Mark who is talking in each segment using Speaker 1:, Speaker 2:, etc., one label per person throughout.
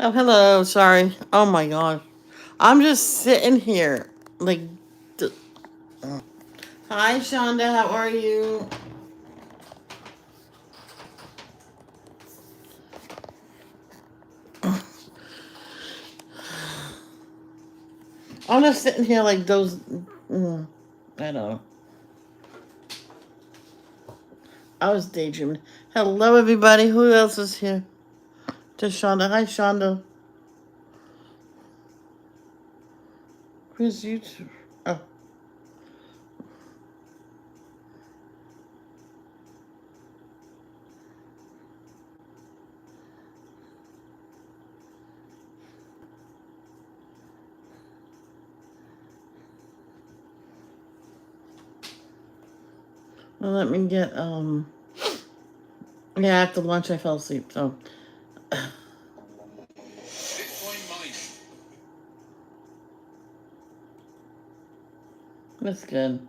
Speaker 1: Oh, hello. Sorry. Oh my god. I'm just sitting here. Like, d- hi, Shonda. How are you? I'm just sitting here like those. I don't know. I was daydreaming. Hello, everybody. Who else is here? Just Shonda. Hi, Shonda. Who's you two? Oh, well, let me get. Yeah, after lunch, I fell asleep. So that's good.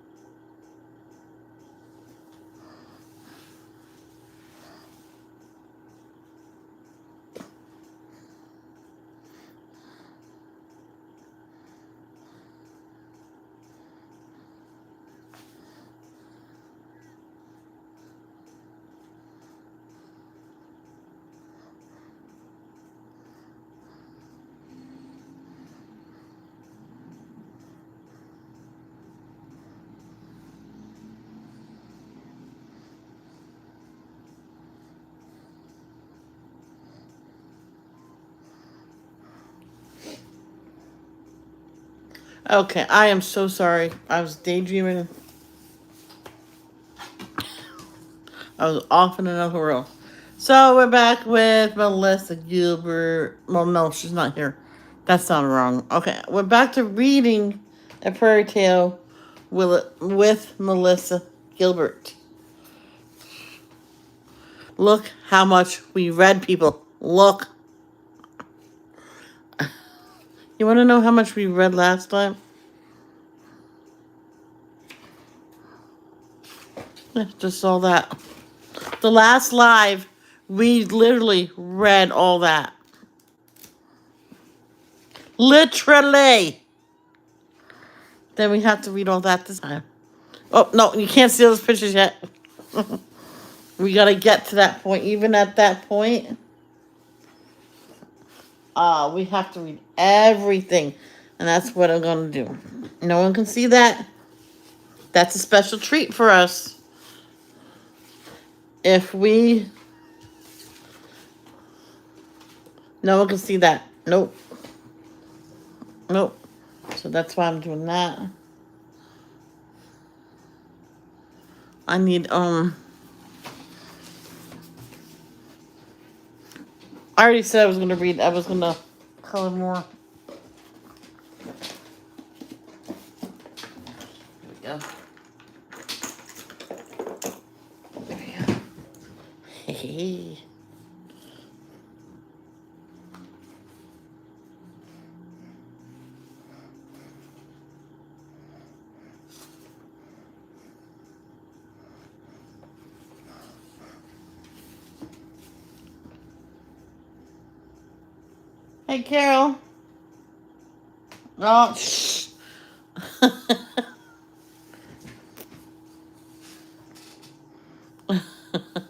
Speaker 1: Okay, I am so sorry. I was daydreaming. I was off in another room. So we're back with Melissa Gilbert. Well, no, she's not here. That sounded wrong. Okay, we're back to reading a fairy tale with Melissa Gilbert. Look how much we read, people. Look. You want to know how much we read last time? Just all that. The last live, we literally read all that. Literally. Then we have to read all that this time. Oh, no, you can't see those pictures yet. We gotta get to that point. Even at that point, we have to read everything. And that's what I'm gonna do. No one can see that. That's a special treat for us. If we... No one can see that. Nope. Nope. So that's why I'm doing that. I need, I already said I was gonna read. I was gonna color more. There we go. There we go. Hey. Hey, Carol. Oh, shh.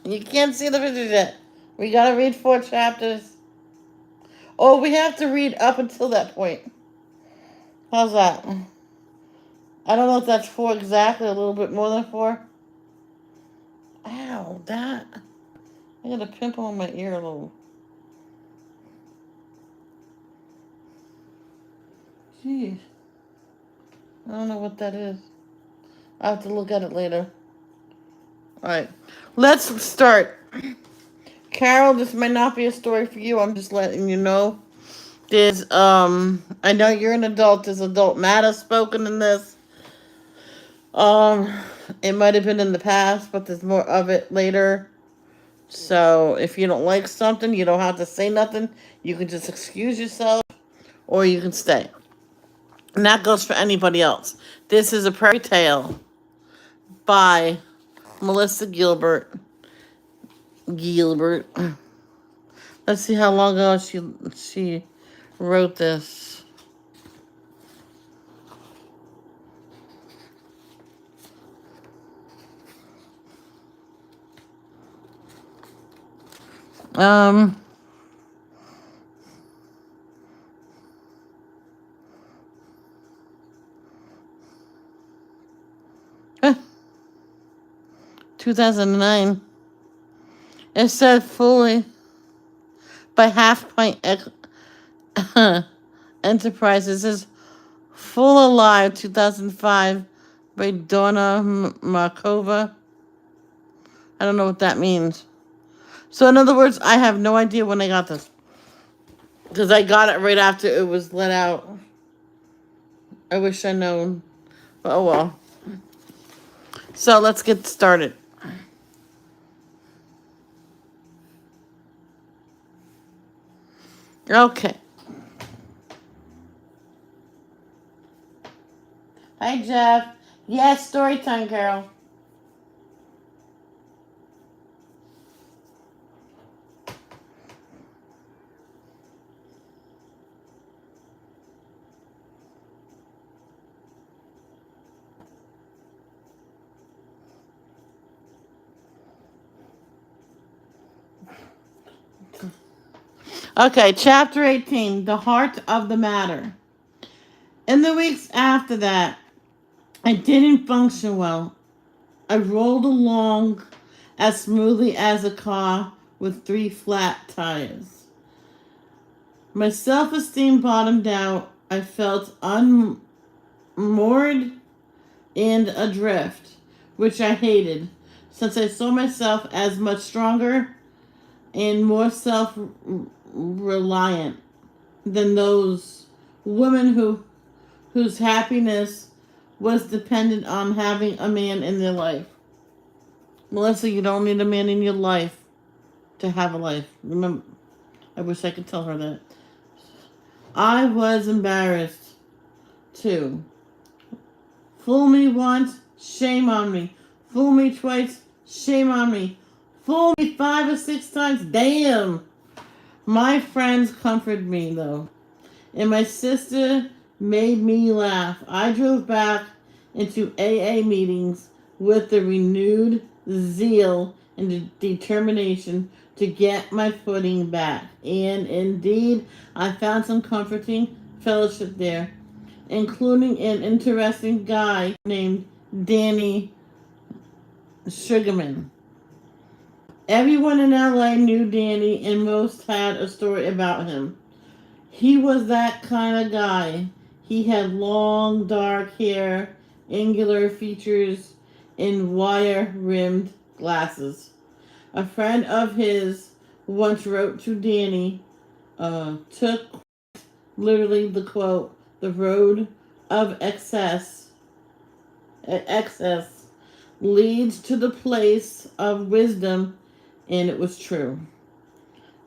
Speaker 1: You can't see the pictures yet. We gotta read 4 chapters. Oh, we have to read up until that point. How's that? I don't know if that's 4 exactly, a little bit more than 4. Ow, that. I got a pimple on my ear a little. Jeez. I don't know what that is. I'll have to look at it later. Alright. Let's start. Carol, this might not be a story for you. I'm just letting you know. I know you're an adult. There's adult matter spoken in this. Um, it might have been in the past, but there's more of it later. So if you don't like something, you don't have to say nothing. You can just excuse yourself, or you can stay. And that goes for anybody else. This is a fairy tale by Melissa Gilbert. Gilbert. Let's see how long ago she wrote this. Um, 2009. It said fully by Half Pint Enterprises. It says Full Alive 2005 by Donna Markova. I don't know what that means. So in other words, I have no idea when I got this. Because I got it right after it was let out. I wish I'd known. But oh well. So let's get started. Okay. Hi, Jeff. Yes, story time, Carol. Okay, chapter 18, The Heart of the Matter. In the weeks after that, I didn't function well. I rolled along as smoothly as a car with 3 flat tires. My self-esteem bottomed out. I felt unmoored and adrift, which I hated, since I saw myself as much stronger and more self-reliant than those women whose happiness was dependent on having a man in their life. Melissa, you don't need a man in your life to have a life. Remember, I wish I could tell her that. I was embarrassed, too. Fool me once, shame on me. Fool me twice, shame on me. Fool me 5 or 6 times, damn. My friends comforted me, though, and my sister made me laugh. I drove back into AA meetings with the renewed zeal and determination to get my footing back. And indeed, I found some comforting fellowship there, including an interesting guy named Danny Sugarman. Everyone in LA knew Danny, and most had a story about him. He was that kind of guy. He had long, dark hair, angular features, and wire-rimmed glasses. A friend of his once wrote to Danny, took literally the quote, "The road of excess leads to the place of wisdom," and it was true.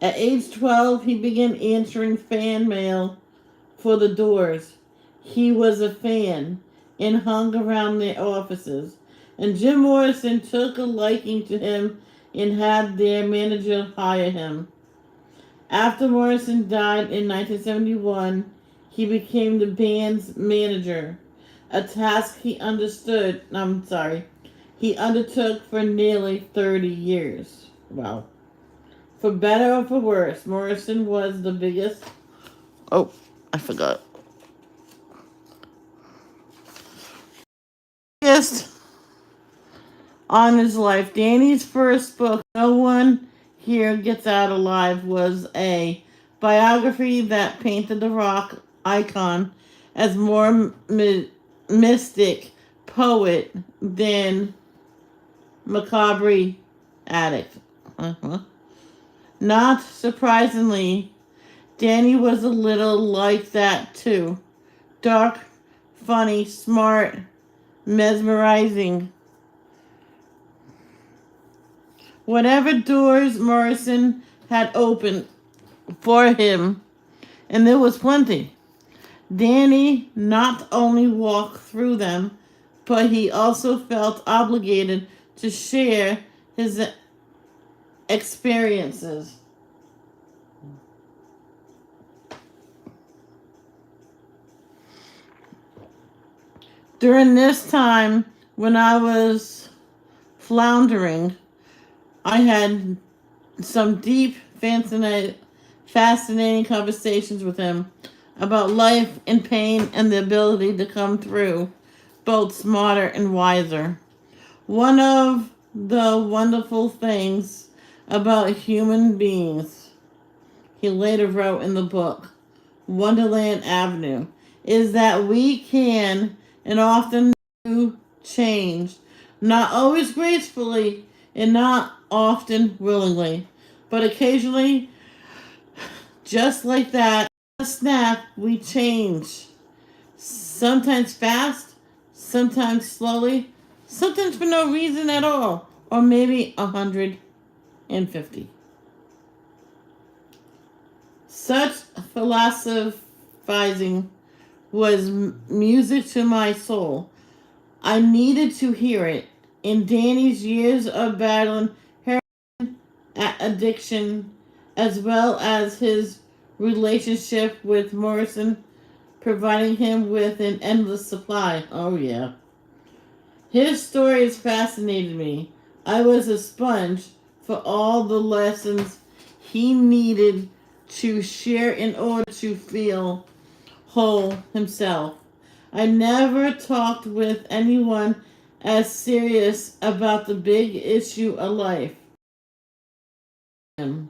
Speaker 1: At age 12, he began answering fan mail for the Doors. He was a fan and hung around their offices. And Jim Morrison took a liking to him and had their manager hire him. After Morrison died in 1971, he became the band's manager, a task he undertook for nearly 30 years. Wow. For better or for worse, Morrison was the biggest... Oh, I forgot. Biggest on his life. Danny's first book, No One Here Gets Out Alive, was a biography that painted the rock icon as more mystic poet than macabre addict. Not surprisingly, Danny was a little like that too. Dark, funny, smart, mesmerizing. Whatever doors Morrison had opened for him, and there was plenty, Danny not only walked through them, but he also felt obligated to share his experiences. During this time, when I was floundering, I had some deep, fascinating conversations with him about life and pain and the ability to come through, both smarter and wiser. One of the wonderful things about human beings, he later wrote in the book, Wonderland Avenue, is that we can and often do change, not always gracefully and not often willingly, but occasionally, just like that, a snap, we change. Sometimes fast, sometimes slowly, sometimes for no reason at all, or maybe 150. Such philosophizing was music to my soul. I needed to hear it. In Danny's years of battling heroin addiction, as well as his relationship with Morrison, providing him with an endless supply. Oh, yeah. His stories fascinated me. I was a sponge for all the lessons he needed to share in order to feel whole himself. I never talked with anyone as serious about the big issue of life. Not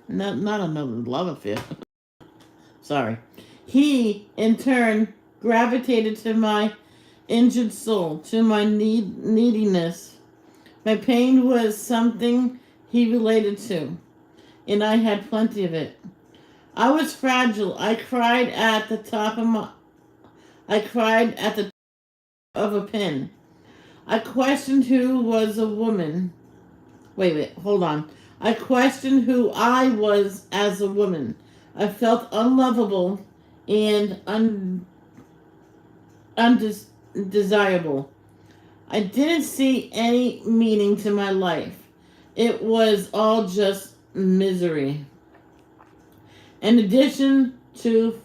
Speaker 1: another love affair. Sorry. He, in turn, gravitated to my injured soul, to my neediness. My pain was something he related to, and I had plenty of it. I was fragile. I cried at the top of a pin. I questioned who was a woman. Wait, hold on. I questioned who I was as a woman. I felt unlovable and undesirable. I didn't see any meaning to my life. It was all just misery. In addition to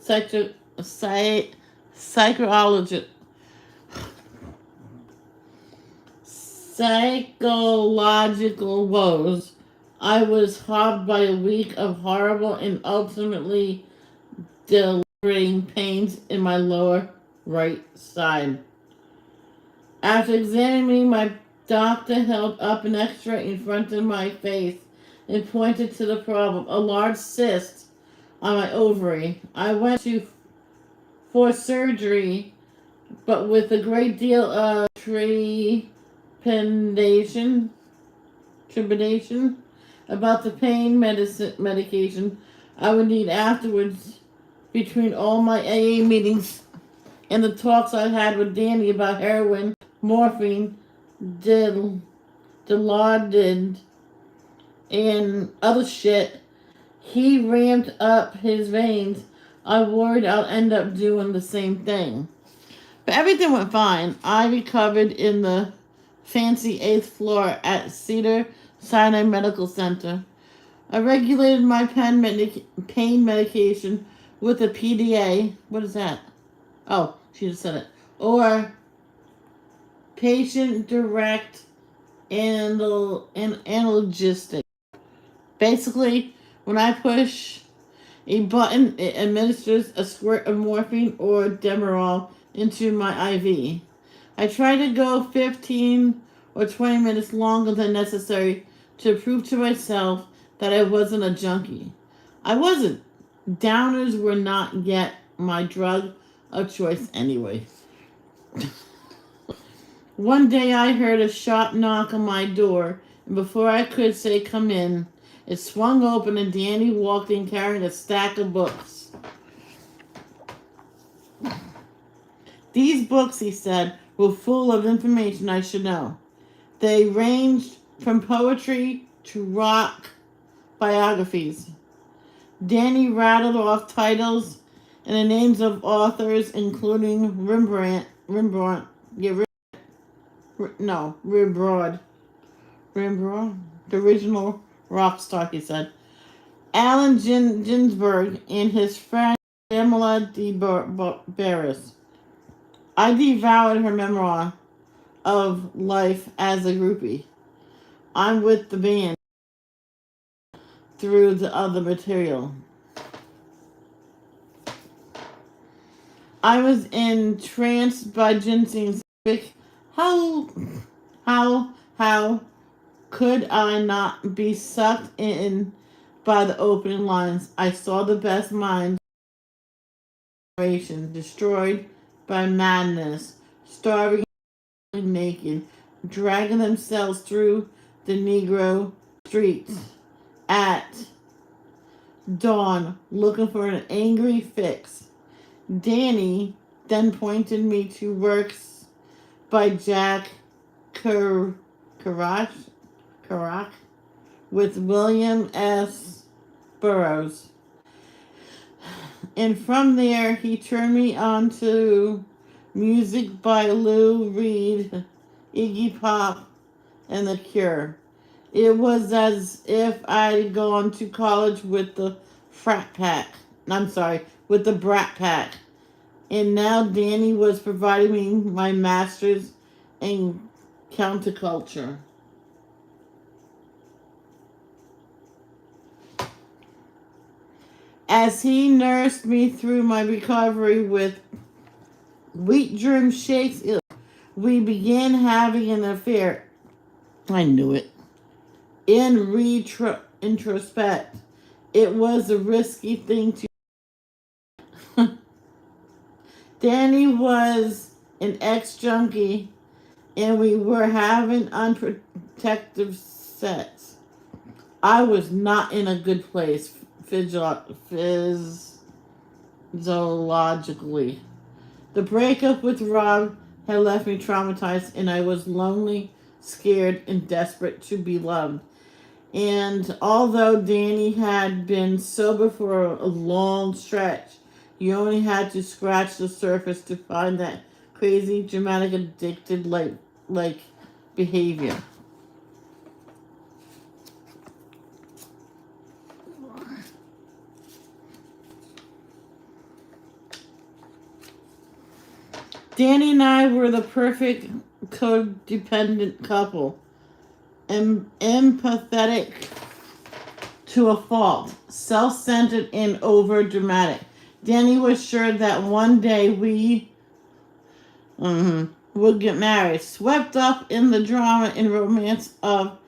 Speaker 1: psychological woes, I was haunted by a week of horrible and ultimately delirium pains in my lower right side. After examining me, my doctor held up an X-ray in front of my face and pointed to the problem, a large cyst on my ovary. I went for surgery, but with a great deal of trepidation about the pain medication I would need afterwards. Between all my AA meetings and the talks I had with Danny about heroin, morphine, Dilaudid, and other shit, he ramped up his veins. I worried I'll end up doing the same thing. But everything went fine. I recovered in the fancy 8th floor at Cedar Sinai Medical Center. I regulated my pain medication with a PDA. What is that? Oh, she just said it. Or patient direct analgesic. Basically, when I push a button, it administers a squirt of morphine or Demerol into my IV. I try to go 15 or 20 minutes longer than necessary to prove to myself that I wasn't a junkie. I wasn't. Downers were not yet my drug of choice anyway. One day I heard a sharp knock on my door, and before I could say come in, it swung open and Danny walked in carrying a stack of books. These books, he said, were full of information I should know. They ranged from poetry to rock biographies. Danny rattled off titles and the names of authors, including Rembrandt, the original rock star, he said, Allen Ginsberg, and his friend Pamela de Barris. I devoured her memoir of life as a groupie. I'm with the band through the other material. I was entranced by Ginseng's epic. How, how could I not be sucked in by the opening lines? I saw the best minds destroyed by madness, starving naked, dragging themselves through the Negro streets at dawn, looking for an angry fix. Danny then pointed me to works by Jack Kerouac with William S. Burroughs. And from there, he turned me on to music by Lou Reed, Iggy Pop, and The Cure. It was as if I'd gone to college with the with the Brat Pack. And now Danny was providing me my master's in counterculture. As he nursed me through my recovery with wheat germ shakes, we began having an affair. I knew it. In introspect, it was a risky thing to. Danny was an ex-junkie, and we were having unprotected sex. I was not in a good place physiologically. The breakup with Rob had left me traumatized, and I was lonely, scared, and desperate to be loved. And although Danny had been sober for a long stretch, you only had to scratch the surface to find that crazy, dramatic, addicted like behavior. Danny and I were the perfect codependent couple. Empathetic to a fault, self-centered and over-dramatic. Danny was sure that one day we would get married, swept up in the drama and romance of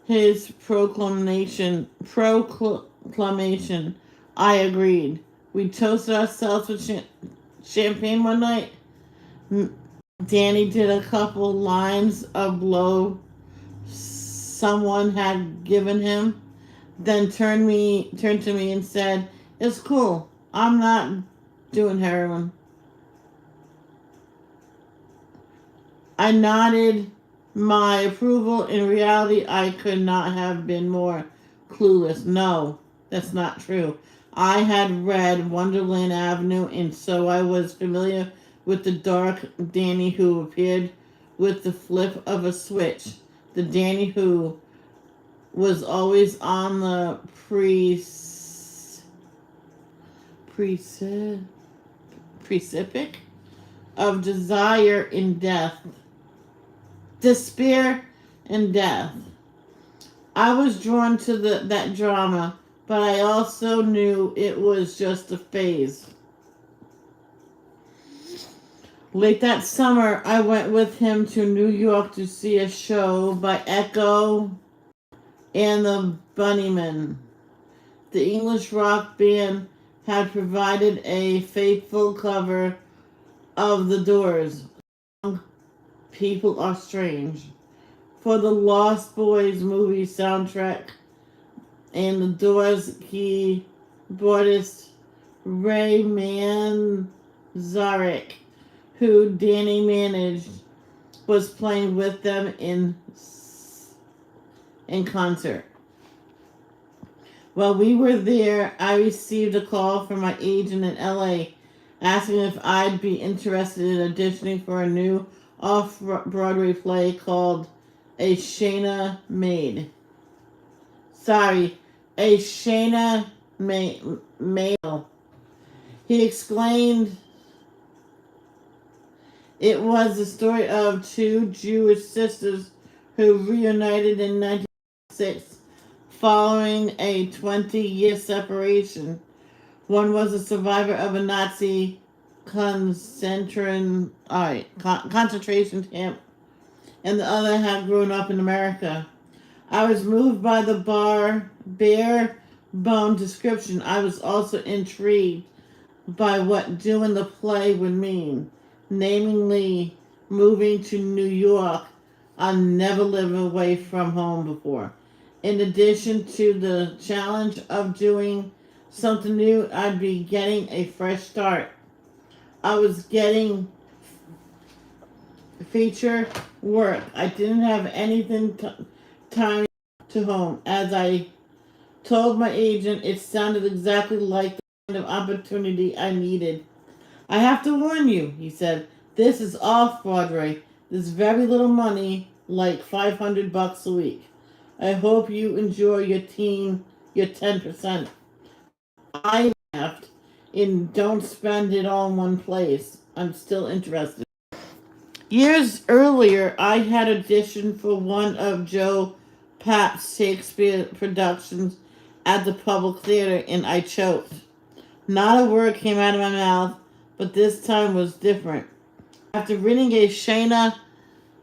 Speaker 1: his proclamation. I agreed. We toasted ourselves with champagne one night. Danny did a couple lines of blow someone had given him, then turned to me and said, "It's cool. I'm not doing heroin." I nodded my approval. In reality, I could not have been more clueless. No, that's not true. I had read Wonderland Avenue, and so I was familiar with the dark Danny who appeared with the flip of a switch. The Danny who was always on the precipice of desire and death. Despair and death. I was drawn to that drama, but I also knew it was just a phase. Late that summer, I went with him to New York to see a show by Echo and the Bunnymen. The English rock band had provided a faithful cover of The Doors' "People Are Strange" for the Lost Boys movie soundtrack, and The Doors keyboardist Ray Manzarek, who Danny managed, was playing with them in concert. While we were there, I received a call from my agent in LA asking if I'd be interested in auditioning for a new off-Broadway play called A Shayna Maid. A Shayna Maid. He explained it was the story of two Jewish sisters who reunited in 1906 following a 20-year separation. One was a survivor of a Nazi concentration camp, and the other had grown up in America. I was moved by the bare bone description. I was also intrigued by what doing the play would mean, namely moving to New York. I never lived away from home before. In addition to the challenge of doing something new, I'd be getting a fresh start. I was getting feature work. I didn't have anything time to home. As I told my agent, it sounded exactly like the kind of opportunity I needed. I have to warn you, he said, this is off Broadway. There's very little money, like $500 a week. I hope you enjoy your 10%. I laughed and don't spend it all in one place. I'm still interested. Years earlier, I had auditioned for one of Joe Papp's Shakespeare productions at the Public Theater and I choked. Not a word came out of my mouth, but this time was different. After reading a Shana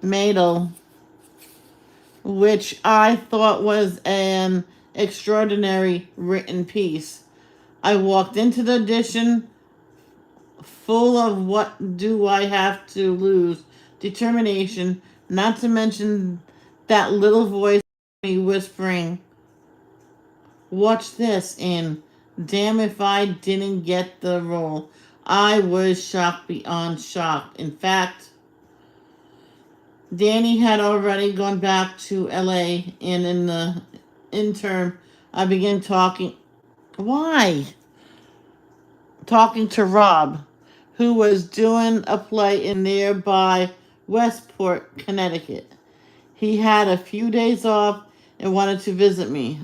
Speaker 1: Madel, which I thought was an extraordinary written piece, I walked into the audition full of what do I have to lose determination, not to mention that little voice me whispering, watch this, and damn if I didn't get the role. I was shocked beyond shock. In fact, Danny had already gone back to LA, and in the interim, I began talking. Why? Talking to Rob, who was doing a play in nearby Westport, Connecticut. He had a few days off and wanted to visit me.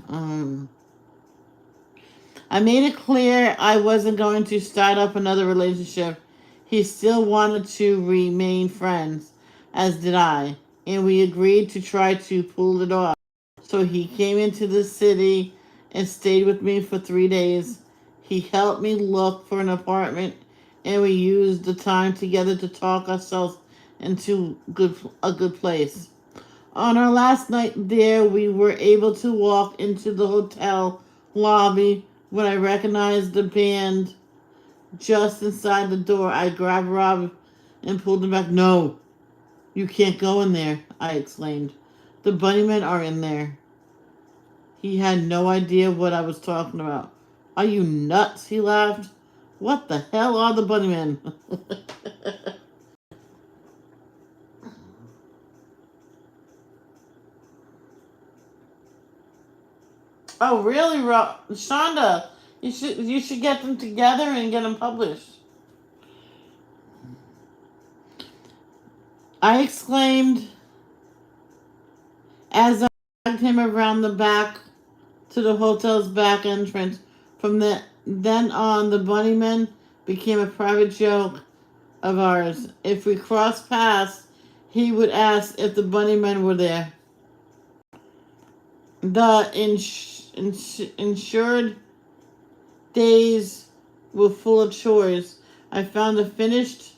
Speaker 1: I made it clear I wasn't going to start up another relationship. He still wanted to remain friends, as did I, and we agreed to try to pull it off. So he came into the city and stayed with me for 3 days. He helped me look for an apartment, and we used the time together to talk ourselves into a good place. On our last night there, we were able to walk into the hotel lobby. When I recognized the band just inside the door, I grabbed Rob and pulled him back. No, you can't go in there, I exclaimed. The Bunnymen are in there. He had no idea what I was talking about. Are you nuts? He laughed. What the hell are the Bunnymen? Oh, really, Shonda? You should get them together and get them published. I exclaimed as I dragged him around the back to the hotel's back entrance. From then on, the Bunnymen became a private joke of ours. If we crossed paths, he would ask if the Bunnymen were there. The insured days were full of chores. I found a finished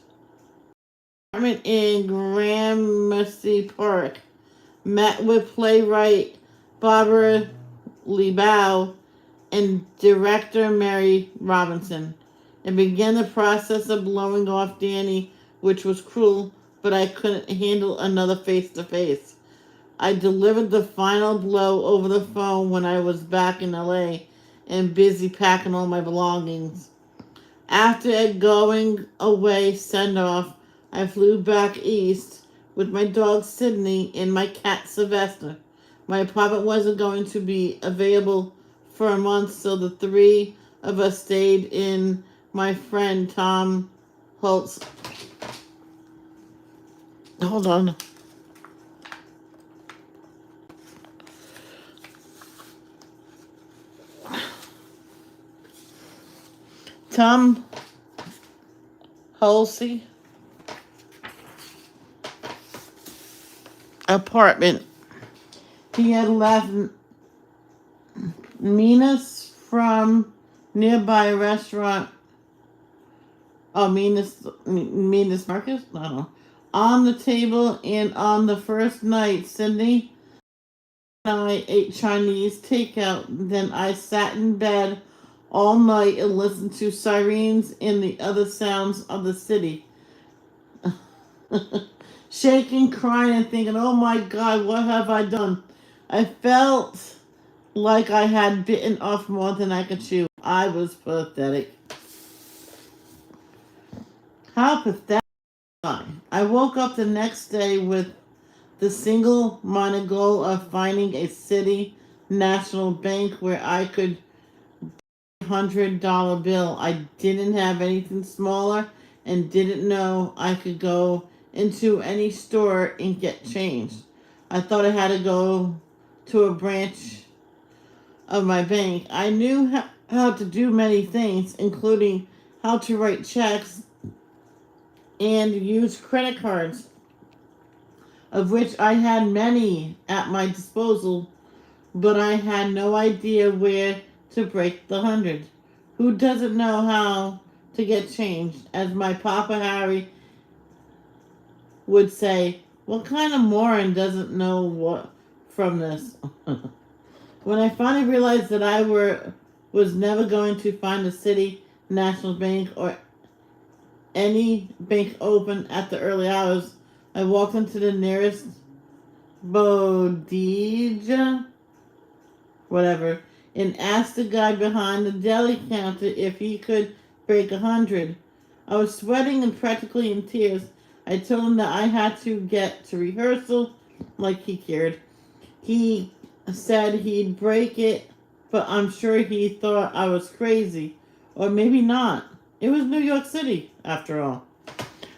Speaker 1: apartment in Gramercy Park, met with playwright Barbara Liebau and director Mary Robinson, and began the process of blowing off Danny, which was cruel, but I couldn't handle another face-to-face. I delivered the final blow over the phone when I was back in LA and busy packing all my belongings. After a going away send-off, I flew back east with my dog Sydney and my cat Sylvester. My apartment wasn't going to be available for a month, so the three of us stayed in my friend Tom Holt's. Hold on. Tom Halsey apartment. He had left Minas from nearby restaurant. Oh, Minas Marcus? I don't know. On the table, and on the first night, Sydney and I ate Chinese takeout. Then I sat in bed all night and listened to sirens and the other sounds of the city. Shaking, crying, and thinking, oh my God, what have I done? I felt like I had bitten off more than I could chew. I was pathetic. How pathetic. I woke up the next day with the single-minded goal of finding a city national bank where I could buy $100 bill. I didn't have anything smaller and didn't know I could go into any store and get change. I thought I had to go to a branch of my bank. I knew how to do many things, including how to write checks and use credit cards, of which I had many at my disposal, but I had no idea where to break the 100. Who doesn't know how to get change? As my Papa Harry would say, what kind of moron doesn't know what from this? When I finally realized that I was never going to find a city national bank or any bank open at the early hours, I walked into the nearest bodega, whatever, and asked the guy behind the deli counter if he could break 100. I was sweating and practically in tears. I told him that I had to get to rehearsal, like he cared. He said he'd break it, but I'm sure he thought I was crazy. Or maybe not. It was New York City, after all.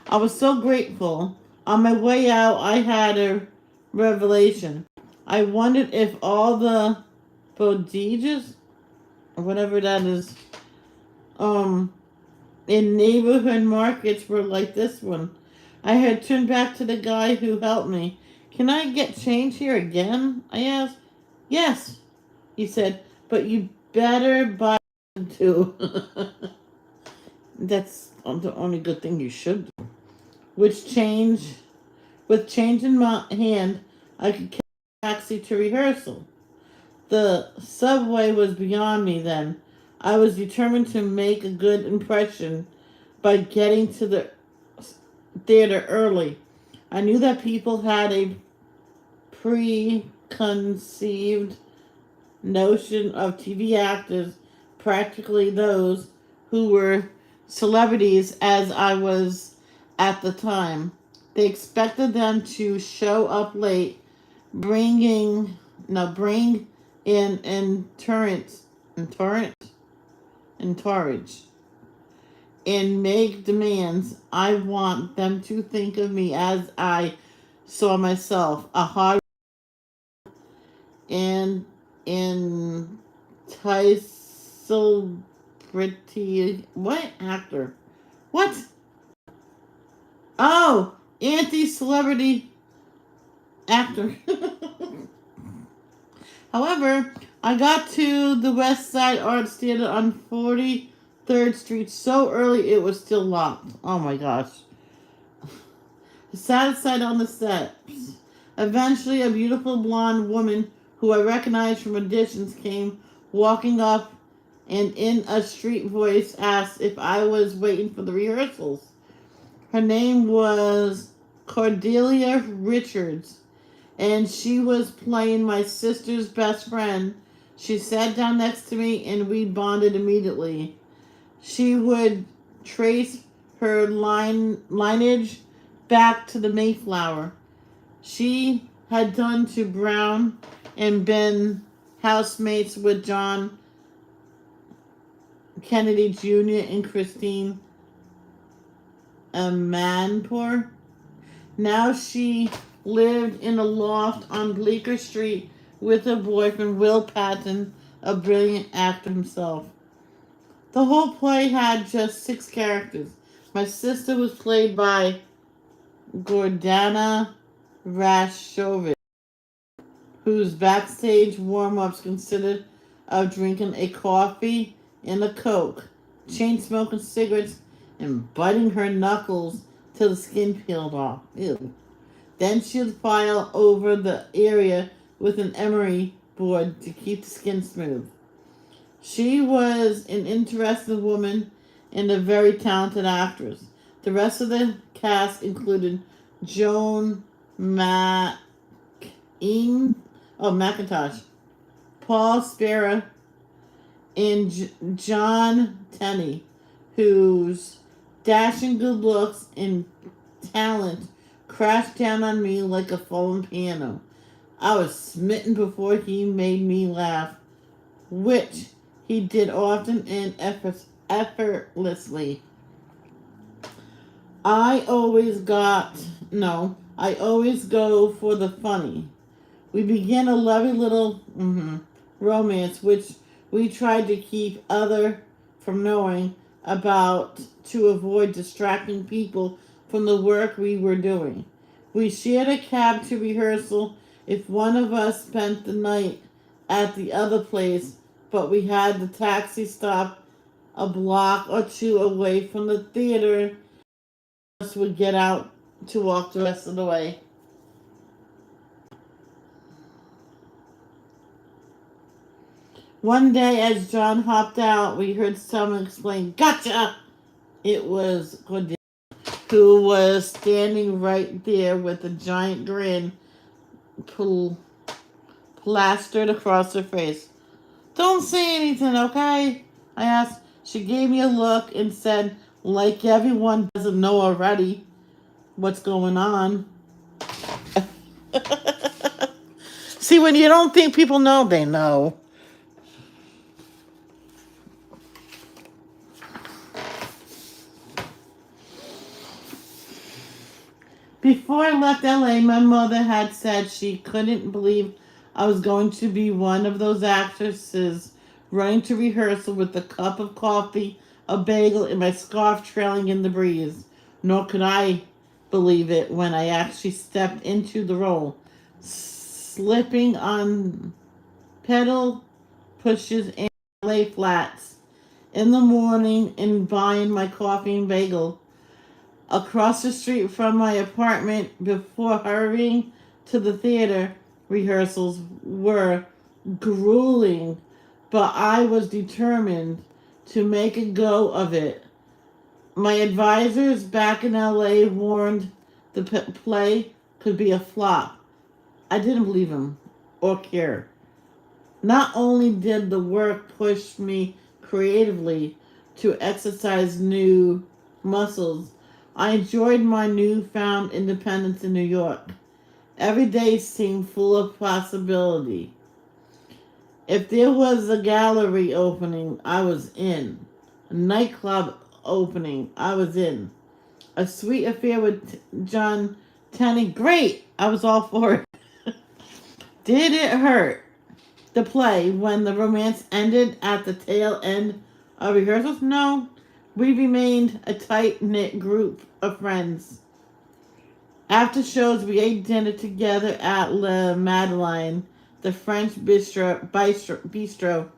Speaker 1: I was so grateful. On my way out, I had a revelation. I wondered if all the bodegas, or whatever that is, in neighborhood markets were like this one. I had turned back to the guy who helped me. Can I get change here again? I asked. Yes, he said, but you better buy too. That's the only good thing you should do. With change in my hand, I could catch a taxi to rehearsal. The subway was beyond me then. I was determined to make a good impression by getting to the theater early. I knew that people had a preconceived notion of TV actors, practically those who were celebrities as I was at the time. They expected them to show up late, bring in entourage, and make demands. I want them to think of me as I saw myself, a hard and enticing pretty what actor? What? Oh, anti-celebrity actor. However, I got to the West Side Arts Theater on 43rd Street so early it was still locked. Oh my gosh. I sat outside on the steps. Eventually, a beautiful blonde woman who I recognized from auditions came walking up and in a street voice asked if I was waiting for the rehearsals. Her name was Cordelia Richards, and she was playing my sister's best friend. She sat down next to me and we bonded immediately. She would trace her lineage back to the Mayflower. She had done to Brown and been housemates with John Kennedy Jr. and Christine Amanpour. Now she lived in a loft on Bleecker Street with her boyfriend Will Patton, a brilliant actor himself. The whole play had just 6 characters. My sister was played by Gordana Rashovich, whose backstage warm-ups consisted of drinking a coffee and a Coke, chain smoking cigarettes, and biting her knuckles till the skin peeled off. Ew. Then she'd file over the area with an emery board to keep the skin smooth. She was an interesting woman and a very talented actress. The rest of the cast included Joan McIntosh, Paul Spera, and John Tenney, whose dashing good looks and talent crashed down on me like a fallen piano. I was smitten before he made me laugh, which he did often and effortlessly. I always go for the funny. We began a lovely little romance, which we tried to keep other from knowing about to avoid distracting people from the work we were doing. We shared a cab to rehearsal if one of us spent the night at the other place, but we had the taxi stop a block or two away from the theater. Us would get out to walk the rest of the way. One day, as John hopped out, we heard someone exclaim, "Gotcha!" It was Cordelia, who was standing right there with a giant grin plastered across her face. "Don't say anything, okay?" I asked. She gave me a look and said, like everyone doesn't know already what's going on. See, when you don't think people know, they know. Before I left LA, my mother had said she couldn't believe I was going to be one of those actresses running to rehearsal with a cup of coffee, a bagel, and my scarf trailing in the breeze. Nor could I believe it when I actually stepped into the role, slipping on pedal pushes and lay flats in the morning and buying my coffee and bagel across the street from my apartment before hurrying to the theater. Rehearsals were grueling, but I was determined to make a go of it. My advisors back in LA warned the play could be a flop. I didn't believe them or care. Not only did the work push me creatively to exercise new muscles, I enjoyed my newfound independence in New York. Every day seemed full of possibility. If there was a gallery opening, I was in. A nightclub opening, I was in. A sweet affair with John Tenney, great! I was all for it. Did it hurt, the play, when the romance ended at the tail end of rehearsals? No. We remained a tight-knit group of friends. After shows, we ate dinner together at Le Madeleine, the French bistro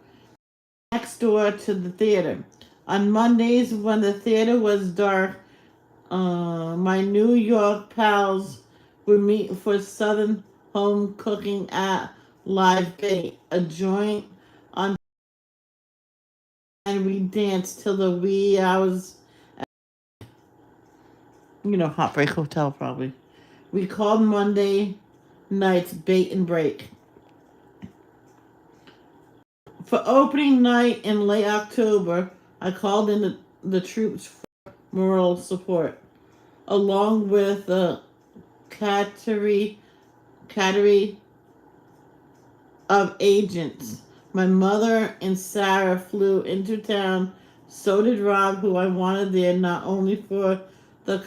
Speaker 1: next door to the theater. On Mondays, when the theater was dark, my New York pals would meet for Southern home cooking at Live Bait, a joint on, and we danced till the wee hours. Heartbreak Hotel, probably. We called Monday nights Bait and Break. For opening night in late October, I called in the troops for moral support, along with a category of agents. My mother and Sarah flew into town. So did Rob, who I wanted there not only for the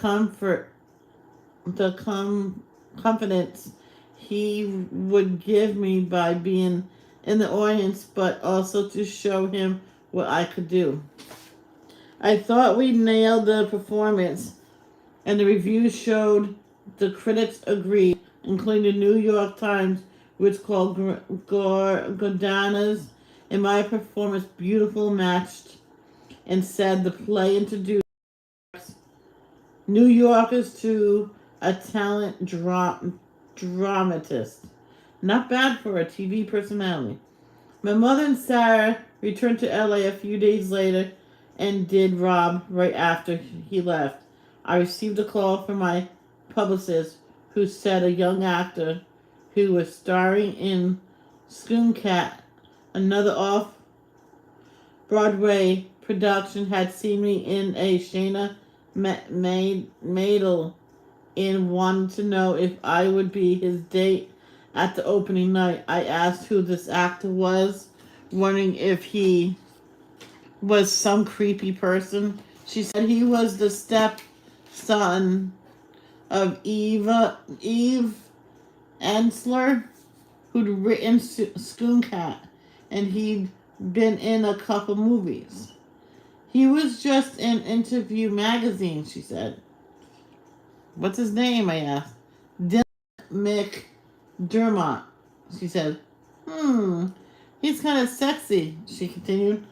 Speaker 1: confidence he would give me by being in the audience, but also to show him what I could do. I thought we nailed the performance, and the reviews showed the critics agreed, including the New York Times, which called Gordana's and my performance beautiful matched, and said the play introduced New Yorkers to a talent dramatist. Not bad for a TV personality. My mother and Sarah returned to LA a few days later, and did Rob right after he left. I received a call from my publicist who said a young actor who was starring in Cat, another off Broadway production, had seen me in a Shana Maidel and wanted to know if I would be his date at the opening night. I asked who this actor was, wondering if he was some creepy person. She said he was the stepson of Eve Ensler, who'd written Cat, and he'd been in a couple movies. He was just in Interview magazine, she said. What's his name? I asked. Dylan McDermott, she said. He's kind of sexy, she continued.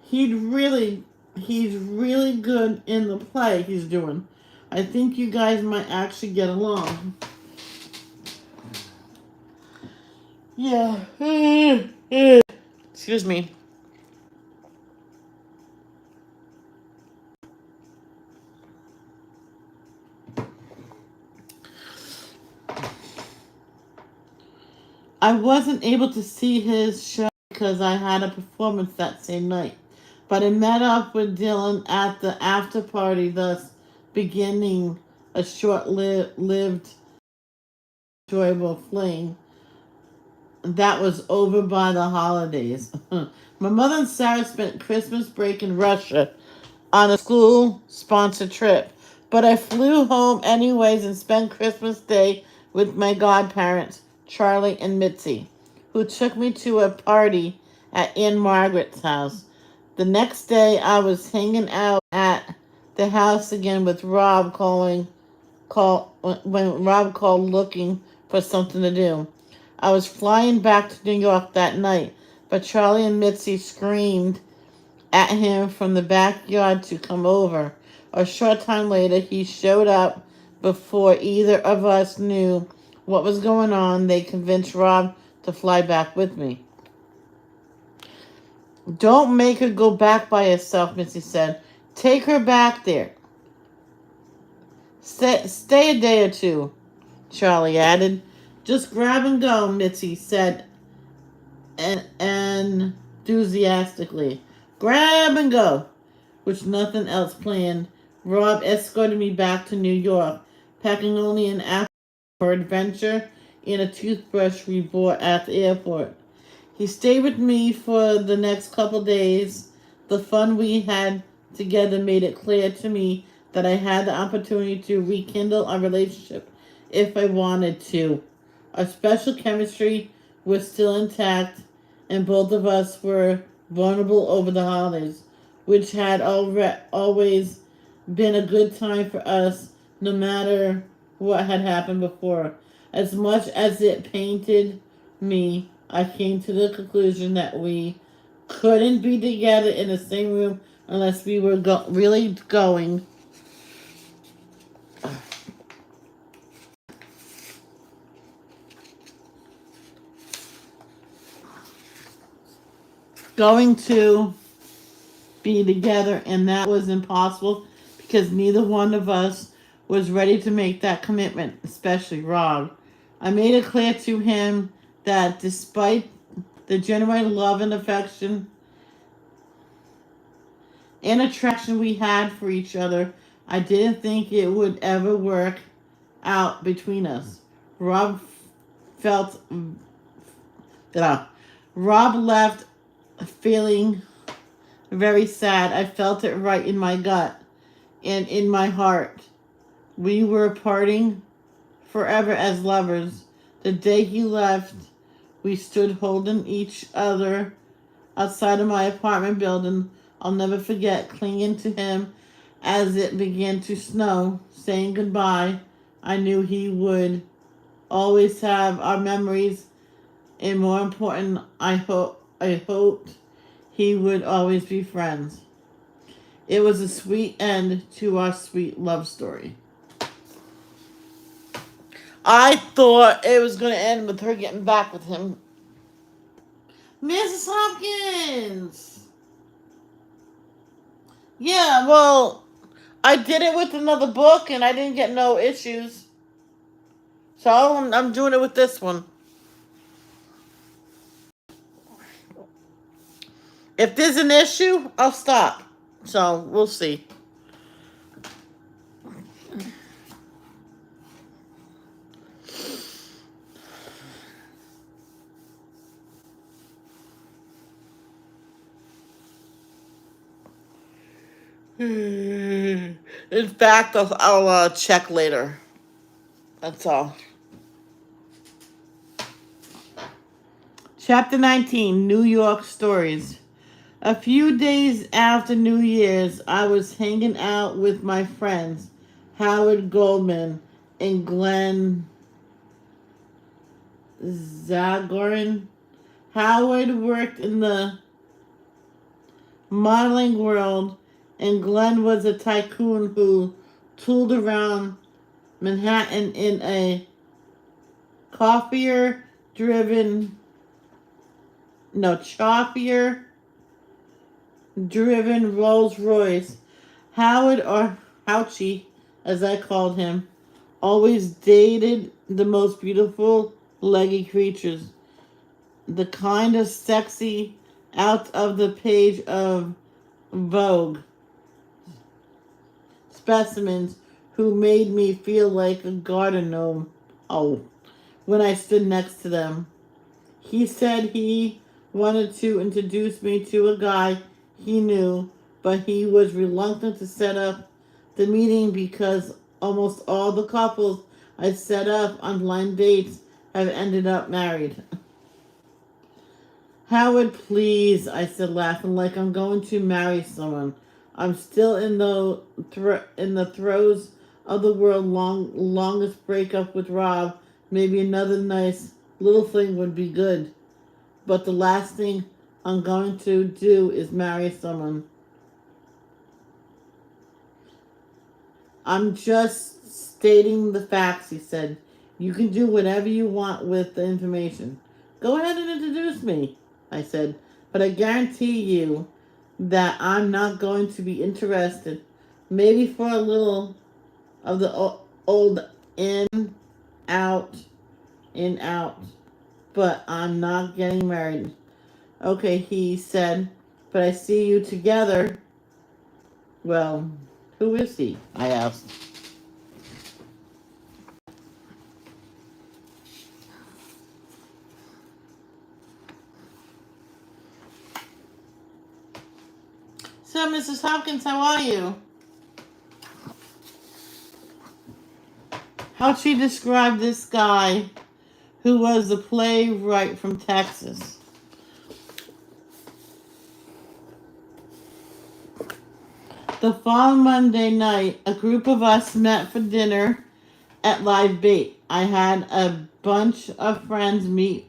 Speaker 1: He's really good in the play he's doing. I think you guys might actually get along. Yeah. Excuse me. I wasn't able to see his show because I had a performance that same night, but I met up with Dylan at the after party, thus beginning a short-lived, enjoyable fling that was over by the holidays. My mother and Sarah spent Christmas break in Russia on a school-sponsored trip, but I flew home anyways and spent Christmas Day with my godparents, Charlie and Mitzi, who took me to a party at Aunt Margaret's house. The next day, I was hanging out at the house again with Rob when Rob called looking for something to do. I was flying back to New York that night, but Charlie and Mitzi screamed at him from the backyard to come over. A short time later, he showed up before either of us knew what was going on. They convinced Rob to fly back with me. Don't make her go back by herself, Mitzi said. Take her back there. Stay a day or two, Charlie added. Just grab and go, Mitzi said enthusiastically. Grab and go. With nothing else planned, Rob escorted me back to New York, packing only an apple for adventure and a toothbrush we bought at the airport. He stayed with me for the next couple days. The fun we had together made it clear to me that I had the opportunity to rekindle our relationship if I wanted to. Our special chemistry was still intact, and both of us were vulnerable over the holidays, which had always been a good time for us, no matter what had happened before. As much as it pained me, I came to the conclusion that we couldn't be together in the same room unless we were really going to be together, and that was impossible because neither one of us was ready to make that commitment, especially Rob. I made it clear to him that despite the genuine love and affection and attraction we had for each other, I didn't think it would ever work out between us. Rob felt Rob left feeling very sad. I felt it right in my gut and in my heart. We were parting forever as lovers. The day he left, we stood holding each other outside of my apartment building, I'll never forget clinging to him as it began to snow, saying goodbye. I knew he would always have our memories, and more important, I hoped he would always be friends. It was a sweet end to our sweet love story. I thought it was going to end with her getting back with him. Mrs. Hopkins! Yeah, well, I did it with another book and I didn't get no issues. So I'm doing it with this one. If there's an issue, I'll stop. So we'll see. In fact, I'll check later. That's all. Chapter 19, New York Stories. A few days after New Year's, I was hanging out with my friends, Howard Goldman and Glenn Zagorin. Howard worked in the modeling world, and Glenn was a tycoon who tooled around Manhattan in a chauffeur driven Rolls Royce. Howard, or Houchie, as I called him, always dated the most beautiful leggy creatures, the kind of sexy out of the page of Vogue specimens who made me feel like a garden gnome. Oh, when I stood next to them. He said he wanted to introduce me to a guy he knew, but he was reluctant to set up the meeting because almost all the couples I set up on blind dates have ended up married. Howard, please, I said, laughing like I'm going to marry someone. I'm still in the throes of the longest breakup with Rob. Maybe another nice little thing would be good. But the last thing I'm going to do is marry someone. I'm just stating the facts, he said. You can do whatever you want with the information. Go ahead and introduce me, I said. But I guarantee you that I'm not going to be interested. Maybe for a little of the old out, in, out. But I'm not getting married. Okay, he said, but I see you together. Well, who is he? I asked. So, Mrs. Hopkins, how are you? How'd she describe this guy who was a playwright from Texas? The following Monday night, a group of us met for dinner at Live Bait. I had a bunch of friends meet.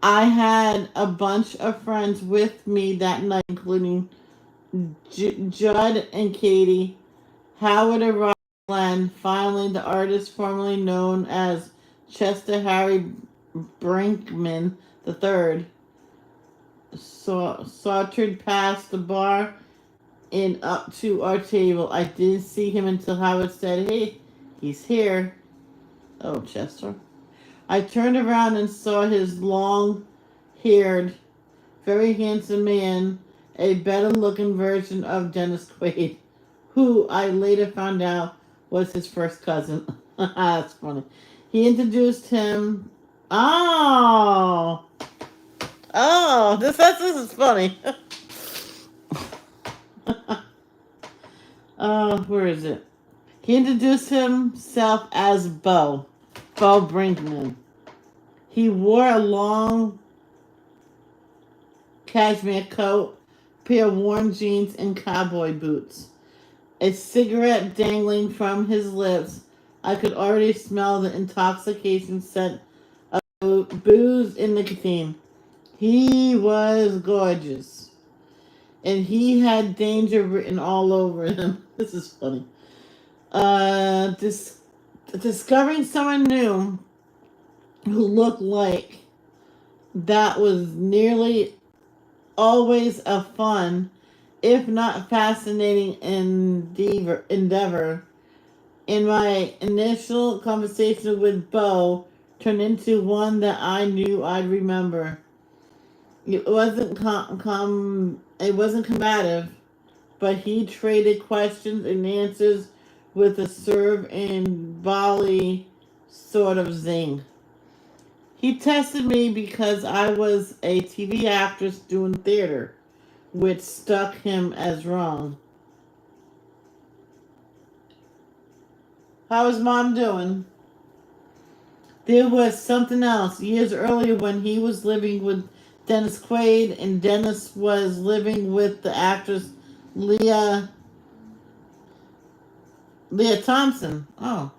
Speaker 1: I had a bunch of friends with me that night, including Judd and Katie, Howard and Glenn, finally the artist formerly known as Chester Harry Brinkman III, sauntered past the bar and up to our table. I didn't see him until Howard said, "Hey, he's here." Oh, Chester. I turned around and saw his long-haired, very handsome man, a better-looking version of Dennis Quaid, who I later found out was his first cousin. That's funny. He introduced him. Oh, this is funny. Where is it? He introduced himself as Bo Brinkman. He wore a long cashmere coat, pair of worn jeans, and cowboy boots. A cigarette dangling from his lips. I could already smell the intoxication scent of booze and nicotine. He was gorgeous. And he had danger written all over him. This is funny. Discovering someone new who looked like that was nearly always a fun, if not fascinating endeavor. In my initial conversation with Bo turned into one that I knew I'd remember. It wasn't it wasn't combative, but he traded questions and answers with a serve and volley sort of zing. He tested me because I was a TV actress doing theater, which struck him as wrong. How is Mom doing? There was something else. Years earlier, when he was living with Dennis Quaid, and Dennis was living with the actress Leah Thompson. Oh.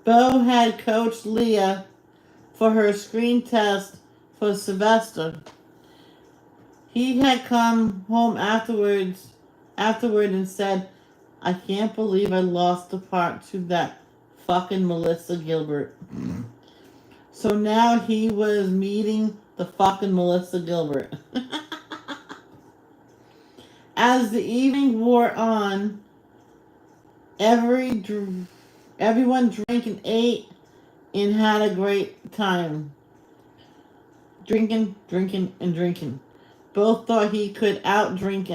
Speaker 1: Bo had coached Leah for her screen test for Sylvester. He had come home afterward and said, I can't believe I lost the part to that fucking Melissa Gilbert. So now he was meeting the fucking Melissa Gilbert. As the evening wore on, everyone drank and ate and had a great time. Drinking, and drinking. Both thought he could outdrink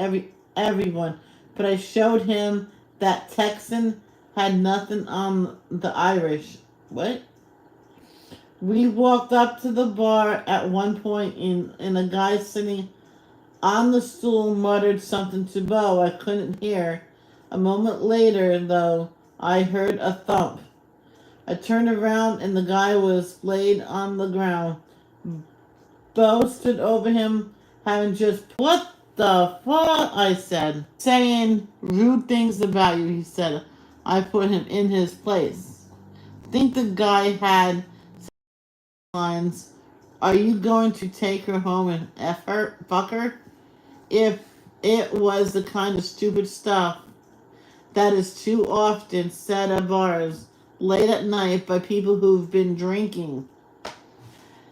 Speaker 1: everyone, but I showed him that Texan had nothing on the Irish. What? We walked up to the bar at one point, and a guy sitting on the stool muttered something to Bo. I couldn't hear. A moment later, though, I heard a thump. I turned around, and the guy was splayed on the ground. Bo stood over him, having just, what the fuck? I said. Saying rude things about you, he said. I put him in his place. I think the guy had lines. Are you going to take her home and F her, fuck her? If it was the kind of stupid stuff that is too often said at bars late at night by people who've been drinking.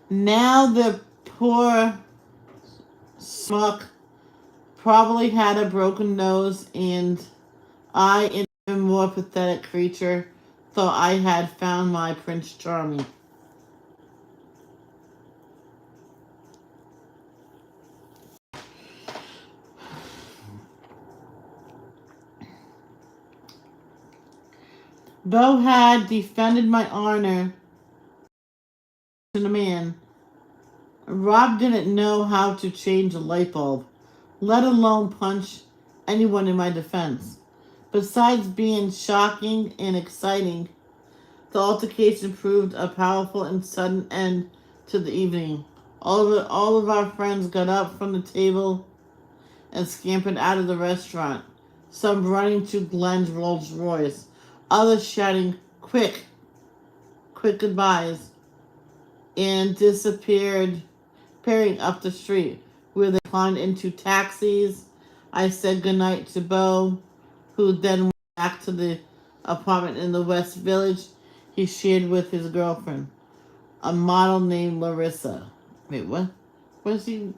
Speaker 1: Now the poor smuck probably had a broken nose, and I, an even more pathetic creature, thought I had found my Prince Charming. Bo had defended my honor to the man. Rob didn't know how to change a light bulb, let alone punch anyone in my defense. Besides being shocking and exciting, the altercation proved a powerful and sudden end to the evening. All of our friends got up from the table and scampered out of the restaurant, some running to Glenn's Rolls Royce, others shouting, quick goodbyes, and disappeared, peering up the street, where they climbed into taxis. I said goodnight to Bo, who then went back to the apartment in the West Village he shared with his girlfriend, a model named Larissa. Wait, what? What is he?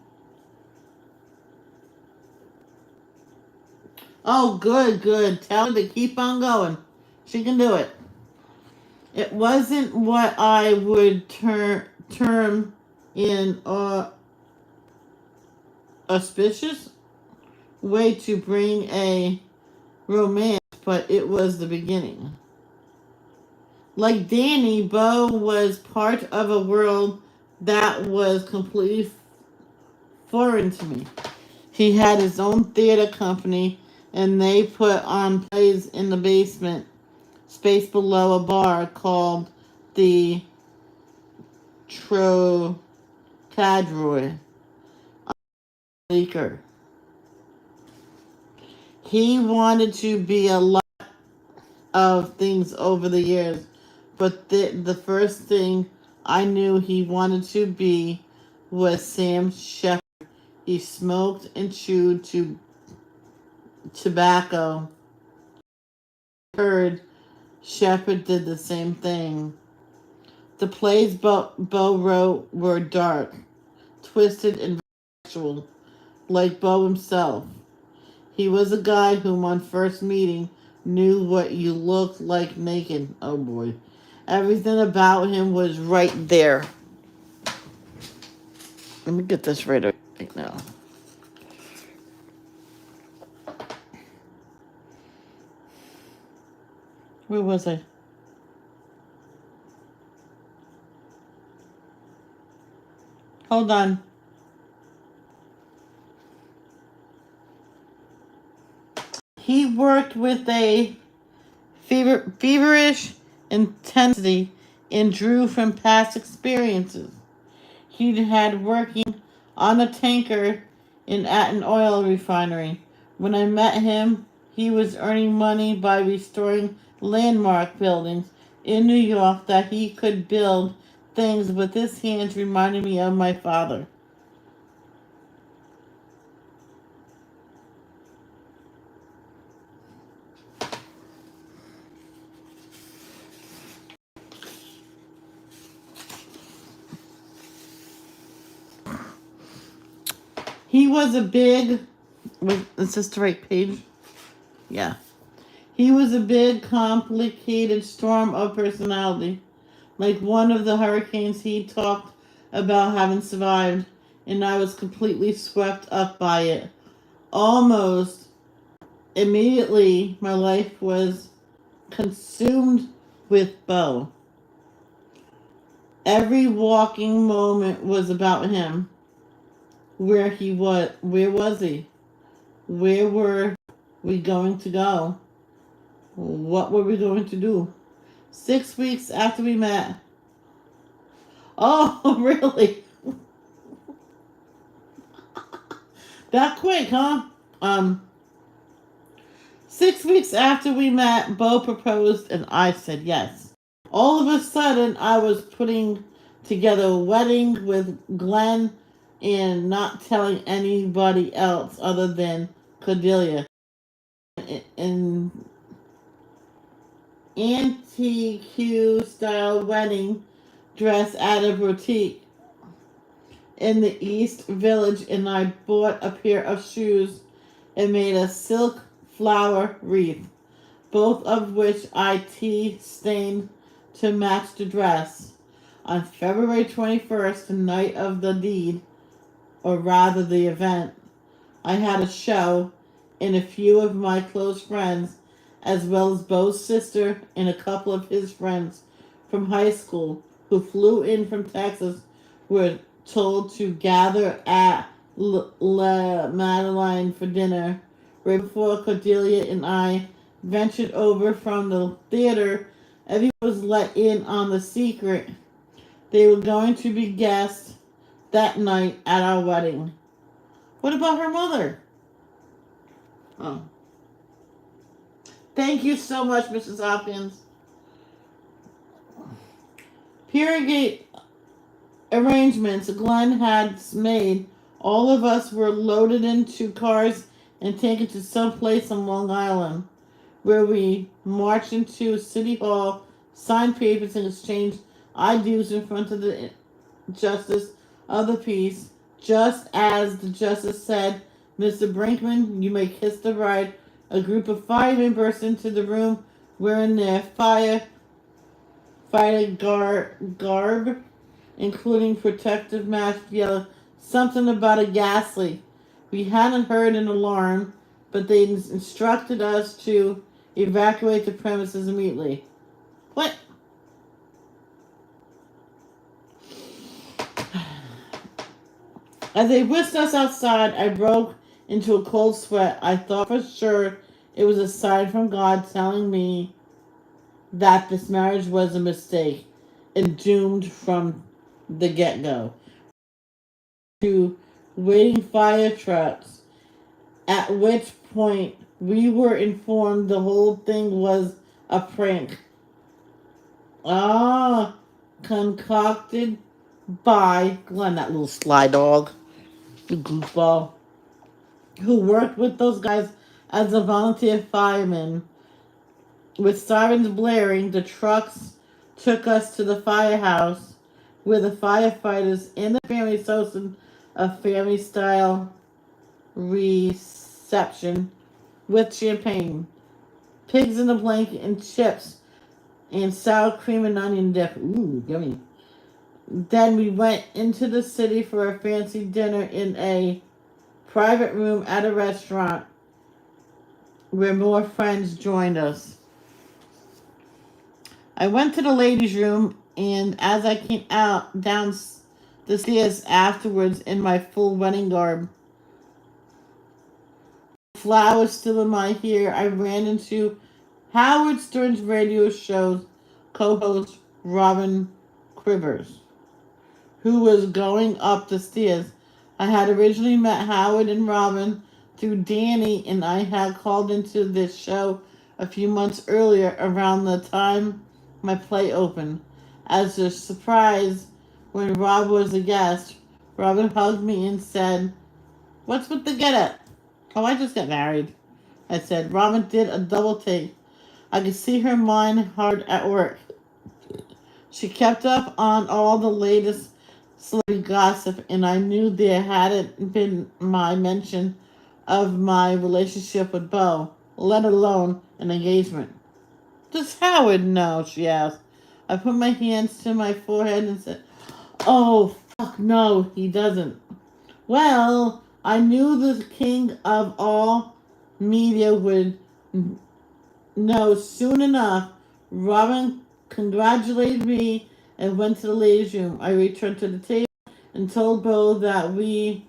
Speaker 1: Oh, good. Tell her to keep on going. She can do it. It wasn't what I would term in auspicious way to bring a romance, but it was the beginning. Like Danny, Bo was part of a world that was completely foreign to me. He had his own theater company, and they put on plays in the basement space below a bar called the cadroy, leaker. He wanted to be a lot of things over the years, but the first thing I knew he wanted to be was Sam Shepard. He smoked and chewed tobacco. Heard Shepard did the same thing. The plays Bo wrote were dark, twisted, and sexual, like Bo himself. He was a guy whom, on first meeting, knew what you looked like naked. Oh boy. Everything about him was right there. Let me get this right now. Where was I? Hold on. He worked with a feverish intensity and drew from past experiences. He had working on a tanker at an oil refinery. When I met him, he was earning money by restoring landmark buildings in New York that he could build things with his hands reminded me of my father. He was a big... Is this the right page? Yeah. He was a big, complicated storm of personality. Like one of the hurricanes he talked about having survived, and I was completely swept up by it. Almost immediately, my life was consumed with Bo. Every walking moment was about him. Where was he? Where were we going to go? What were we going to do? 6 weeks after we met. Oh, really? That quick, huh? 6 weeks after we met, Bo proposed and I said yes. All of a sudden, I was putting together a wedding with Glenn and not telling anybody else other than Cordelia. An antique style wedding dress at a boutique in the East Village, and I bought a pair of shoes and made a silk flower wreath, both of which I tea stained to match the dress. On February 21st, the night of the deed, or rather the event, I had a show and a few of my close friends, as well as Bo's sister and a couple of his friends from high school who flew in from Texas, were told to gather at La Madeleine for dinner. Right before Cordelia and I ventured over from the theater, everyone was let in on the secret. They were going to be guests that night at our wedding. What about her mother? Oh. Thank you so much, Mrs. Hopkins. Prairie arrangements Glenn had made. All of us were loaded into cars and taken to some place on Long Island, where we marched into City Hall, signed papers, and exchanged IDs in front of the Justice of the Peace. Just as the Justice said, "Mr. Brinkman, you may kiss the bride." A group of firemen burst into the room wearing their fighter garb, including protective masks, yellow something about a gas leak. We hadn't heard an alarm, but they instructed us to evacuate the premises immediately. What? As they whisked us outside, I broke into a cold sweat. I thought for sure it was a sign from God telling me that this marriage was a mistake and doomed from the get-go. to waiting fire trucks, at which point we were informed the whole thing was a prank. Ah, concocted by Glenn, that little sly dog, the goofball, who worked with those guys as a volunteer fireman. With sirens blaring, the trucks took us to the firehouse where the firefighters and the families hosted a family style reception with champagne, pigs in a blanket, and chips, and sour cream and onion dip. Ooh, yummy. Then we went into the city for a fancy dinner in a private room at a restaurant where more friends joined us. I went to the ladies' room, and as I came out down the stairs afterwards in my full wedding garb, flowers still in my hair, I ran into Howard Stern's radio show's co-host Robin Quivers, who was going up the stairs. I had originally met Howard and Robin through Danny, and I had called into this show a few months earlier around the time my play opened. As a surprise, when Rob was a guest, Robin hugged me and said, "What's with the get up?" "Oh, I just got married," I said. Robin did a double take. I could see her mind hard at work. She kept up on all the latest celebrity gossip, and I knew there hadn't been my mention of my relationship with Bo, let alone an engagement. "Does Howard know?" she asked. I put my hands to my forehead and said, "Oh, fuck no, he doesn't." Well, I knew the king of all media would know soon enough. Robin congratulated me and went to the ladies' room. I returned to the table and told Bo that we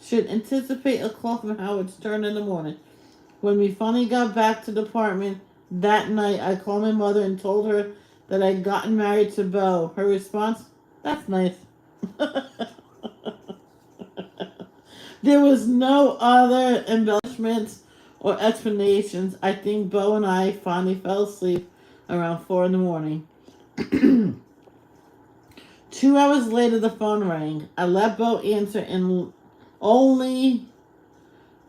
Speaker 1: should anticipate a call from Howard Stern in the morning. When we finally got back to the apartment that night, I called my mother and told her that I'd gotten married to Bo. Her response, "That's nice." There was no other embellishments or explanations. I think Bo and I finally fell asleep around 4 in the morning. 2 hours later, the phone rang. I let Bo answer and only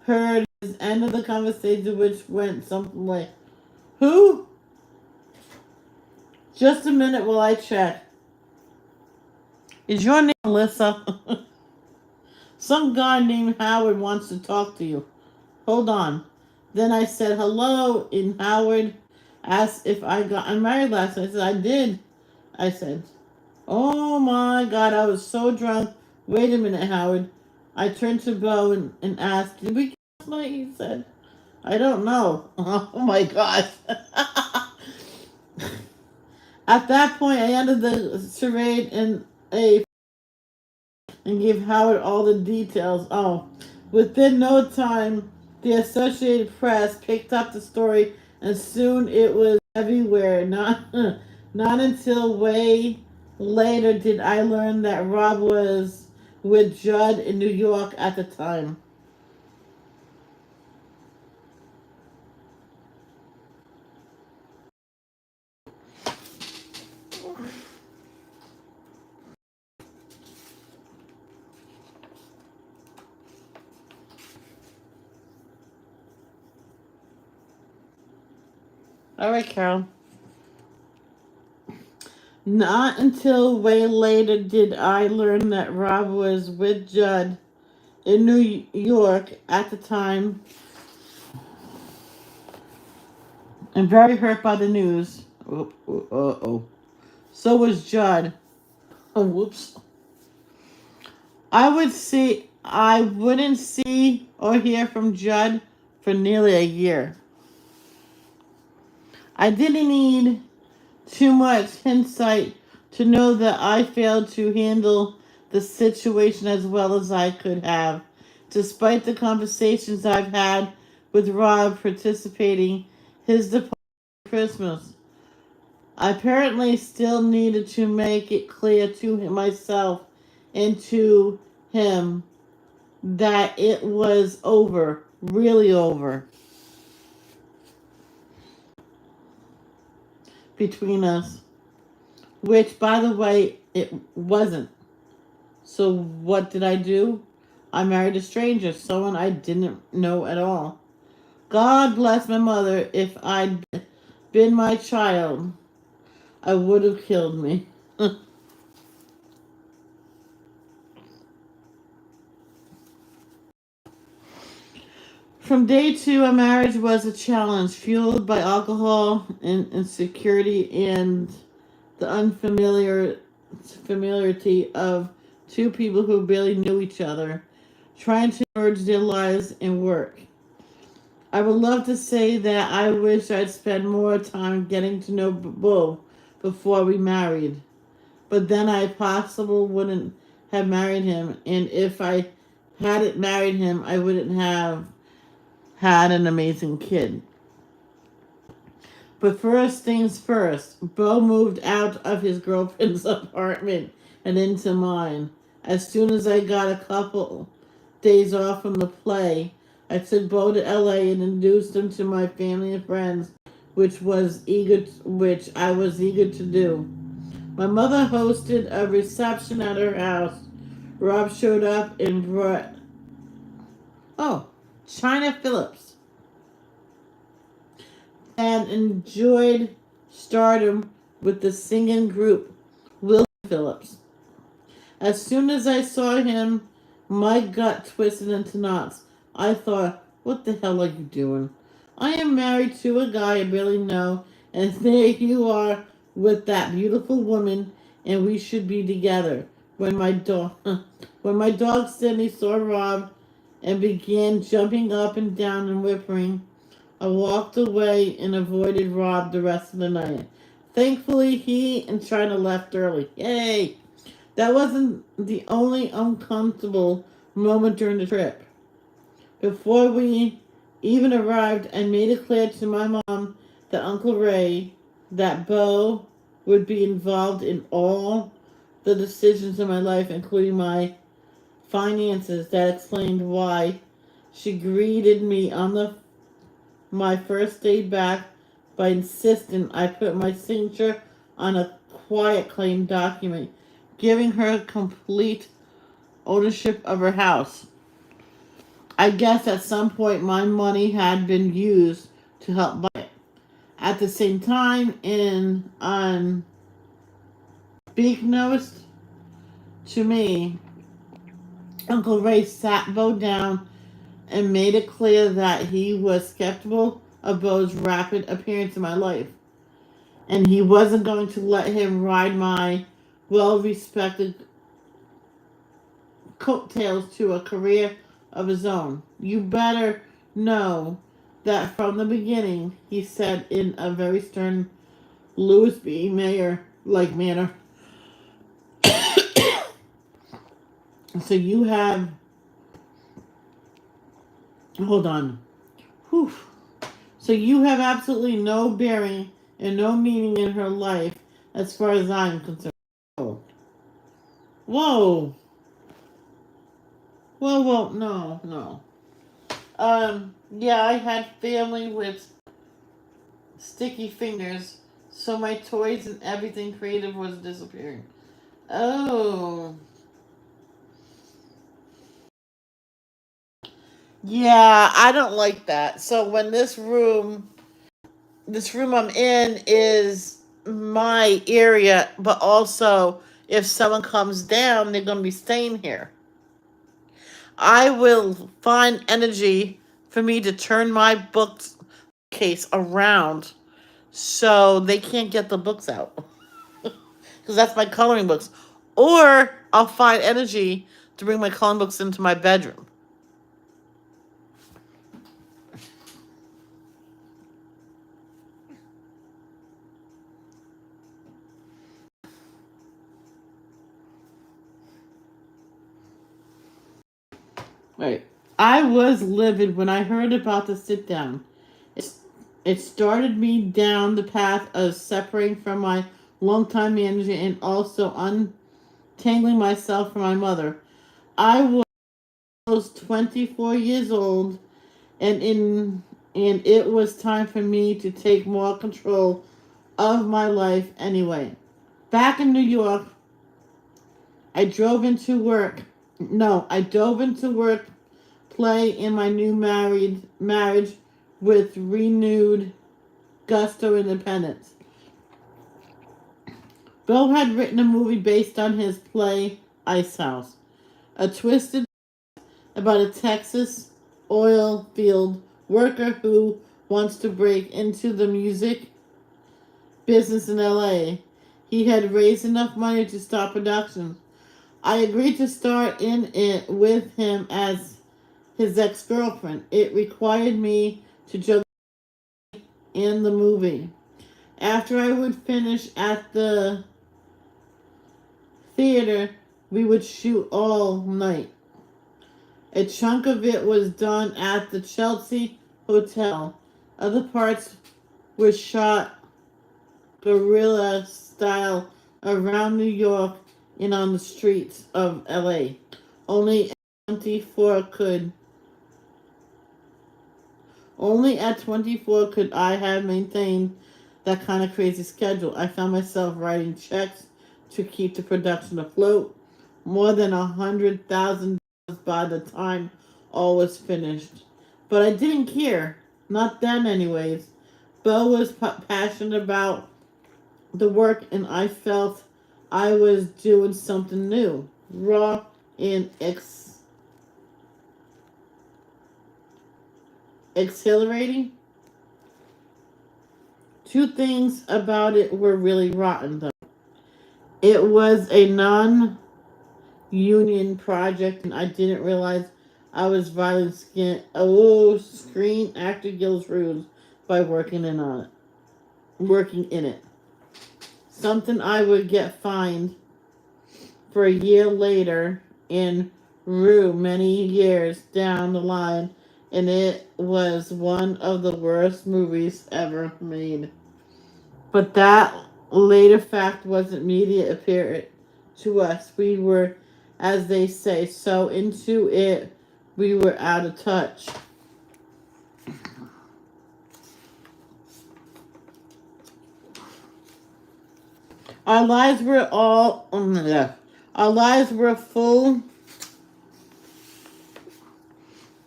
Speaker 1: heard his end of the conversation, which went something like, "Who?" "Just a minute while I check." "Is your name Melissa?" "Some guy named Howard wants to talk to you." "Hold on." Then I said hello, and Howard asked if I got married last night. I said, "I did." I said, "Oh my God, I was so drunk." "Wait a minute, Howard." I turned to Bo and asked, "Did we get last night?" He said, "I don't know." Oh my God. At that point, I ended the charade and gave Howard all the details. Oh, within no time, the Associated Press picked up the story, and soon it was everywhere. Not until way later did I learn that Rob was with Judd in New York at the time. All right, Carol. Not until way later did I learn that Rob was with Judd in New York at the time, and very hurt by the news. Oh. So was Judd. Oh, whoops. I wouldn't see or hear from Judd for nearly a year. I didn't need too much hindsight to know that I failed to handle the situation as well as I could have, despite the conversations I've had with Rob participating his departure for Christmas. I apparently still needed to make it clear to myself and to him that it was over, really over, between us. Which, by the way, it wasn't. So what did I do? I married a stranger, someone I didn't know at all. God bless my mother. If I'd been my child, I would have killed me. From day two, our marriage was a challenge, fueled by alcohol and insecurity and the familiarity of two people who barely knew each other, trying to merge their lives and work. I would love to say that I wish I'd spent more time getting to know Bo before we married, but then I possibly wouldn't have married him, and if I hadn't married him, I wouldn't have had an amazing kid. But first things first, Bo moved out of his girlfriend's apartment and into mine. As soon as I got a couple days off from the play, I took Bo to LA and introduced him to my family and friends, which I was eager to do. My mother hosted a reception at her house. Rob showed up and brought China Phillips and enjoyed stardom with the singing group Wilson Phillips. As soon as I saw him, my gut twisted into knots. I thought, what the hell are you doing? I am married to a guy I barely know, and there you are with that beautiful woman, and we should be together. When my dog Sydney saw Rob and began jumping up and down and whimpering, I walked away and avoided Rob the rest of the night. Thankfully, he and China left early. Yay! That wasn't the only uncomfortable moment during the trip. Before we even arrived, I made it clear to my mom that Uncle Ray, that Bo would be involved in all the decisions in my life, including my finances. That explained why she greeted me on my first day back by insisting I put my signature on a quiet claim document, giving her complete ownership of her house. I guess at some point my money had been used to help buy it. At the same time, unbeknownst to me, Uncle Ray sat Bo down and made it clear that he was skeptical of Bo's rapid appearance in my life, and he wasn't going to let him ride my well-respected coattails to a career of his own. You better know that from the beginning, he said in a very stern Louis B. Mayer-like manner. So you have... Hold on. Whew. So you have absolutely no bearing and no meaning in her life as far as I'm concerned. Whoa. Whoa. Whoa, no. Yeah, I had family with sticky fingers, so my toys and everything creative was disappearing. Oh. Yeah, I don't like that. So when this room I'm in is my area, but also if someone comes down, they're going to be staying here. I will find energy for me to turn my bookcase around so they can't get the books out. Because that's my coloring books. Or I'll find energy to bring my coloring books into my bedroom. Right. I was livid when I heard about the sit down. It, it started me down the path of separating from my longtime manager and also untangling myself from my mother. I was 24 years old, and it was time for me to take more control of my life anyway. Back in New York, I drove into work. No, I dove into work play in my new marriage with renewed gusto and independence. Bill had written a movie based on his play Ice House, a twisted about a Texas oil field worker who wants to break into the music business in LA. He had raised enough money to start production. I agreed to start in it with him as his ex-girlfriend. It required me to juggle in the movie. After I would finish at the theater, we would shoot all night. A chunk of it was done at the Chelsea Hotel. Other parts were shot guerrilla style around New York and on the streets of LA. Only at 24 could only at 24 could I have maintained that kind of crazy schedule. I found myself writing checks to keep the production afloat, more than $100,000 by the time all was finished. But I didn't care, not then, anyways. Bo was passionate about the work, and I felt I was doing something new, raw, and exhilarating. Two things about it were really rotten, though. It was a non-union project, and I didn't realize I was violating Screen Actor Guild's rules by working in it. Something I would get fined for a year later in Rue many years down the line, and it was one of the worst movies ever made. But that later fact wasn't media apparent to us. We were, as they say, so into it we were out of touch. Our lives were our lives were full,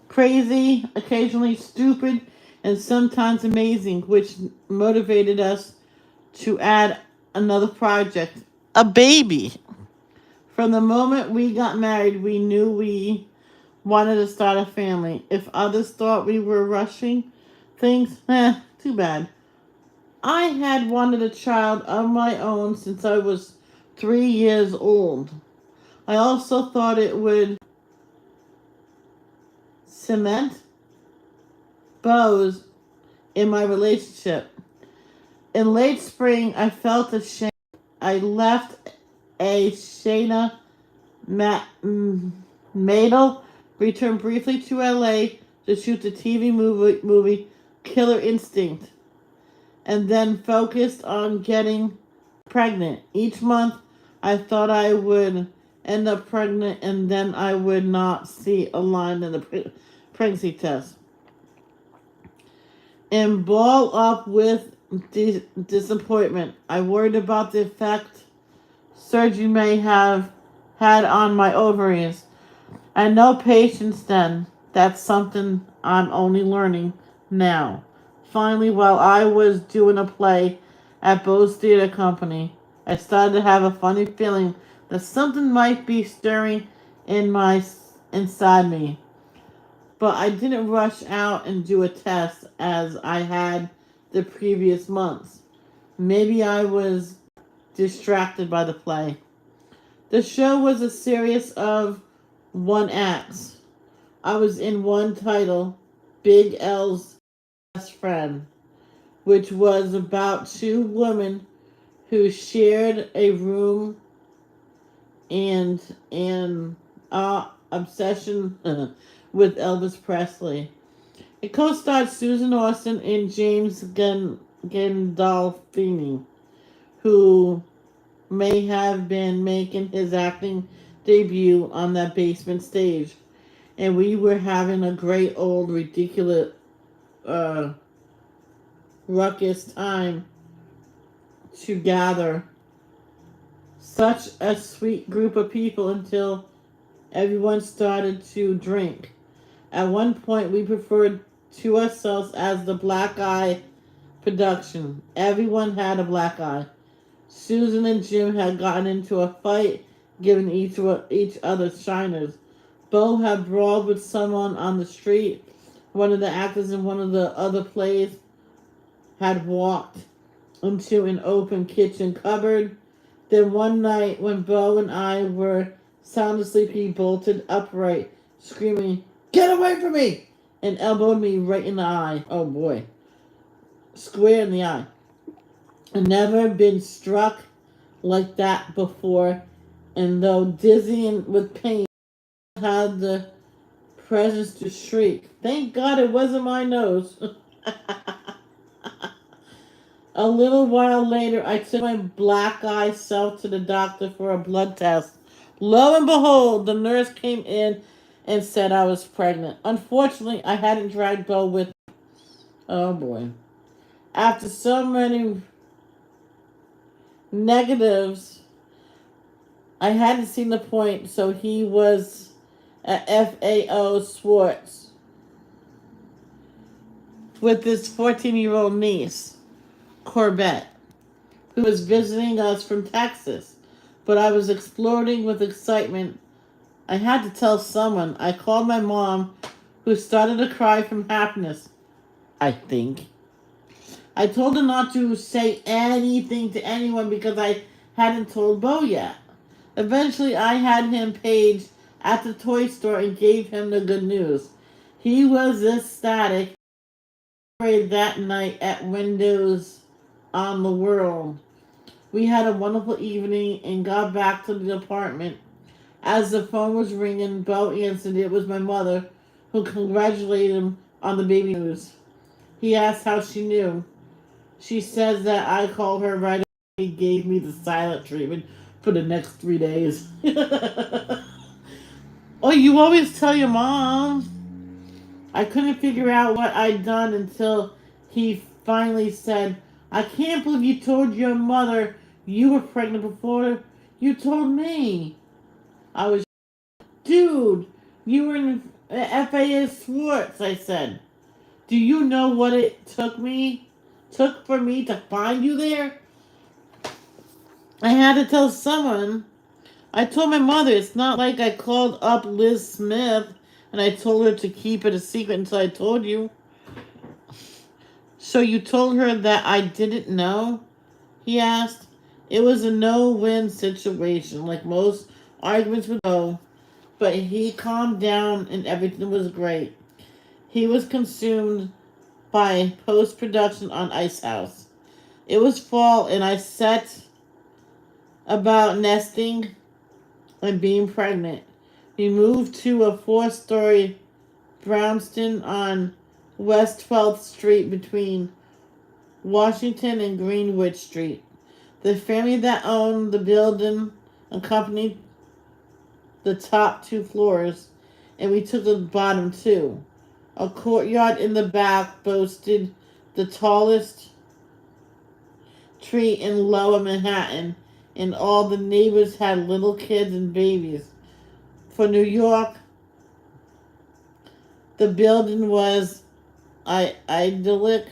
Speaker 1: crazy, occasionally stupid, and sometimes amazing, which motivated us to add another project, a baby. From the moment we got married, we knew we wanted to start a family. If others thought we were rushing things, too bad. I had wanted a child of my own since I was 3 years old. I also thought it would cement bows in my relationship. In late spring, I felt ashamed. I left a Shayna Madel, returned briefly to LA to shoot the TV movie Killer Instinct, and then focused on getting pregnant. Each month, I thought I would end up pregnant, and then I would not see a line in the pregnancy test. And ball up with disappointment. I worried about the effect surgery may have had on my ovaries. I had no patience then. That's something I'm only learning now. Finally, while I was doing a play at Bo's Theater Company, I started to have a funny feeling that something might be stirring inside me. But I didn't rush out and do a test as I had the previous months. Maybe I was distracted by the play. The show was a series of one acts. I was in one title, Big L's Best Friend, which was about two women who shared a room and an obsession with Elvis Presley. It co-starred Susan Austin and James Gandolfini, who may have been making his acting debut on that basement stage. And we were having a great old ridiculous uh, ruckus time to gather such a sweet group of people until everyone started to drink. At one point, we referred to ourselves as the Black Eye production. Everyone had a black eye. Susan and Jim had gotten into a fight, giving each other shiners. Bo had brawled with someone on the street. One of the actors in one of the other plays had walked into an open kitchen cupboard. Then one night, when Bo and I were sound asleep, he bolted upright, screaming, "Get away from me!" and elbowed me right in the eye. Oh boy. Square in the eye. I'd never been struck like that before, and though dizzy and with pain, I had the presence to shriek. Thank God it wasn't my nose. A little while later, I took my black eye self to the doctor for a blood test. Lo and behold, the nurse came in and said I was pregnant. Unfortunately, I hadn't dragged Bo with me. Oh boy. After so many negatives, I hadn't seen the point, so he was at FAO Swartz with his 14-year-old niece, Corbett, who was visiting us from Texas. But I was exploding with excitement. I had to tell someone. I called my mom, who started to cry from happiness, I think. I told her not to say anything to anyone because I hadn't told Bo yet. Eventually, I had him paged at the toy store and gave him the good news. He was ecstatic that night at Windows on the World. We had a wonderful evening and got back to the apartment. As the phone was ringing, Bo answered. It was my mother, who congratulated him on the baby news. He asked how she knew. She says that I called her right away. He gave me the silent treatment for the next 3 days. Oh, you always tell your mom. I couldn't figure out what I'd done until he finally said, I can't believe you told your mother you were pregnant before you told me. I was, dude, you were in FAA Swartz, I said. Do you know what it took for me to find you there? I had to tell someone. I told my mother. It's not like I called up Liz Smith and I told her to keep it a secret until I told you. So you told her that I didn't know? He asked. It was a no-win situation, like most arguments would go, but he calmed down and everything was great. He was consumed by post-production on Ice House. It was fall and I set about nesting and being pregnant. We moved to a 4-story brownstone on West 12th Street between Washington and Greenwich Street. The family that owned the building accompanied the top 2 floors, and we took the bottom 2. A courtyard in the back boasted the tallest tree in Lower Manhattan, and all the neighbors had little kids and babies. For New York, the building was idyllic.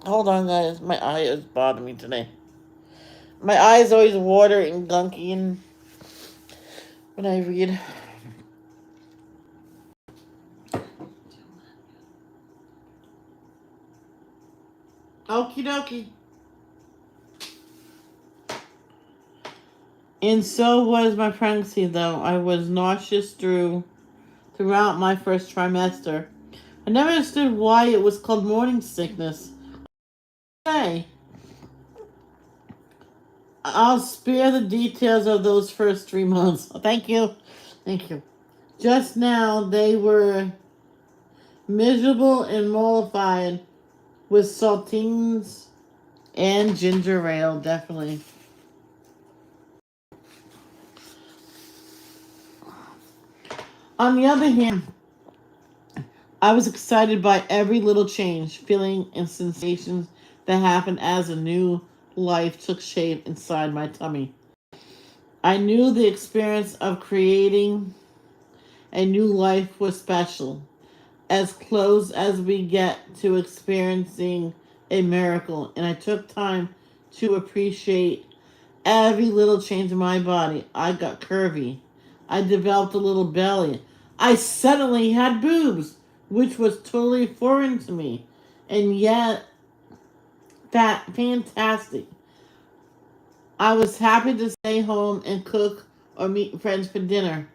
Speaker 1: Hold on, guys. My eye is bothering me today. My eye is always watery and gunky and when I read. Okie dokie. And so was my pregnancy, though. I was nauseous throughout my first trimester. I never understood why it was called morning sickness. Hey, I'll spare the details of those first 3 months. Thank you. Thank you. Just now, they were miserable and mollified with saltines and ginger ale, definitely. On the other hand, I was excited by every little change, feeling, and sensations that happened as a new life took shape inside my tummy. I knew the experience of creating a new life was special, as close as we get to experiencing a miracle, and I took time to appreciate every little change in my body. I got curvy. I developed a little belly. I suddenly had boobs, which was totally foreign to me. And yet, that fantastic. I was happy to stay home and cook or meet friends for dinner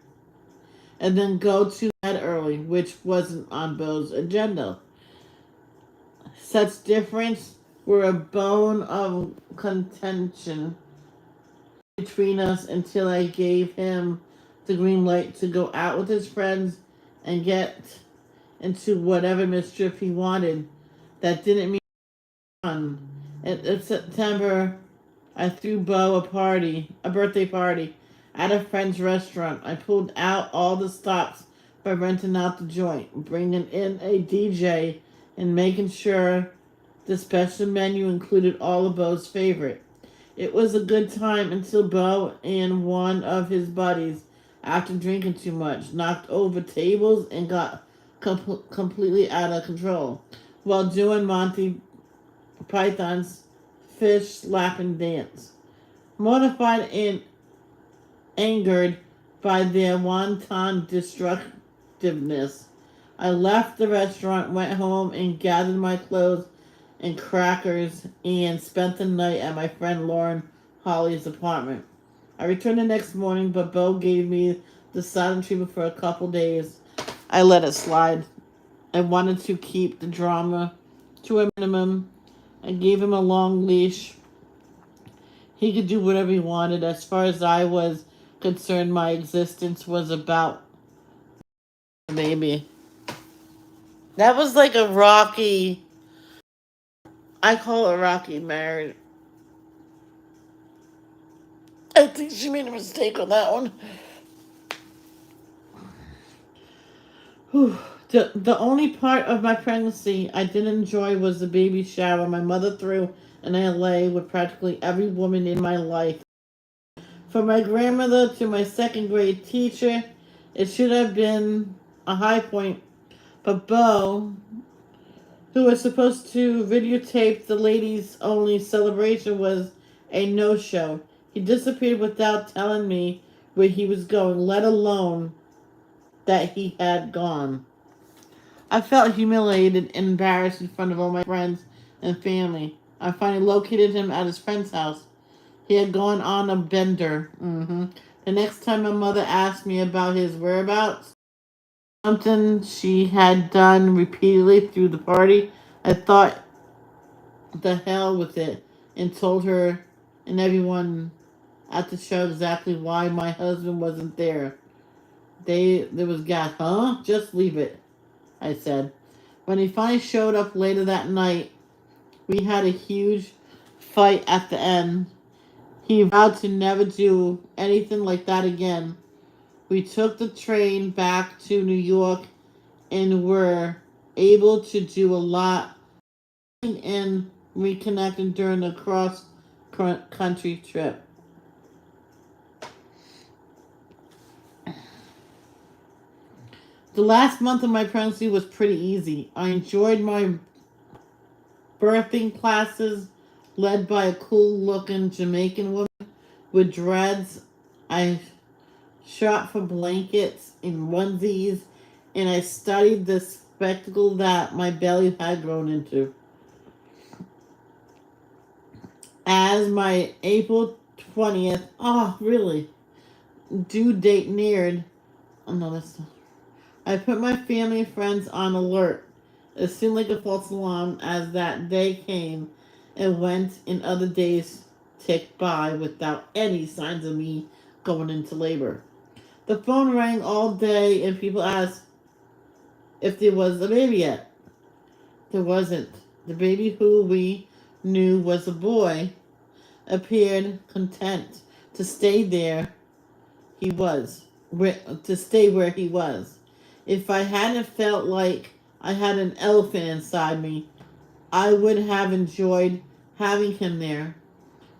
Speaker 1: and then go to bed early, which wasn't on Bo's agenda. Such difference were a bone of contention between us until I gave him the green light to go out with his friends and get into whatever mischief he wanted. That didn't mean fun. In September, I threw Bo a birthday party, at a friend's restaurant. I pulled out all the stops by renting out the joint, bringing in a DJ, and making sure the special menu included all of Bo's favorite. It was a good time until Bo and one of his buddies, after drinking too much, knocked over tables and got completely out of control while doing Monty Python's fish slapping dance. Mortified and angered by their wanton destructiveness, I left the restaurant, went home, and gathered my clothes and crackers and spent the night at my friend Lauren Holly's apartment. I returned the next morning, but Bo gave me the silent treatment for a couple days. I let it slide. I wanted to keep the drama to a minimum. I gave him a long leash. He could do whatever he wanted. As far as I was concerned, my existence was about the baby. That was like a rocky, I call it rocky marriage. I think she made a mistake on that one. Whew. The only part of my pregnancy I didn't enjoy was the baby shower my mother threw in LA with practically every woman in my life. From my grandmother to my second grade teacher, it should have been a high point. But Bo, who was supposed to videotape the ladies' only celebration, was a no-show. He disappeared without telling me where he was going, let alone that he had gone. I felt humiliated and embarrassed in front of all my friends and family. I finally located him at his friend's house. He had gone on a bender. The next time my mother asked me about his whereabouts, something she had done repeatedly through the party, I thought the hell with it and told her and everyone at the show exactly why my husband wasn't there. There was gas, huh? Just leave it, I said. When he finally showed up later that night, we had a huge fight at the end. He vowed to never do anything like that again. We took the train back to New York and were able to do a lot and reconnecting during the cross country trip. The last month of my pregnancy was pretty easy. I enjoyed my birthing classes led by a cool looking Jamaican woman with dreads. I shop for blankets and onesies, and I studied the spectacle that my belly had grown into. As my April 20th, oh really, due date neared, oh no, that's not, I put my family and friends on alert. It seemed like a false alarm as that day came and went and other days ticked by without any signs of me going into labor. The phone rang all day and people asked if there was a baby yet. There wasn't. The baby who we knew was a boy appeared content to stay there. He was. to stay where he was. If I hadn't felt like I had an elephant inside me, I would have enjoyed having him there.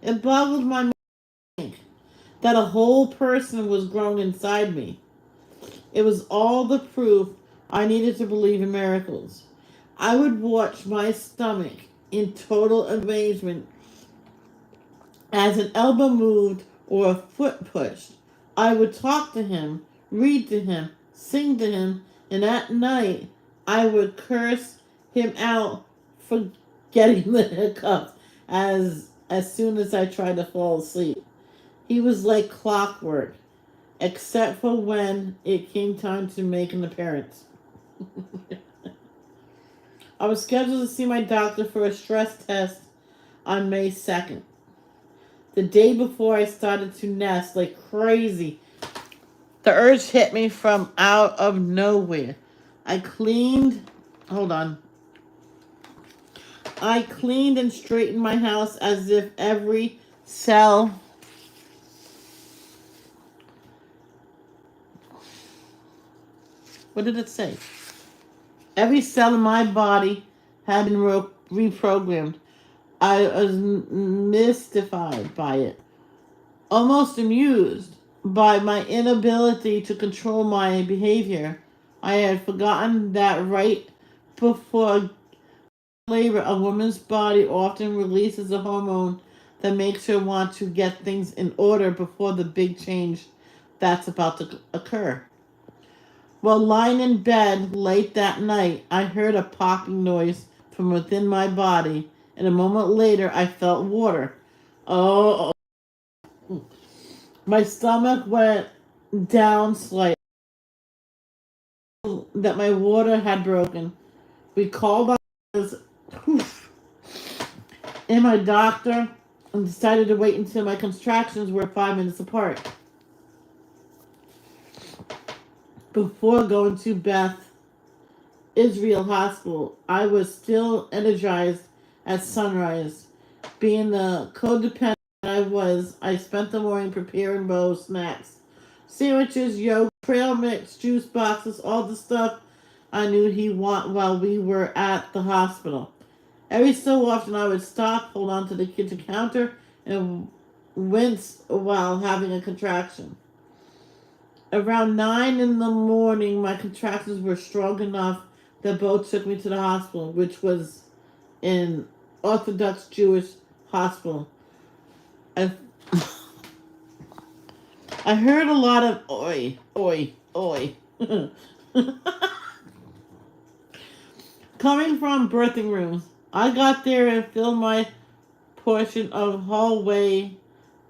Speaker 1: It boggled my mind that a whole person was growing inside me. It was all the proof I needed to believe in miracles. I would watch my stomach in total amazement as an elbow moved or a foot pushed. I would talk to him, read to him, sing to him, and at night I would curse him out for getting the hiccups as soon as I tried to fall asleep. He was like clockwork, except for when it came time to make an appearance. I was scheduled to see my doctor for a stress test on May 2nd. The day before I started to nest like crazy, the urge hit me from out of nowhere. I cleaned, hold on. I cleaned and straightened my house as if every cell what did it say? Every cell in my body had been reprogrammed. I was mystified by it, almost amused by my inability to control my behavior. I had forgotten that right before labor, a woman's body often releases a hormone that makes her want to get things in order before the big change that's about to occur. While lying in bed late that night, I heard a popping noise from within my body, and a moment later, I felt water. Oh, my stomach went down slightly. That my water had broken. We called on and my doctor and decided to wait until my contractions were 5 minutes apart before going to Beth Israel Hospital. I was still energized at sunrise. Being the codependent I was, I spent the morning preparing Bo's snacks. Sandwiches, yogurt, trail mix, juice boxes, all the stuff I knew he'd want while we were at the hospital. Every so often I would stop, hold on to the kitchen counter, and wince while having a contraction. Around 9 in the morning, my contractions were strong enough that Bo took me to the hospital, which was an Orthodox Jewish hospital. I, I heard a lot of oi, oi, oi. Coming from birthing rooms. I got there and filled my portion of hallway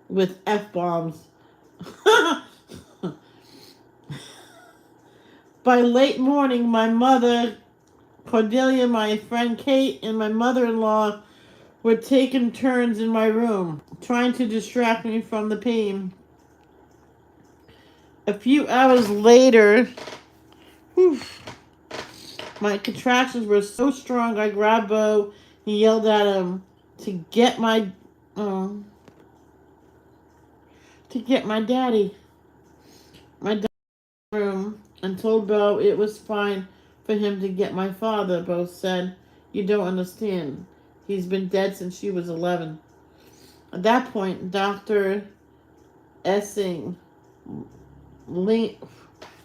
Speaker 1: with F-bombs. By late morning, my mother, Cordelia, my friend Kate, and my mother-in-law were taking turns in my room, trying to distract me from the pain. A few hours later, my contractions were so strong I grabbed Bo and yelled at him to get my daddy. My dad's room and told Bo it was fine for him to get my father. Bo said, "You don't understand. He's been dead since she was 11. At that point, Dr. Essing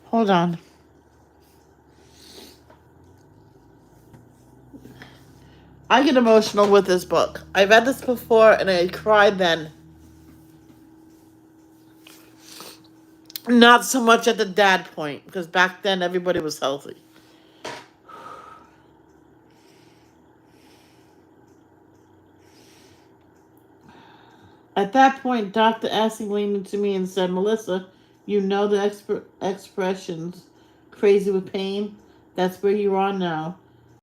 Speaker 1: hold on. I get emotional with this book. I read this before and I cried then. Not so much at the dad point, because back then everybody was healthy. At that point, Dr. Essing leaned into me and said, "Melissa, you know the expressions, crazy with pain? That's where you are now.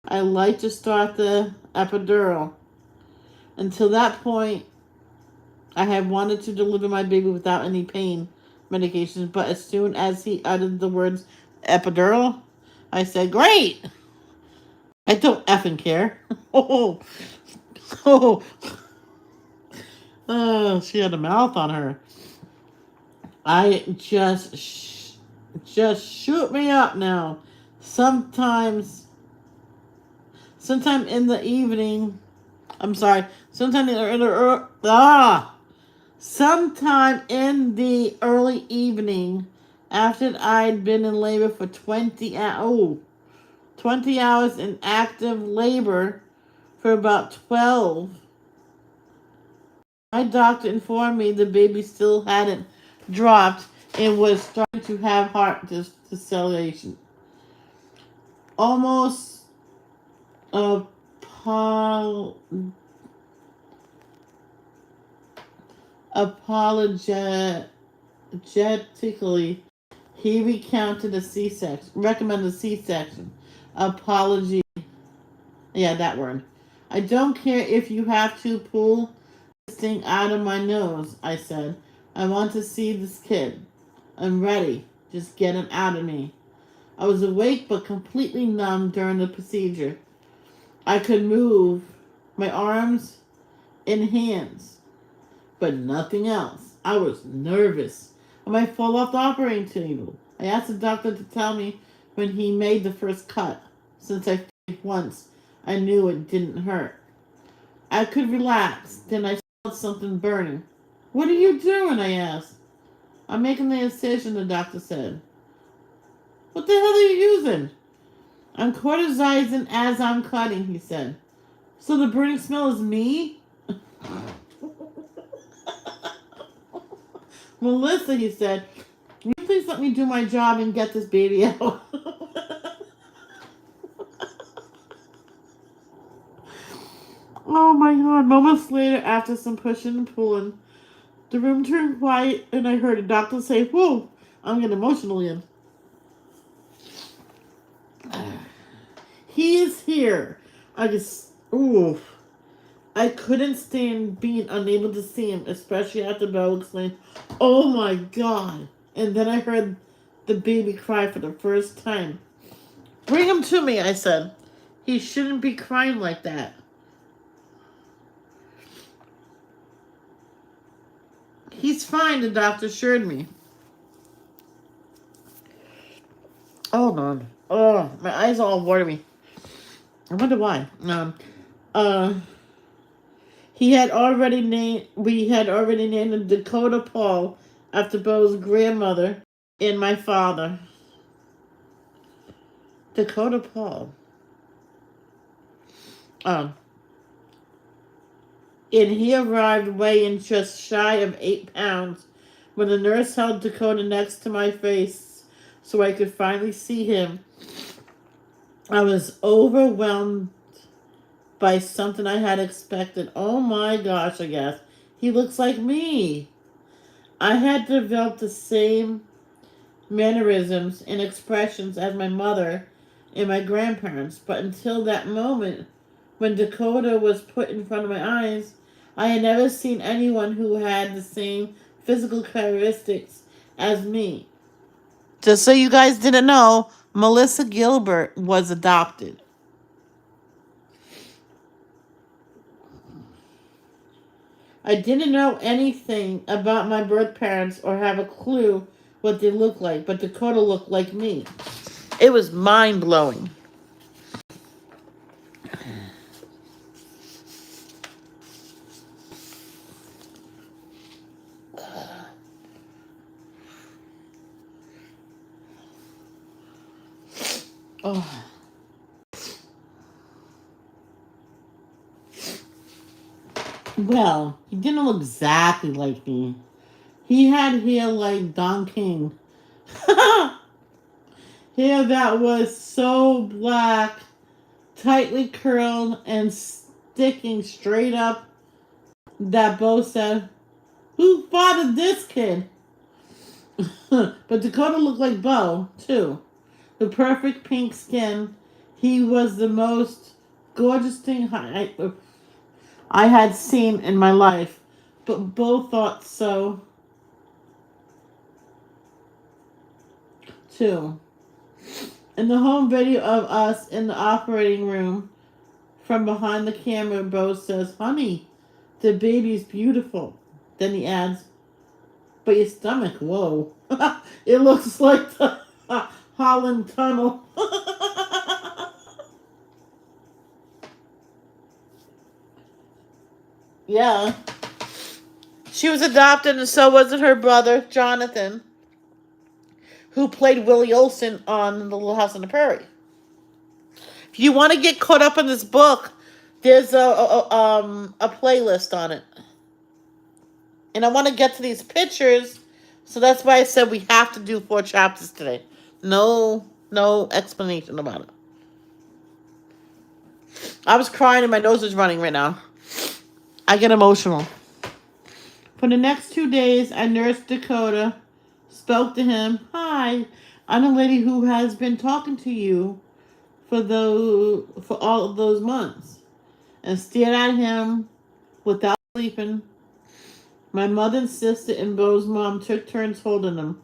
Speaker 1: I like to start the epidural. Until that point, I had wanted to deliver my baby without any pain medications, but as soon as he uttered the words epidural, I said, great! I don't effing care." Oh, oh, oh, she had a mouth on her. I just Just shoot me up now. Sometime in the evening. I'm sorry. Sometime in the early evening, after I'd been in labor for 20 hours in active labor for about 12, my doctor informed me the baby still hadn't dropped and was starting to have heart deceleration. Almost apologetically, he recommended a C-section. Apology. Yeah, that word. I don't care if you have to pull this thing out of my nose, I said. I want to see this kid. I'm ready. Just get him out of me. I was awake but completely numb during the procedure. I could move my arms and hands, but nothing else. I was nervous. I might fall off the operating table. I asked the doctor to tell me when he made the first cut. Since I failed once, I knew it didn't hurt. I could relax. Then I felt something burning. What are you doing? I asked. I'm making the incision, the doctor said. What the hell are you using? I'm cortisizing as I'm cutting, he said. So the burning smell is me? Melissa, he said, will you please let me do my job and get this baby out? Oh my god. Moments later, after some pushing and pulling, the room turned quiet and I heard a doctor say, whoa, I'm getting emotional again. He is here. I couldn't stand being unable to see him, especially after Belle explained, oh my god. And then I heard the baby cry for the first time. Bring him to me, I said. He shouldn't be crying like that. He's fine, the doctor assured me. Hold on. Oh, my eyes are all watery. I wonder why. We had already named him Dakota Paul after Bo's grandmother and my father. Dakota Paul. And he arrived weighing just shy of 8 pounds when the nurse held Dakota next to my face so I could finally see him. I was overwhelmed by something I had expected. Oh my gosh, I guess. He looks like me. I had developed the same mannerisms and expressions as my mother and my grandparents, but until that moment, when Dakota was put in front of my eyes, I had never seen anyone who had the same physical characteristics as me. Just so you guys didn't know, Melissa Gilbert was adopted. I didn't know anything about my birth parents or have a clue what they looked like, but Dakota looked like me. It was mind-blowing. Oh. Well, he didn't look exactly like me. He had hair like Don King. Hair that was so black, tightly curled, and sticking straight up that Bo said, who fathered this kid? But Dakota looked like Bo, too. The perfect pink skin. He was the most gorgeous thing I had seen in my life. But Bo thought so, too. In the home video of us in the operating room, from behind the camera, Bo says, honey, the baby's beautiful. Then he adds, but your stomach, whoa. It looks like the Holland Tunnel. Yeah. She was adopted, and so wasn't her brother, Jonathan, who played Willie Olson on The Little House on the Prairie. If you want to get caught up in this book, there's a playlist on it. And I want to get to these pictures, so that's why I said we have to do 4 chapters today. No explanation about it. I was crying and my nose is running right now. I get emotional. For the next 2 days, I nursed Dakota, spoke to him. Hi, I'm a lady who has been talking to you for all of those months, and stared at him without sleeping. My mother and sister and Bo's mom took turns holding him.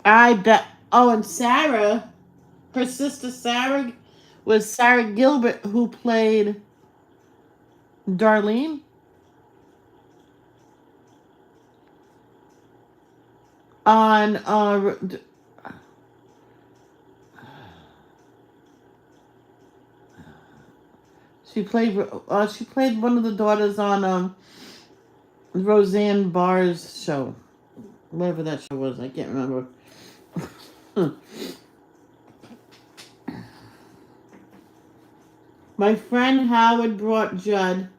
Speaker 1: I bet. Oh, and Sarah, her sister Sarah, was Sarah Gilbert, who played Darlene on she played one of the daughters on Roseanne Barr's show, whatever that show was. I can't remember. My friend Howard brought Judd,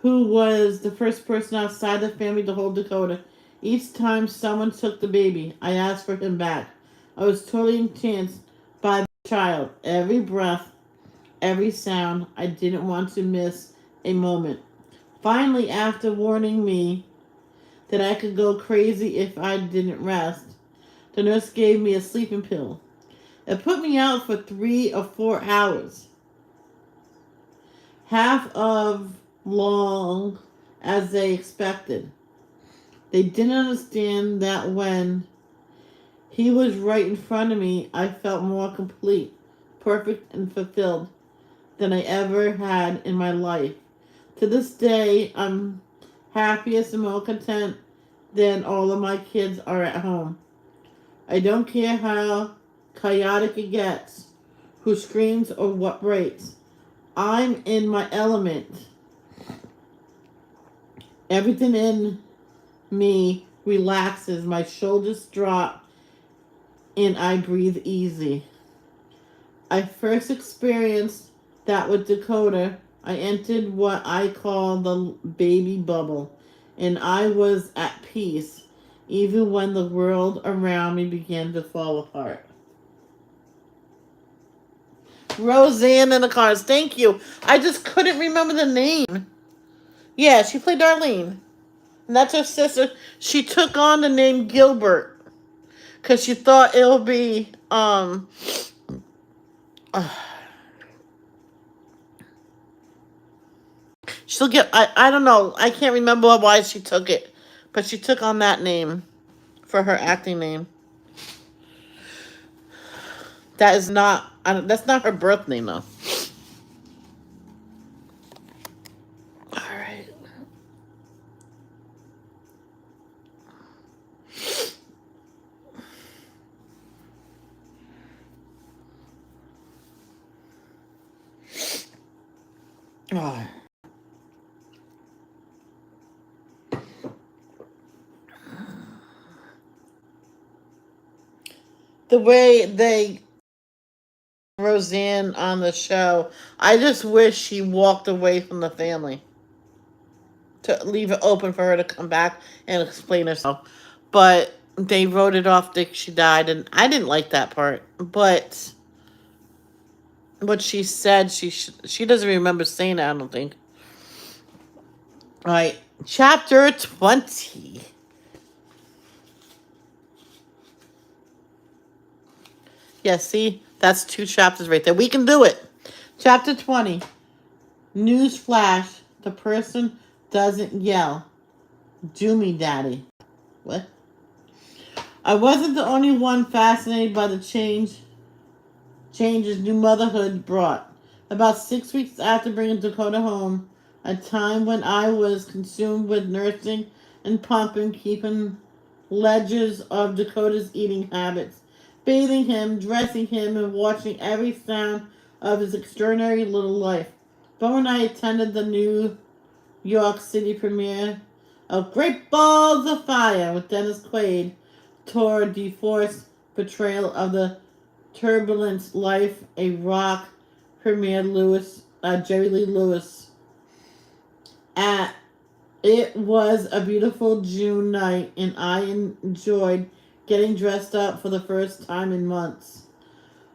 Speaker 1: who was the first person outside the family to hold Dakota. Each time someone took the baby, I asked for him back. I was totally entranced by the child. Every breath, every sound. I didn't want to miss a moment. Finally, after warning me that I could go crazy if I didn't rest, the nurse gave me a sleeping pill. It put me out for 3 or 4 hours. Half of long as they expected. They didn't understand that when he was right in front of me, I felt more complete, perfect, and fulfilled than I ever had in my life. To this day, I'm happiest and more content than all of my kids are at home. I don't care how chaotic it gets, who screams or what breaks. I'm in my element. Everything in me relaxes, my shoulders drop, and I breathe easy. I first experienced that with Dakota. I entered what I call the baby bubble, and I was at peace, even when the world around me began to fall apart. Roseanne in the Cars, thank you. I just couldn't remember the name. Yeah, she played Darlene. And that's her sister. She took on the name Gilbert because she thought it would be she'll get I don't know. I can't remember why she took it, but she took on that name for her acting name. That is not that's not her birth name though. All right. Oh. The way they Roseanne on the show, I just wish she walked away from the family to leave it open for her to come back and explain herself. But they wrote it off that she died, and I didn't like that part. But what she said, she doesn't remember saying it, I don't think. All right, chapter 20. Yeah, see? That's 2 chapters right there. We can do it. Chapter 20. News flash. The person doesn't yell. Do me, daddy. What? I wasn't the only one fascinated by the changes new motherhood brought. About 6 weeks after bringing Dakota home, a time when I was consumed with nursing and pumping, keeping ledgers of Dakota's eating habits, bathing him, dressing him, and watching every sound of his extraordinary little life. Bo and I attended the New York City premiere of Great Balls of Fire with Dennis Quaid, tour de force portrayal of the turbulent life a rock premiere Jerry Lee Lewis at. It was a beautiful June night, and I enjoyed getting dressed up for the first time in months.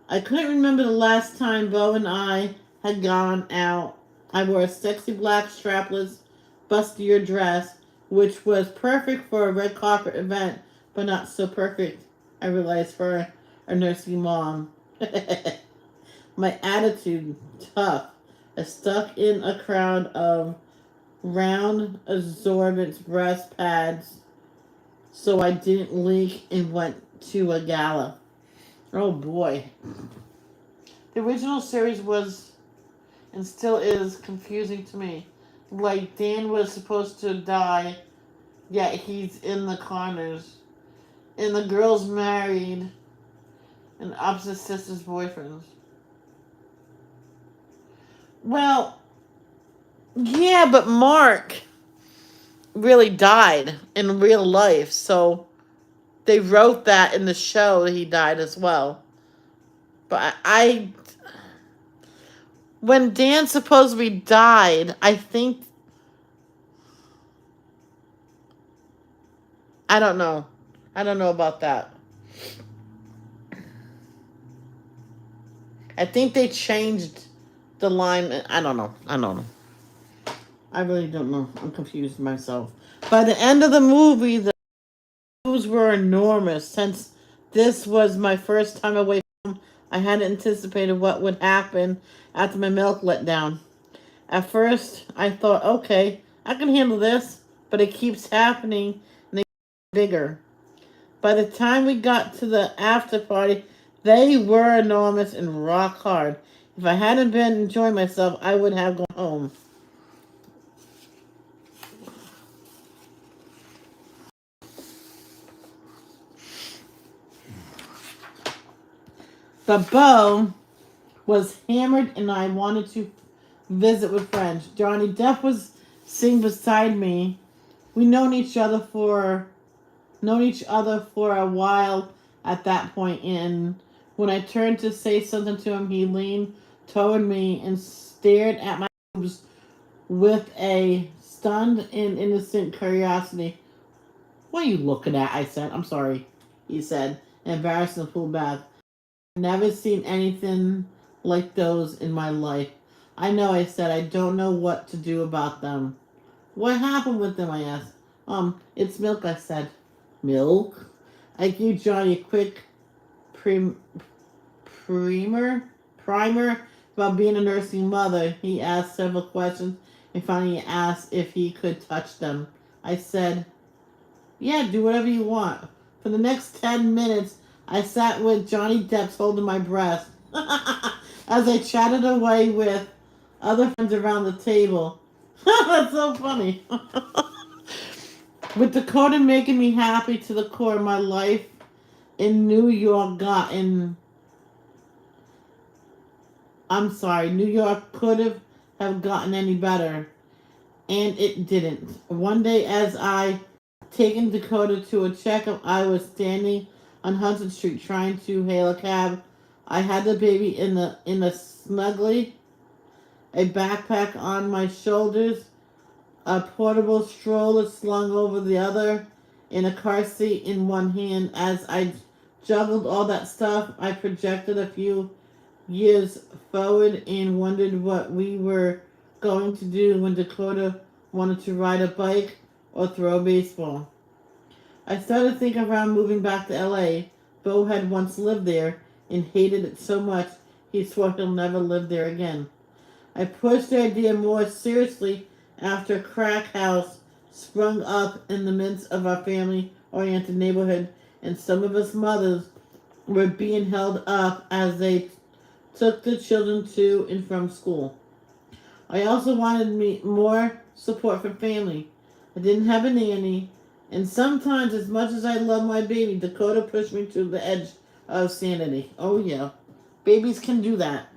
Speaker 1: I couldn't remember the last time Bo and I had gone out. I wore a sexy black strapless bustier dress, which was perfect for a red carpet event, but not so perfect, I realized, for a nursing mom. My attitude, tough. I stuck in a crowd of round absorbent breast pads so I didn't leak and went to a gala. Oh boy. The original series was and still is confusing to me. Like Dan was supposed to die, yet he's in the corners. And the girl's married and opposite sister's boyfriends. Well, yeah, but Mark really died in real life, so they wrote that in the show that he died as well. But when Dan supposedly died, I think, I don't know. I don't know about that. I think they changed the line. I don't know. I really don't know. I'm confused myself. By the end of the movie, the views were enormous. Since this was my first time away from home, I hadn't anticipated what would happen after my milk let down. At first, I thought, okay, I can handle this, but it keeps happening and they get bigger. By the time we got to the after party, they were enormous and rock hard. If I hadn't been enjoying myself, I would have gone home. But Bo was hammered and I wanted to visit with friends. Johnny Depp was sitting beside me. We known each other for a while at that point, and when I turned to say something to him, he leaned toward me and stared at my boobs with a stunned and innocent curiosity. What are you looking at? I said. I'm sorry, he said, embarrassed and pulled back. I've never seen anything like those in my life. I know, I said. I don't know what to do about them. What happened with them? I asked. It's milk, I said. Milk? I gave Johnny a quick prim- primer about being a nursing mother. He asked several questions and finally asked if he could touch them. I said, yeah, do whatever you want. For the next 10 minutes, I sat with Johnny Depp holding my breast as I chatted away with other friends around the table. That's so funny. With Dakota making me happy to the core, my life in New York New York could have gotten any better, and it didn't. One day, as I taken Dakota to a checkup, I was standing on Hudson Street trying to hail a cab. I had the baby in a snuggly, a backpack on my shoulders, a portable stroller slung over the other, and a car seat in one hand. As I juggled all that stuff, I projected a few years forward and wondered what we were going to do when Dakota wanted to ride a bike or throw a baseball. I started thinking around moving back to LA. Bo had once lived there and hated it so much he swore he'll never live there again. I pushed the idea more seriously after a crack house sprung up in the midst of our family-oriented neighborhood, and some of us mothers were being held up as they took the children to and from school. I also wanted more support from family. I didn't have a nanny. And sometimes, as much as I love my baby, Dakota pushed me to the edge of sanity. Oh, yeah. Babies can do that.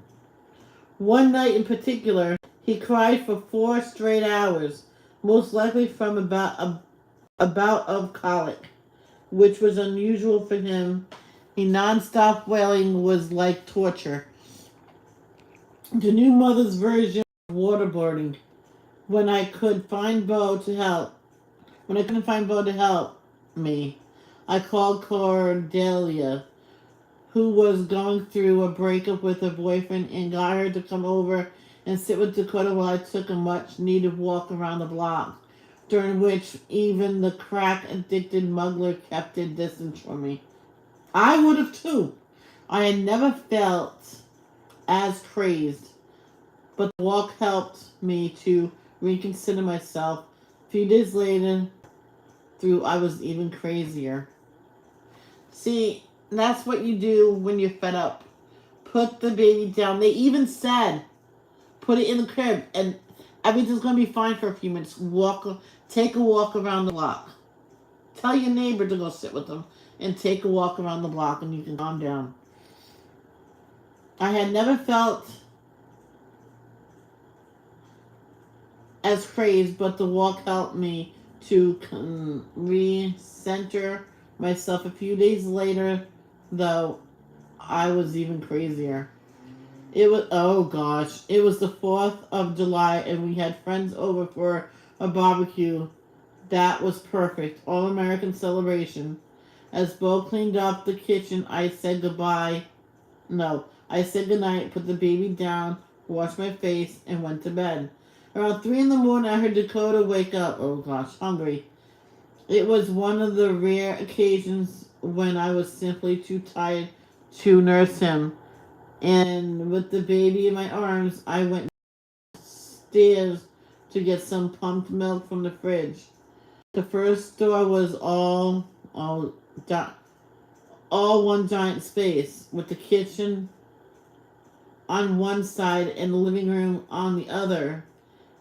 Speaker 1: One night in particular, he cried for 4 straight hours, most likely from a bout of colic, which was unusual for him. He non-stop wailing was like torture. The new mother's version of waterboarding. When I could find Bo to help, when I couldn't find Bo to help me, I called Cordelia, who was going through a breakup with her boyfriend, and got her to come over and sit with Dakota while I took a much needed walk around the block, during which even the crack addicted muggler kept a distance from me. I would have too. I had never felt as crazed, but the walk helped me to reconsider myself. A few days later, through I was even crazier. See, that's what you do when you're fed up. Put the baby down. They even said, put it in the crib, and everything's gonna be fine for a few minutes. Take a walk around the block. Tell your neighbor to go sit with them and take a walk around the block, and you can calm down. I had never felt as crazed, but the walk helped me to recenter myself. A few days later, though, I was even crazier. It was, oh gosh, it was the 4th of July, and we had friends over for a barbecue. That was perfect. All American celebration. As Bo cleaned up the kitchen, I said goodbye. No, I said goodnight, put the baby down, washed my face, and went to bed. Around 3 in the morning, I heard Dakota wake up. Oh gosh, hungry. It was one of the rare occasions when I was simply too tired to nurse him. And with the baby in my arms, I went downstairs to get some pumped milk from the fridge. The first door was all one giant space, with the kitchen on one side and the living room on the other,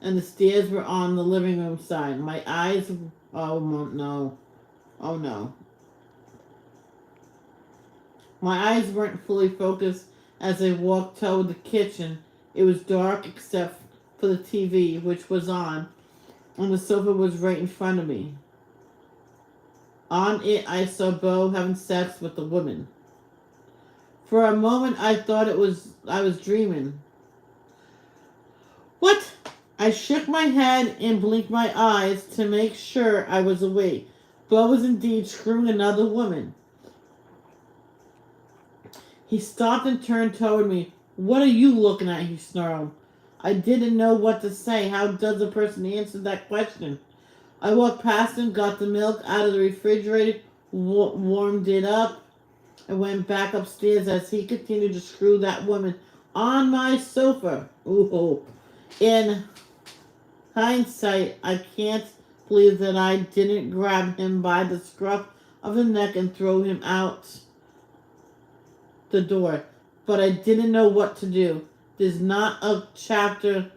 Speaker 1: and the stairs were on the living room side. My eyes, oh no, oh no. My eyes weren't fully focused as I walked toward the kitchen. It was dark except for the TV, which was on, and the sofa was right in front of me. On it, I saw Bo having sex with a woman. For a moment, I thought I was dreaming. What? I shook my head and blinked my eyes to make sure I was awake. Bo was indeed screwing another woman. He stopped and turned toward me. What are you looking at? He snarled. I didn't know what to say. How does a person answer that question? I walked past him, got the milk out of the refrigerator, warmed it up, and went back upstairs as he continued to screw that woman on my sofa. Ooh. In hindsight, I can't believe that I didn't grab him by the scruff of the neck and throw him out the door. But I didn't know what to do. There's not a chapter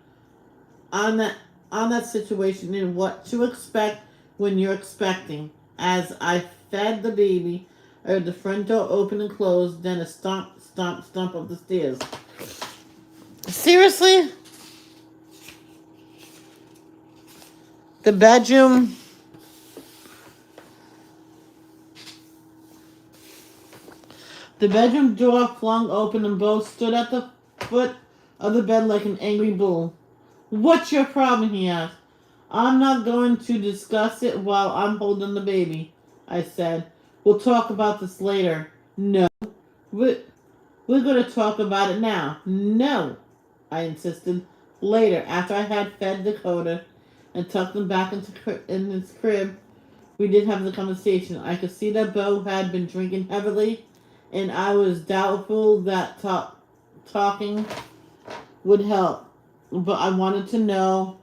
Speaker 1: on that situation and what to expect when you're expecting. As I fed the baby, I heard the front door open and close, then a stomp, stomp, stomp up the stairs. Seriously? The bedroom door flung open and Bo stood at the foot of the bed like an angry bull. What's your problem? He asked. I'm not going to discuss it while I'm holding the baby, I said. We'll talk about this later. No. We're going to talk about it now. No, I insisted. Later, after I had fed Dakota and tucked him back in his crib, we did have the conversation. I could see that Bo had been drinking heavily, and I was doubtful that talking would help. But I wanted to know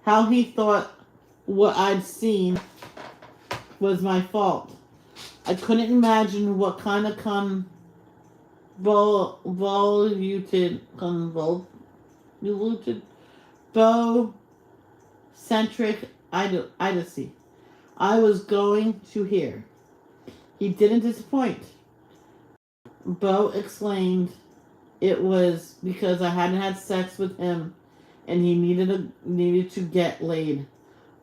Speaker 1: how he thought what I'd seen was my fault. I couldn't imagine what kind of Bo-centric idiocy I was going to hear. He didn't disappoint. Bo explained it was because I hadn't had sex with him and he needed to get laid.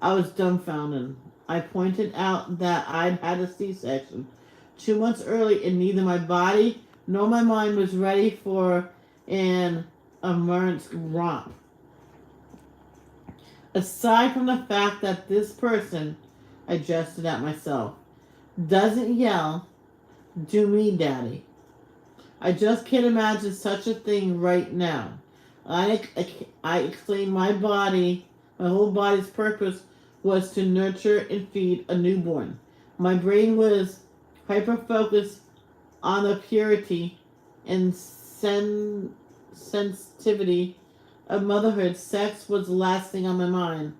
Speaker 1: I was dumbfounded. I pointed out that I'd had a C-section 2 months early and neither my body nor my mind was ready for an emergent romp. Aside from the fact that this person, I gestured at myself, doesn't yell, "Do me, daddy." I just can't imagine such a thing right now. I explained my whole body's purpose was to nurture and feed a newborn. My brain was hyper focused on the purity and sensitivity of motherhood. Sex was the last thing on my mind.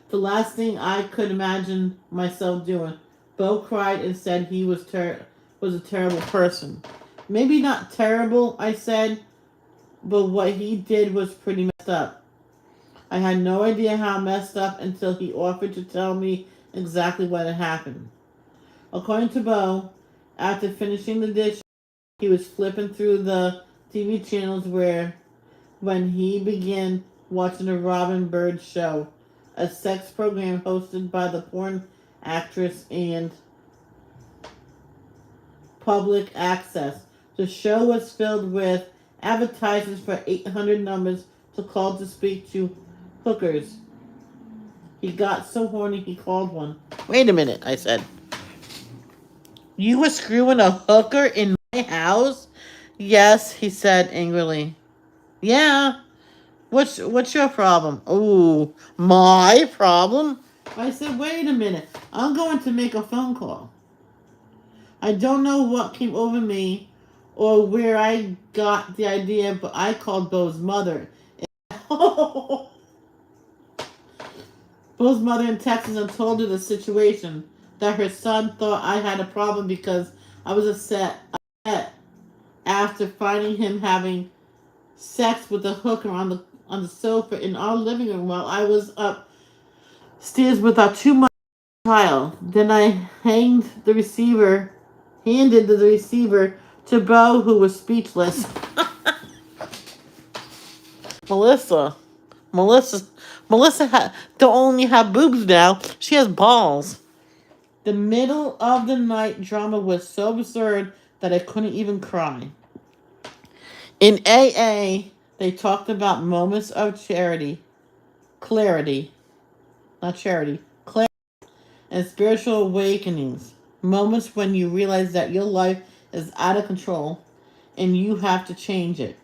Speaker 1: The last thing I could imagine myself doing. Bo cried and said he was a terrible person. Maybe not terrible, I said, but what he did was pretty messed up. I had no idea how messed up until he offered to tell me exactly what had happened. According to Bo, after finishing the dish, he was flipping through the TV channels when he began watching the Robin Bird Show, a sex program hosted by the porn actress and public access. The show was filled with advertisements for 800 numbers to call to speak to hookers. He got so horny he called one. Wait a minute, I said. You were screwing a hooker in my house? Yes, he said angrily. Yeah. What's your problem? Oh, my problem? I said, wait a minute. I'm going to make a phone call. I don't know what came over me or where I got the idea, but I called Bo's mother. Bo's mother in Texas and told her the situation, that her son thought I had a problem because I was upset after finding him having sex with a hooker on the sofa in our living room while I was upstairs with our 2 month child. Then I handed the receiver to Bo, who was speechless. Melissa, Melissa, don't only have boobs now; she has balls. The middle of the night drama was so absurd that I couldn't even cry. In AA, they talked about moments of clarity, not charity, clarity, and spiritual awakenings. Moments when you realize that your life is out of control and you have to change it.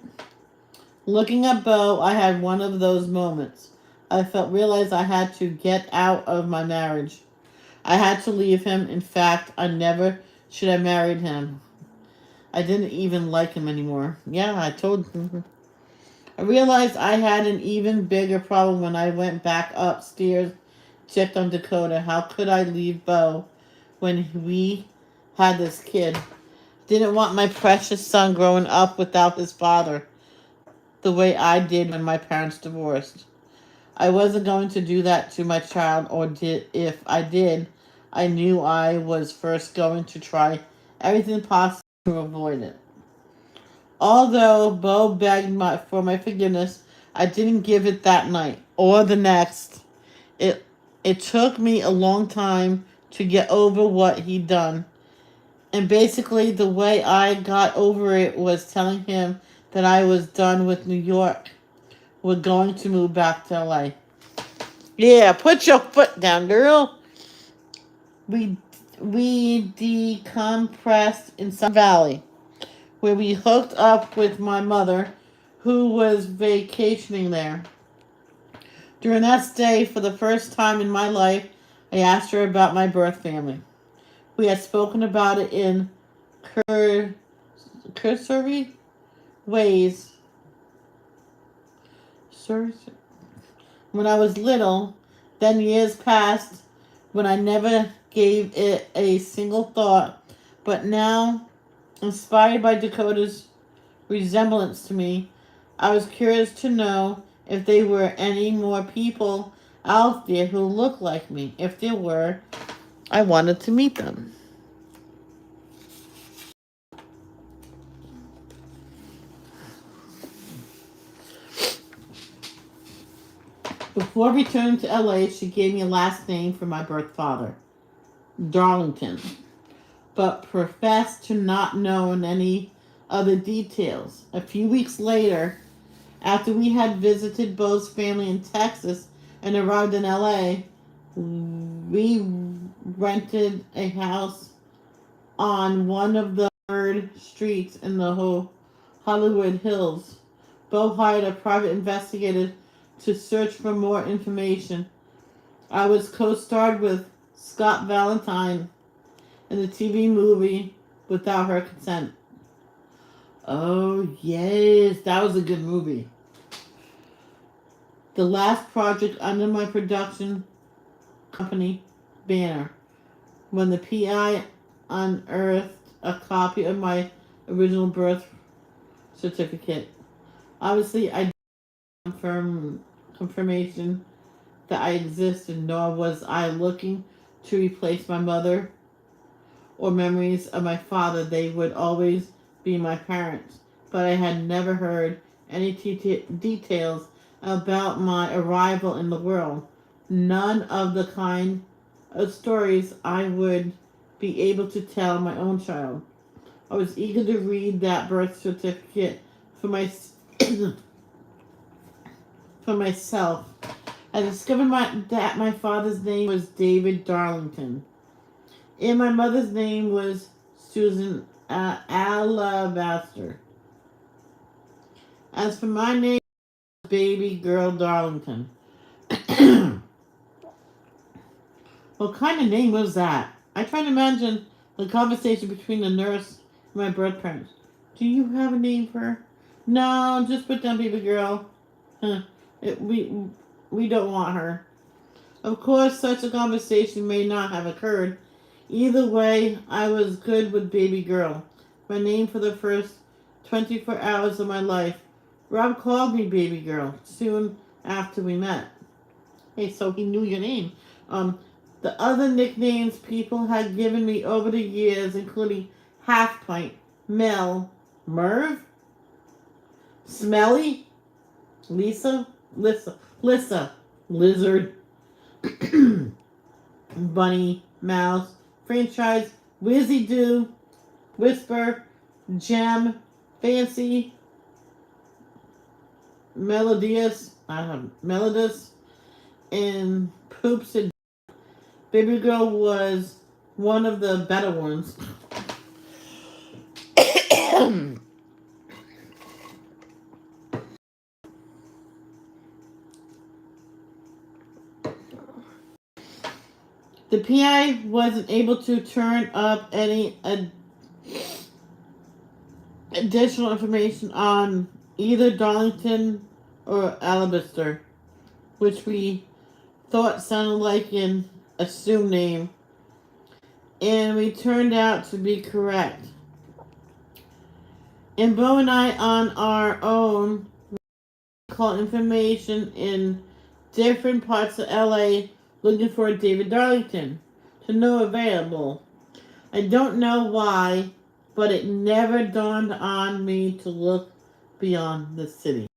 Speaker 1: Looking at Bo, I had one of those moments. Realized I had to get out of my marriage. I had to leave him. In fact, I never should have married him. I didn't even like him anymore. Yeah, I told him. I realized I had an even bigger problem when I went back upstairs, checked on Dakota. How could I leave Bo when we had this kid? Didn't want my precious son growing up without his father, the way I did when my parents divorced. I wasn't going to do that to my child, if I did, I knew I was first going to try everything possible to avoid it. Although Bo begged for my forgiveness, I didn't give it that night or the next. It it took me a long time to get over what he'd done. And basically the way I got over it was telling him that I was done with New York. We're going to move back to LA. Yeah, put your foot down, girl. We decompressed in some valley where we hooked up with my mother, who was vacationing there. During that stay, for the first time in my life, I asked her about my birth family. We had spoken about it in cursory ways. When I was little, then years passed when I never gave it a single thought. But now, inspired by Dakota's resemblance to me, I was curious to know if there were any more people out there who looked like me. If there were, I wanted to meet them. Before returning to LA, she gave me a last name for my birth father, Darlington, but professed to not know any other details. A few weeks later, after we had visited Bo's family in Texas and arrived in LA, we rented a house on one of the third streets in the Hollywood Hills. Bo hired a private investigator to search for more information. I was co-starred with Scott Valentine in the TV movie Without Her Consent. Oh, yes, that was a good movie. The last project under my production company banner, when the PI unearthed a copy of my original birth certificate. Obviously, I didn't confirmation that I existed, nor was I looking to replace my mother or memories of my father. They would always be my parents, but I had never heard any details about my arrival in the world. None of the kind of stories I would be able to tell my own child. I was eager to read that birth certificate for for myself. I discovered that my father's name was David Darlington, and my mother's name was Susan Alabaster. As for my name, Baby Girl Darlington. What kind of name was that? I tried to imagine the conversation between the nurse and my birth parents. Do you have a name for her? No, just put down Baby Girl. We don't want her. Of course, such a conversation may not have occurred. Either way, I was good with Baby Girl, my name for the first 24 hours of my life. Rob called me Baby Girl soon after we met. Hey, so he knew your name. The other nicknames people had given me over the years, including Half Pint, Mel, Merv, Smelly, Lisa, Lizard, Bunny, Mouse, Franchise, Wizzy Doo, Whisper, Gem, Fancy, Melodious, and Poops. And Baby Girl was one of the better ones. The PI wasn't able to turn up any additional information on either Darlington or Alabaster, which we thought sounded like an assumed name, and we turned out to be correct. And Bo and I, on our own, called information in different parts of LA looking for David Darlington, to no available. I don't know why, but it never dawned on me to look beyond the city.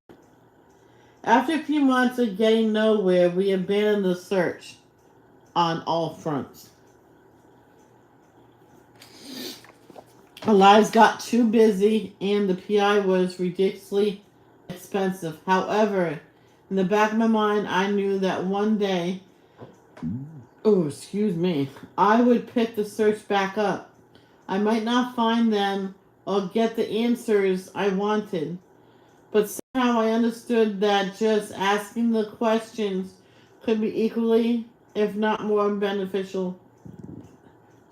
Speaker 1: After a few months of getting nowhere, we abandoned the search on all fronts. Our lives got too busy, and the PI was ridiculously expensive. However, in the back of my mind, I knew that one day, I would pick the search back up. I might not find them or get the answers I wanted, but somehow I understood that just asking the questions could be equally, if not more, beneficial.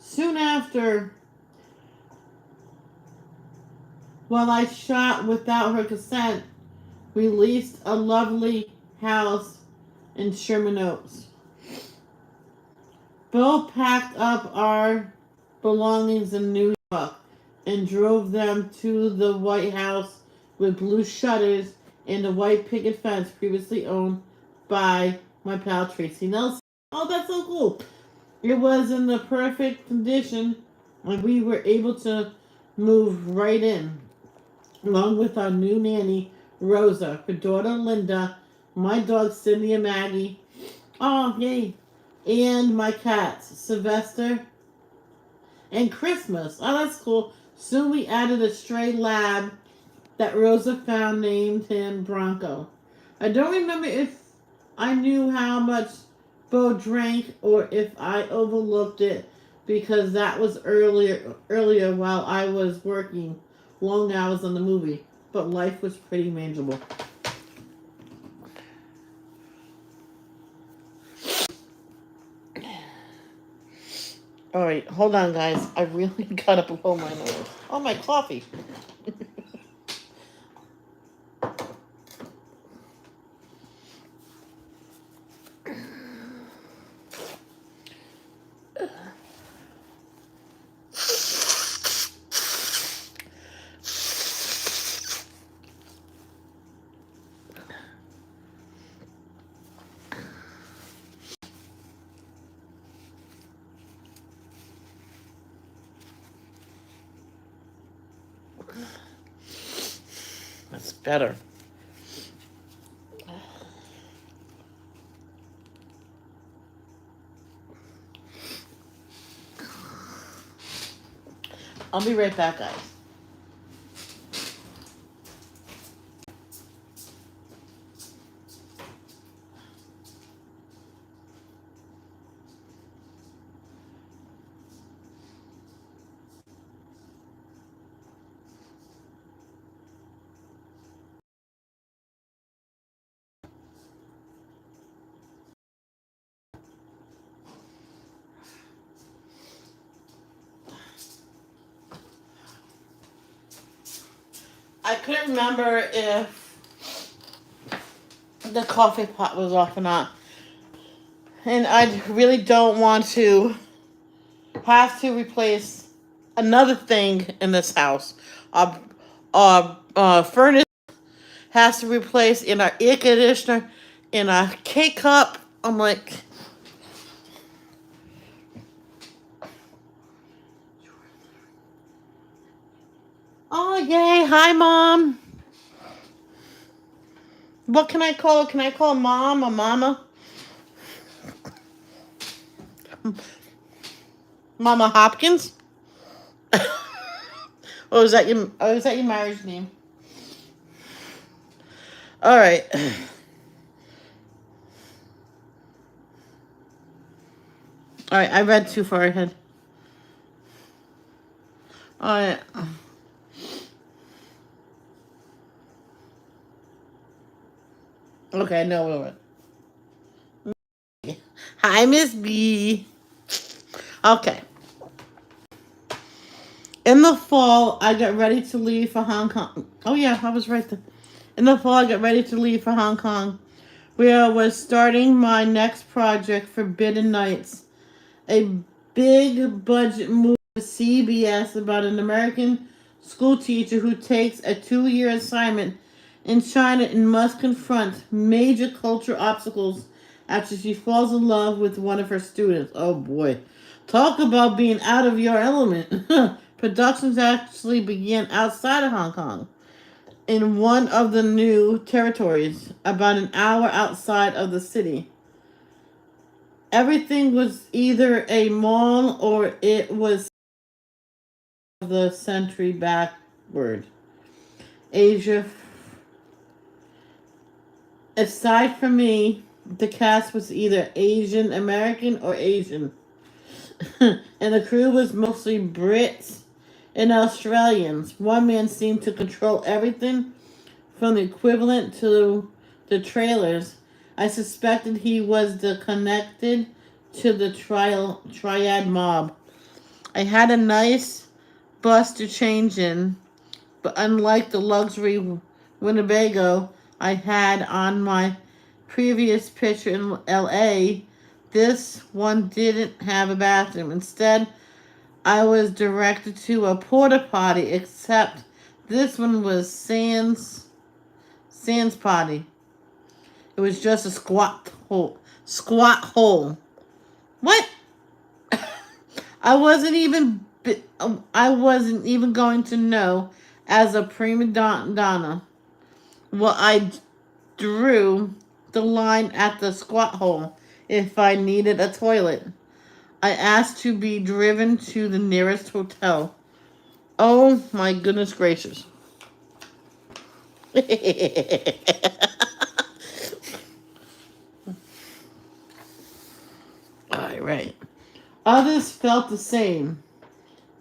Speaker 1: Soon after, while I shot Without Her Consent, we leased a lovely house in Sherman Oaks. Bo packed up our belongings in New York and drove them to the White House with blue shutters and a white picket fence previously owned by my pal Tracy Nelson. Oh, that's so cool. It was in the perfect condition, and we were able to move right in, along with our new nanny, Rosa, her daughter Linda, my dogs Cindy and Maggie. Oh, yay! And my cats, Sylvester and Christmas. Oh, that's cool. Soon we added a stray lab that Rosa found, named him Bronco. I don't remember if I knew how much Bo drank or if I overlooked it because that was earlier while I was working long hours on the movie. But life was pretty manageable. Alright, hold on guys. I really gotta blow my nose. Oh, my coffee. That's better. I'll be right back, guys. I couldn't remember if the coffee pot was off or not. And I really don't want to have to replace another thing in this house. Furnace has to replace in our air conditioner, in our K cup. I'm like, oh yay! Hi, mom. What can I call it? Can I call mom or mama? Mama Hopkins? Or is that your marriage name? All right. All right, I read too far ahead. All right. Okay, no, wait. Hi, Miss B. Okay. In the fall, I got ready to leave for Hong Kong. Oh, yeah, I was right there. In the fall, I got ready to leave for Hong Kong, where I was starting my next project, Forbidden Nights, a big budget movie for CBS about an American school teacher who takes a 2-year assignment in China and must confront major cultural obstacles after she falls in love with one of her students. Oh boy. Talk about being out of your element. Productions actually began outside of Hong Kong, in one of the new territories, about an hour outside of the city. Everything was either a mall or it was the century backward. Asia. Aside from me, the cast was either Asian American or Asian. And the crew was mostly Brits and Australians. One man seemed to control everything from the equivalent to the trailers. I suspected he was connected to the triad mob. I had a nice bus to change in, but unlike the luxury Winnebago I had on my previous picture in LA, this one didn't have a bathroom. Instead, I was directed to a porta potty, except this one was Sans potty. It was just a squat hole. Squat hole. What? I wasn't even going to know as a prima donna. Well, I drew the line at the squat hole if I needed a toilet. I asked to be driven to the nearest hotel. Oh my goodness gracious. Alright. Others felt the same.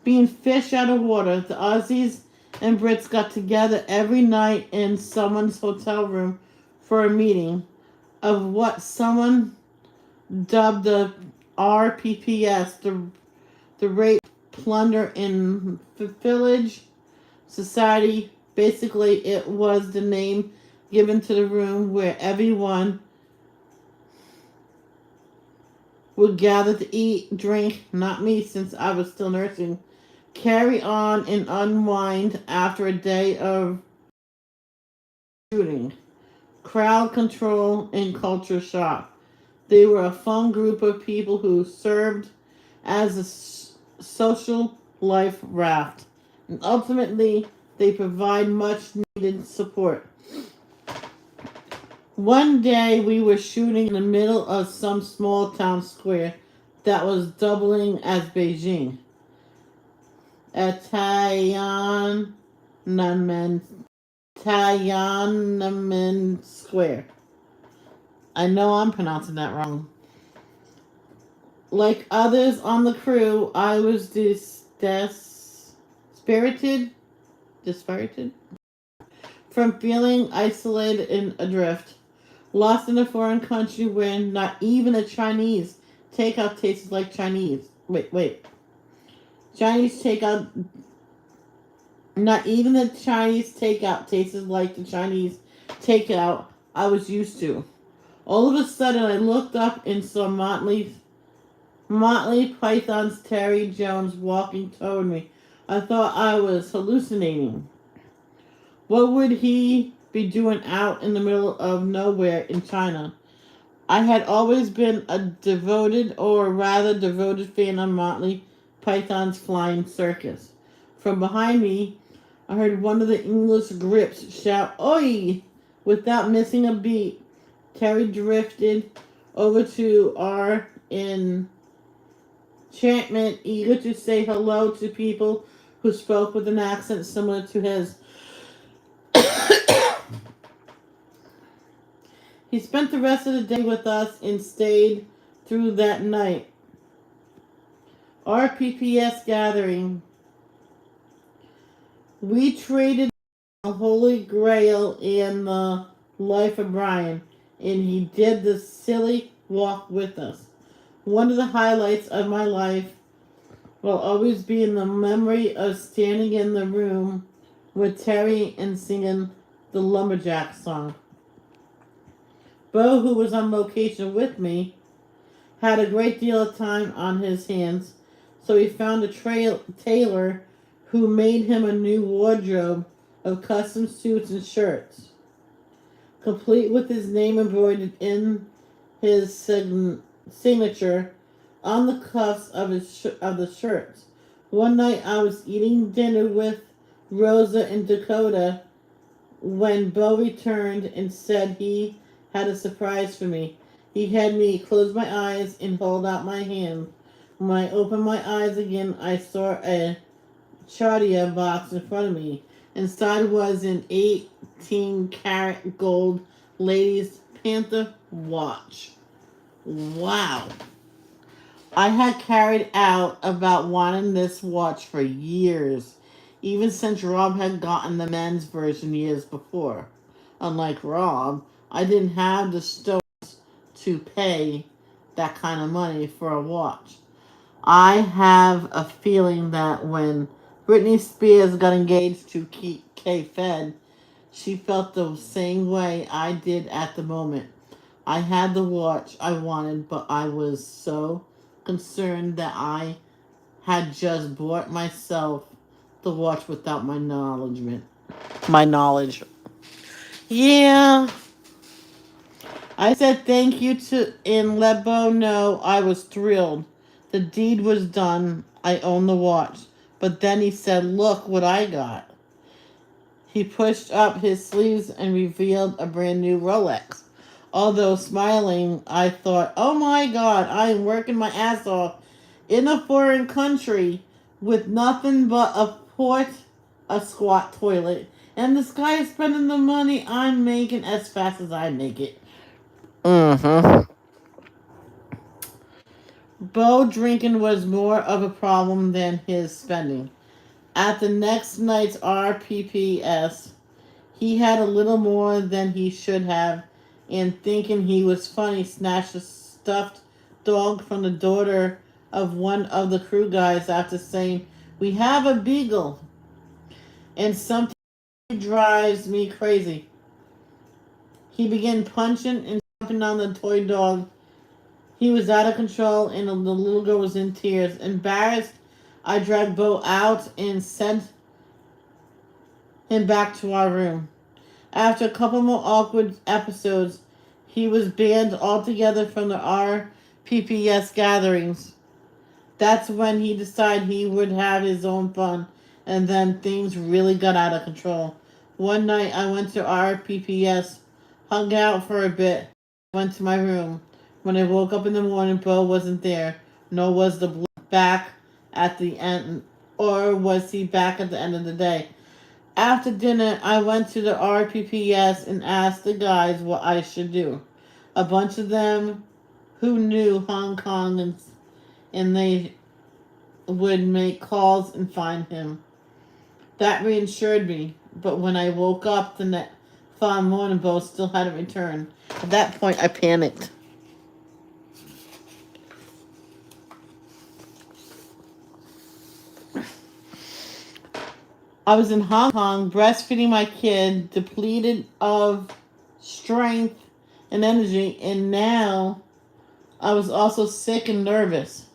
Speaker 1: Being fish out of water, the Aussies and Brits got together every night in someone's hotel room for a meeting of what someone dubbed the RPPS, the Rape, Plunder, and Pillage Society. Basically, it was the name given to the room where everyone would gather to eat, drink, not me since I was still nursing, carry on and unwind after a day of shooting, crowd control, and culture shock. They were a fun group of people who served as a social life raft, and ultimately they provide much needed support. One day we were shooting in the middle of some small town square that was doubling as Beijing. At Tiananmen Square. I know I'm pronouncing that wrong. Like others on the crew, I was dispirited from feeling isolated and adrift, lost in a foreign country where not even a Chinese takeout tastes like Chinese. Wait. Chinese takeout. Not even the Chinese takeout tasted like the Chinese takeout I was used to. All of a sudden, I looked up and saw Motley Python's Terry Jones walking toward me. I thought I was hallucinating. What would he be doing out in the middle of nowhere in China? I had always been a devoted fan of Motley Python's Flying Circus. From behind me, I heard one of the English grips shout, "Oi!" Without missing a beat. Terry drifted over to our enchantment, eager to say hello to people who spoke with an accent similar to his. He spent the rest of the day with us and stayed through that night. Our PPS gathering. We traded the Holy Grail and the Life of Brian, and he did the silly walk with us. One of the highlights of my life will always be in the memory of standing in the room with Terry and singing the Lumberjack song. Bo, who was on location with me, had a great deal of time on his hands, so he found a tailor who made him a new wardrobe of custom suits and shirts, complete with his name embroidered in his signature on the cuffs of the shirts. One night I was eating dinner with Rosa and Dakota when Bo returned and said he had a surprise for me. He had me close my eyes and hold out my hand. When I opened my eyes again, I saw a Chartier box in front of me. Inside was an 18-karat gold ladies' Panther watch. Wow. I had carried out about wanting this watch for years, even since Rob had gotten the men's version years before. Unlike Rob, I didn't have the stones to pay that kind of money for a watch. I have a feeling that when Britney Spears got engaged to K Fed, she felt the same way I did at the moment. I had the watch I wanted, but I was so concerned that I had just bought myself the watch without my knowledge. Yeah. I said thank you to and let Bo know I was thrilled. The deed was done. I own the watch. But then he said, "Look what I got." He pushed up his sleeves and revealed a brand new Rolex. Although smiling, I thought, "Oh my god, I am working my ass off in a foreign country with nothing but a squat toilet. And this guy is spending the money I'm making as fast as I make it." Mm-hmm. Bo drinking was more of a problem than his spending. At the next night's RPPS, he had a little more than he should have, and thinking he was funny, snatched a stuffed dog from the daughter of one of the crew guys after saying, "We have a beagle," and something drives me crazy. He began punching and jumping on the toy dog. He was out of control, and the little girl was in tears. Embarrassed, I dragged Bo out and sent him back to our room. After a couple more awkward episodes, he was banned altogether from the RPPS gatherings. That's when he decided he would have his own fun, and then things really got out of control. One night I went to RPPS, hung out for a bit, went to my room. When I woke up in the morning, Bo wasn't there, nor was the blue back at the end, or was he back at the end of the day. After dinner, I went to the RPPS and asked the guys what I should do. A bunch of them who knew Hong Kong, and they would make calls and find him. That reassured me, but when I woke up the following morning, Bo still hadn't returned. At that point, I panicked. I was in Hong Kong breastfeeding my kid, depleted of strength and energy, and now I was also sick and nervous.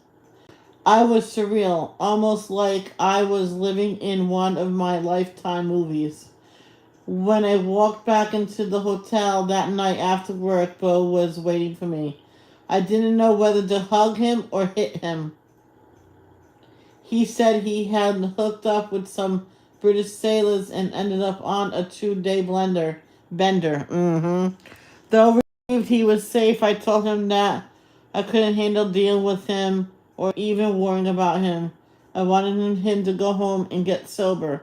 Speaker 1: I was surreal, almost like I was living in one of my Lifetime movies. When I walked back into the hotel that night after work, Bo was waiting for me. I didn't know whether to hug him or hit him. He said he had hooked up with some British sailors and ended up on a 2-day bender. Mm-hmm. Though relieved he was safe, I told him that I couldn't handle dealing with him or even worrying about him. I wanted him to go home and get sober.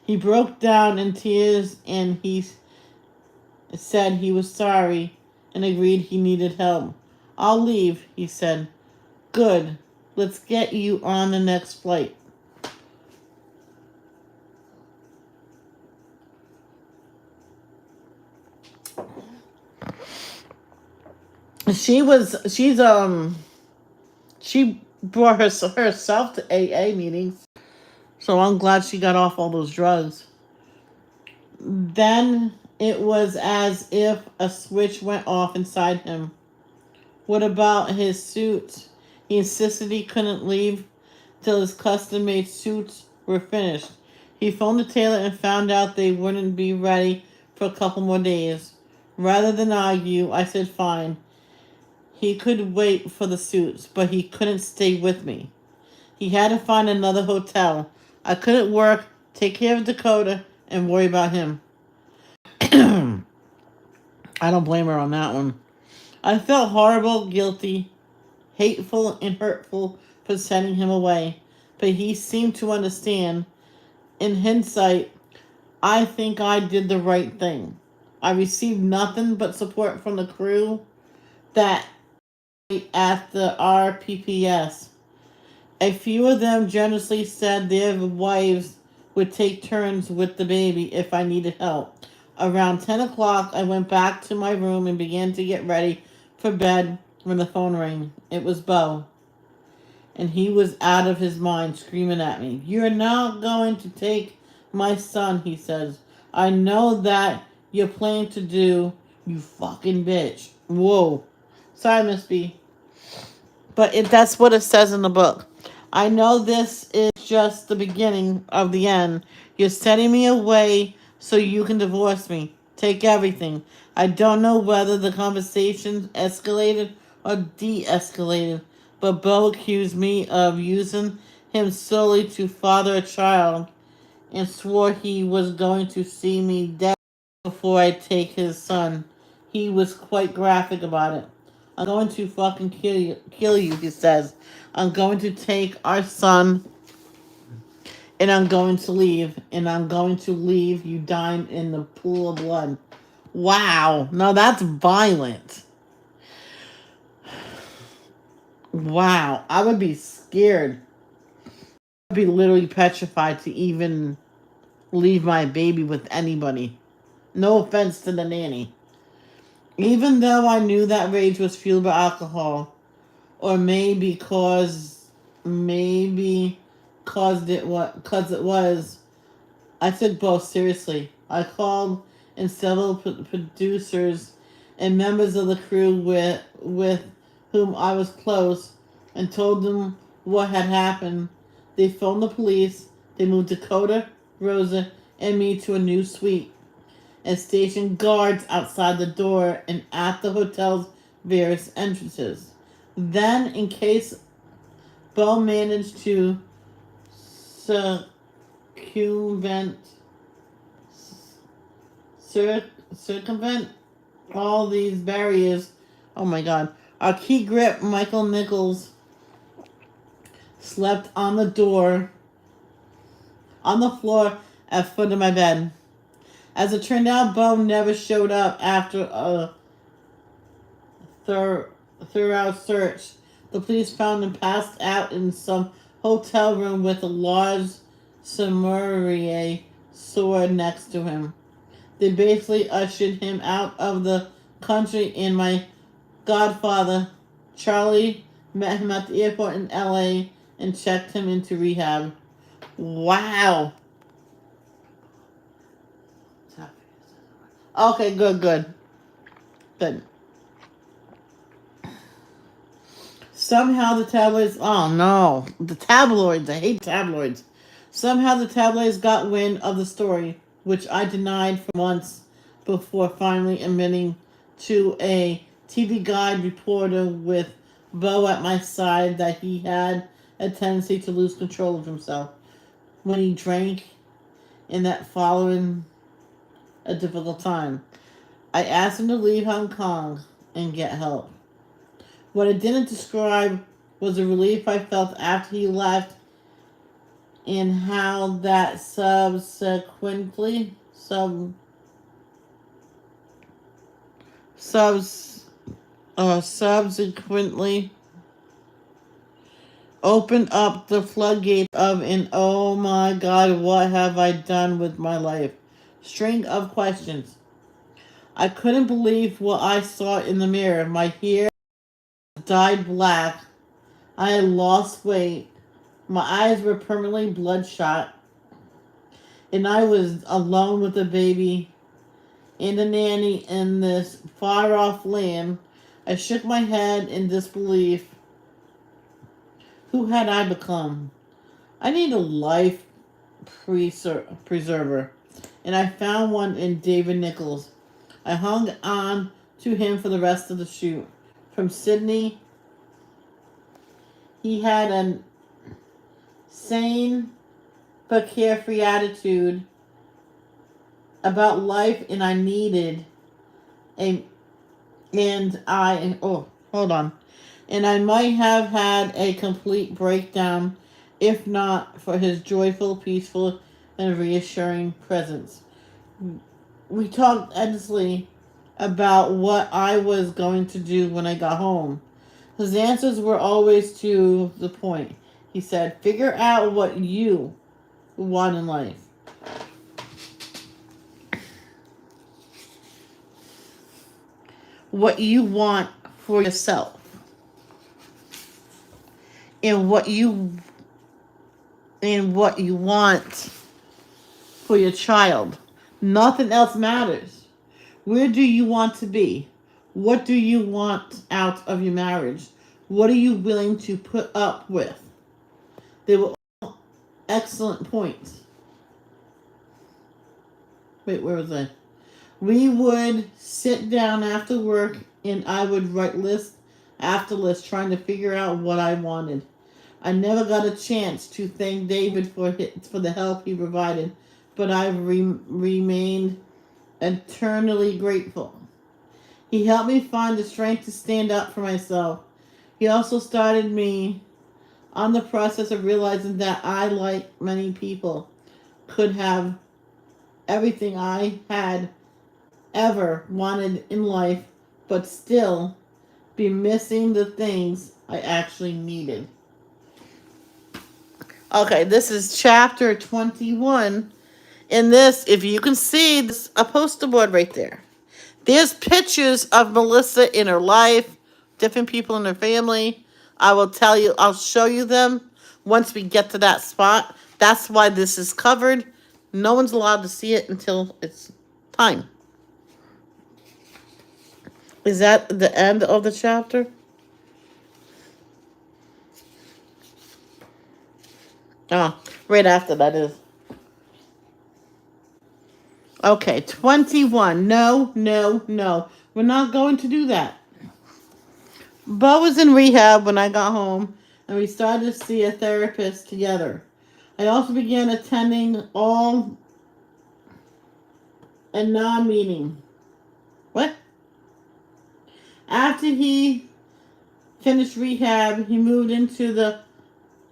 Speaker 1: He broke down in tears and he said he was sorry and agreed he needed help. "I'll leave," he said. "Good. Let's get you on the next flight." She brought herself to AA meetings, so I'm glad she got off all those drugs. Then it was as if a switch went off inside him. What about his suits? He insisted he couldn't leave till his custom-made suits were finished. He phoned the tailor and found out they wouldn't be ready for a couple more days. Rather than argue, I said fine. He could wait for the suits, but he couldn't stay with me. He had to find another hotel. I couldn't work, take care of Dakota, and worry about him. I don't blame her on that one. I felt horrible, guilty, hateful, and hurtful for sending him away, but he seemed to understand. In hindsight, I think I did the right thing. I received nothing but support from the crew that at the RPPS. A few of them generously said their wives would take turns with the baby if I needed help. Around 10 o'clock, I went back to my room and began to get ready for bed when the phone rang. It was Bo, and he was out of his mind, screaming at me. "You're not going to take my son," he says. "I know that you're planning to do, you fucking bitch." Whoa. Sorry, Miss B. But that's what it says in the book. "I know this is just the beginning of the end. You're sending me away so you can divorce me. Take everything." I don't know whether the conversation escalated or de-escalated, but Bo accused me of using him solely to father a child and swore he was going to see me dead before I take his son. He was quite graphic about it. I'm going to fucking kill you, he says. I'm going to take our son and I'm going to leave. And I'm going to leave you dying in the pool of blood. Wow. No, that's violent. Wow. I would be scared. I'd be literally petrified to even leave my baby with anybody. No offense to the nanny. Even though I knew that rage was fueled by alcohol, or maybe caused it what cause it was, I took both seriously. I called in several producers and members of the crew with whom I was close and told them what had happened. They phoned the police. They moved Dakota, Rosa, and me to a new suite and stationed guards outside the door and at the hotel's various entrances. Then, in case Bo managed to circumvent circumvent all these barriers, oh my god, our key grip, Michael Nichols, slept on the floor at foot of my bed. As it turned out, Bo never showed up after a thorough search. The police found him passed out in some hotel room with a large samurai sword next to him. They basically ushered him out of the country, and my godfather, Charlie, met him at the airport in LA and checked him into rehab. Wow. Okay, good. Somehow the tabloids, oh no, the tabloids, I hate tabloids. Somehow the tabloids got wind of the story, which I denied for months before finally admitting to a TV Guide reporter with Bo at my side that he had a tendency to lose control of himself when he drank, and that following a difficult time. I asked him to leave Hong Kong and get help. What I didn't describe was the relief I felt after he left and how that subsequently opened up the floodgates of an oh my god, what have I done with my life? String of questions. I couldn't believe what I saw in the mirror. My hair dyed black. I had lost weight. My eyes were permanently bloodshot. And I was alone with a baby and a nanny in this far off land. I shook my head in disbelief. Who had I become? I need a life preserver, and I found one in David Nichols. I hung on to him for the rest of the shoot. From Sydney, he had a sane but carefree attitude about life, and I needed a and I oh hold on. And I might have had a complete breakdown if not for his joyful, peaceful, and reassuring presence. We talked endlessly about what I was going to do when I got home. His answers were always to the point. He said, figure out what you want in life. What you want for yourself. And what you want for your child. Nothing else matters. Where do you want to be? What do you want out of your marriage? What are you willing to put up with? They were all excellent points. Wait, where was I? We would sit down after work and I would write list afterless trying to figure out what I wanted. I never got a chance to thank David for the help he provided, but I've remained eternally grateful. He helped me find the strength to stand up for myself. He also started me on the process of realizing that I, like many people, could have everything I had ever wanted in life, but still be missing the things I actually needed. Okay, this is chapter 21. In this, if you can see, this a poster board right there. There's pictures of Melissa in her life, different people in her family. I'll show you them once we get to that spot. That's why this is covered. No one's allowed to see it until it's time. Is that the end of the chapter? Oh, right after that is. Okay, 21. No, no, no. We're not going to do that. Bo was in rehab when I got home, and we started to see a therapist together. I also began attending all and non-meeting. What? After he finished rehab, he moved into the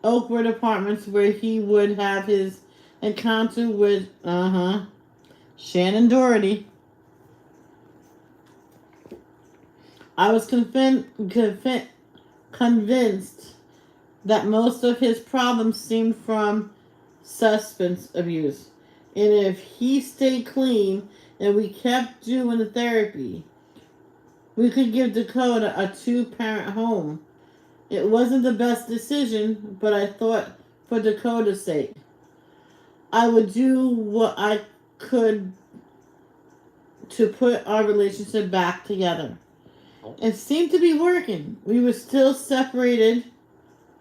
Speaker 1: Oakwood apartments where he would have his encounter with, Shannon Doherty. I was convinced that most of his problems stemmed from substance abuse. And if he stayed clean and we kept doing the therapy, we could give Dakota a 2-parent home. It wasn't the best decision, but I thought for Dakota's sake, I would do what I could to put our relationship back together. It seemed to be working. We were still separated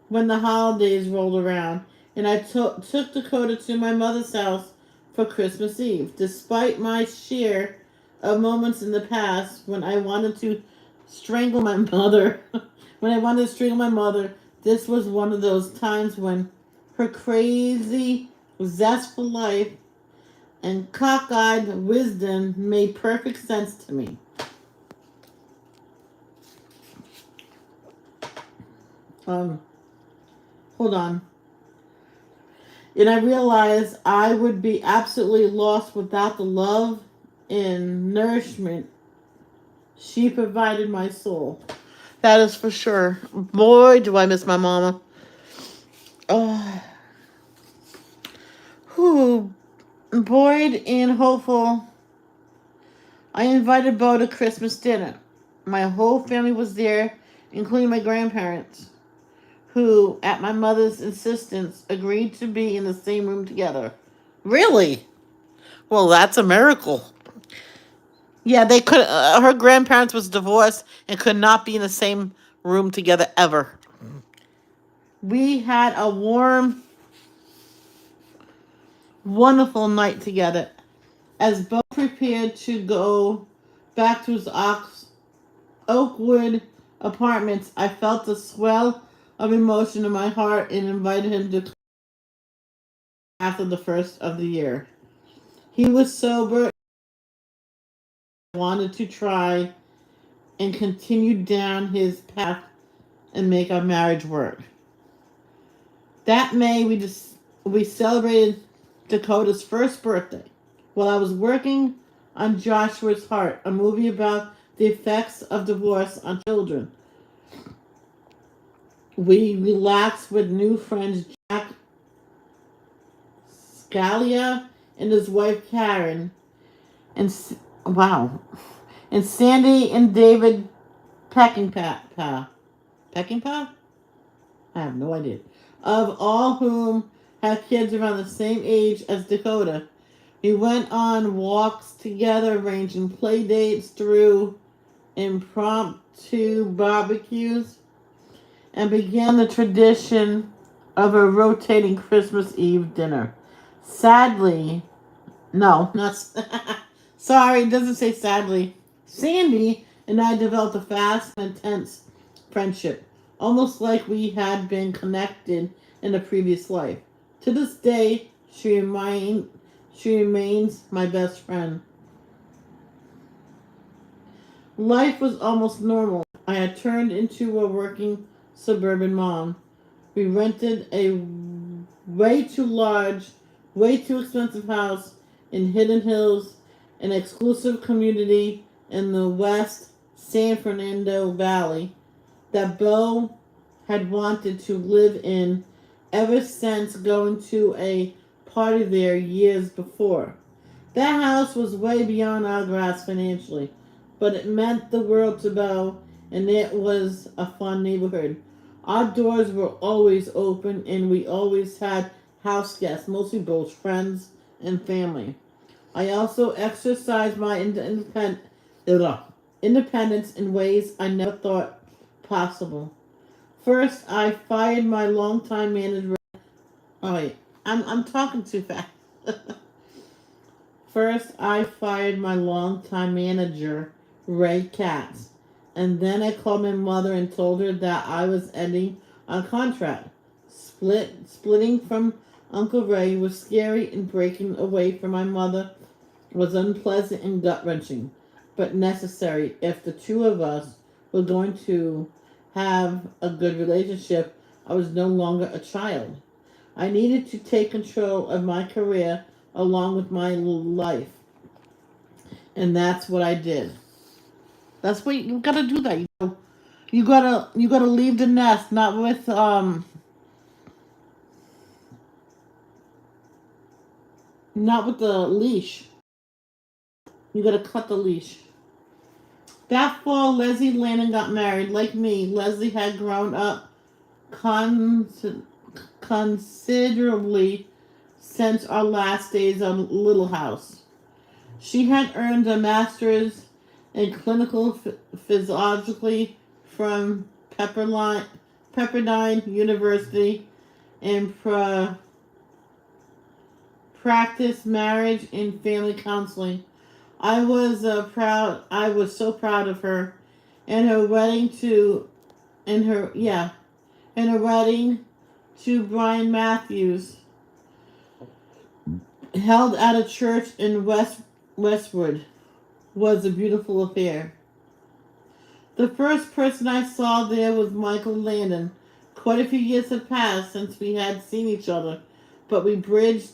Speaker 1: when the holidays rolled around, and I took Dakota to my mother's house for Christmas Eve. Despite my share of moments in the past when I wanted to strangle my mother, this was one of those times when her crazy zest for life and cockeyed wisdom made perfect sense to me. Hold on. And I realized I would be absolutely lost without the love and nourishment she provided my soul. That is for sure. Boy, do I miss my mama. Oh. Whew. Buoyed and hopeful, I invited Bo to Christmas dinner. My whole family was there, including my grandparents, who, at my mother's insistence, agreed to be in the same room together. Really? Well, that's a miracle. Yeah, they could. Her grandparents was divorced and could not be in the same room together ever. We had a warm, wonderful night together. As Bo prepared to go back to his Oakwood apartments, I felt a swell of emotion in my heart and invited him to come after the first of the year. He was sober, wanted to try and continue down his path and make our marriage work. That May, we celebrated Dakota's first birthday while I was working on Joshua's Heart, a movie about the effects of divorce on children. We relaxed with new friends Jack Scalia and his wife Karen, and and Sandy and David Peckinpah. Peckinpah? I have no idea. Of all whom had kids around the same age as Dakota. We went on walks together, ranging play dates through impromptu barbecues, and began the tradition of a rotating Christmas Eve dinner. Sadly, no, not sorry, it doesn't say sadly. Sandy and I developed a fast and intense friendship, almost like we had been connected in a previous life. To this day, she remains my best friend. Life was almost normal. I had turned into a working suburban mom. We rented a way too large, way too expensive house in Hidden Hills, an exclusive community in the West San Fernando Valley that Bo had wanted to live in ever since going to a party there years before. That house was way beyond our grasp financially, but it meant the world to Bo, and it was a fun neighborhood. Our doors were always open, and we always had house guests, mostly Bo's friends and family. I also exercised my independence in ways I never thought possible. First, I fired my longtime manager. Oh wait, I'm talking too fast. First, I fired my longtime manager, Ray Katz, and then I called my mother and told her that I was ending our contract. Splitting from Uncle Ray was scary, and breaking away from my mother was unpleasant and gut wrenching, but necessary if the two of us were going to have a good relationship. I was no longer a child. I needed to take control of my career along with my life, and that's what I did. That's what you gotta do. That you gotta leave the nest, not with the leash. You gotta cut the leash. That fall, Leslie Landon got married. Like me, Leslie had grown up con- considerably since our last days on Little House. She had earned a master's in clinical physiology from Pepperdine University and practiced marriage and family counseling. I was so proud of her and her wedding to and her yeah and her wedding to Brian Matthews, held at a church in Westwood, was a beautiful affair. The first person I saw there was Michael Landon. Quite a few years had passed since we had seen each other, but we bridged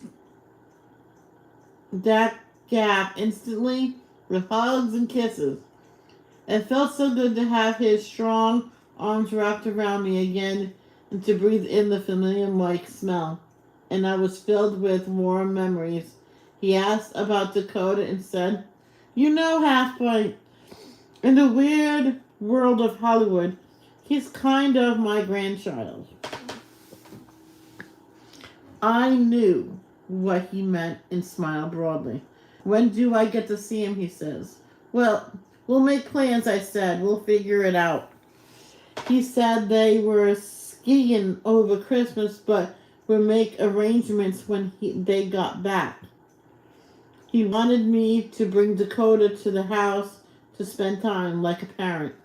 Speaker 1: that gap instantly with hugs and kisses. It felt so good to have his strong arms wrapped around me again and to breathe in the familiar Mike smell. And I was filled with warm memories. He asked about Dakota and said, "You know, Halfpipe, in the weird world of Hollywood, he's kind of my grandchild." I knew what he meant and smiled broadly. "When do I get to see him?" he says. "Well, we'll make plans," I said. "We'll figure it out." He said they were skiing over Christmas, but would make arrangements when they got back. He wanted me to bring Dakota to the house to spend time like a parent.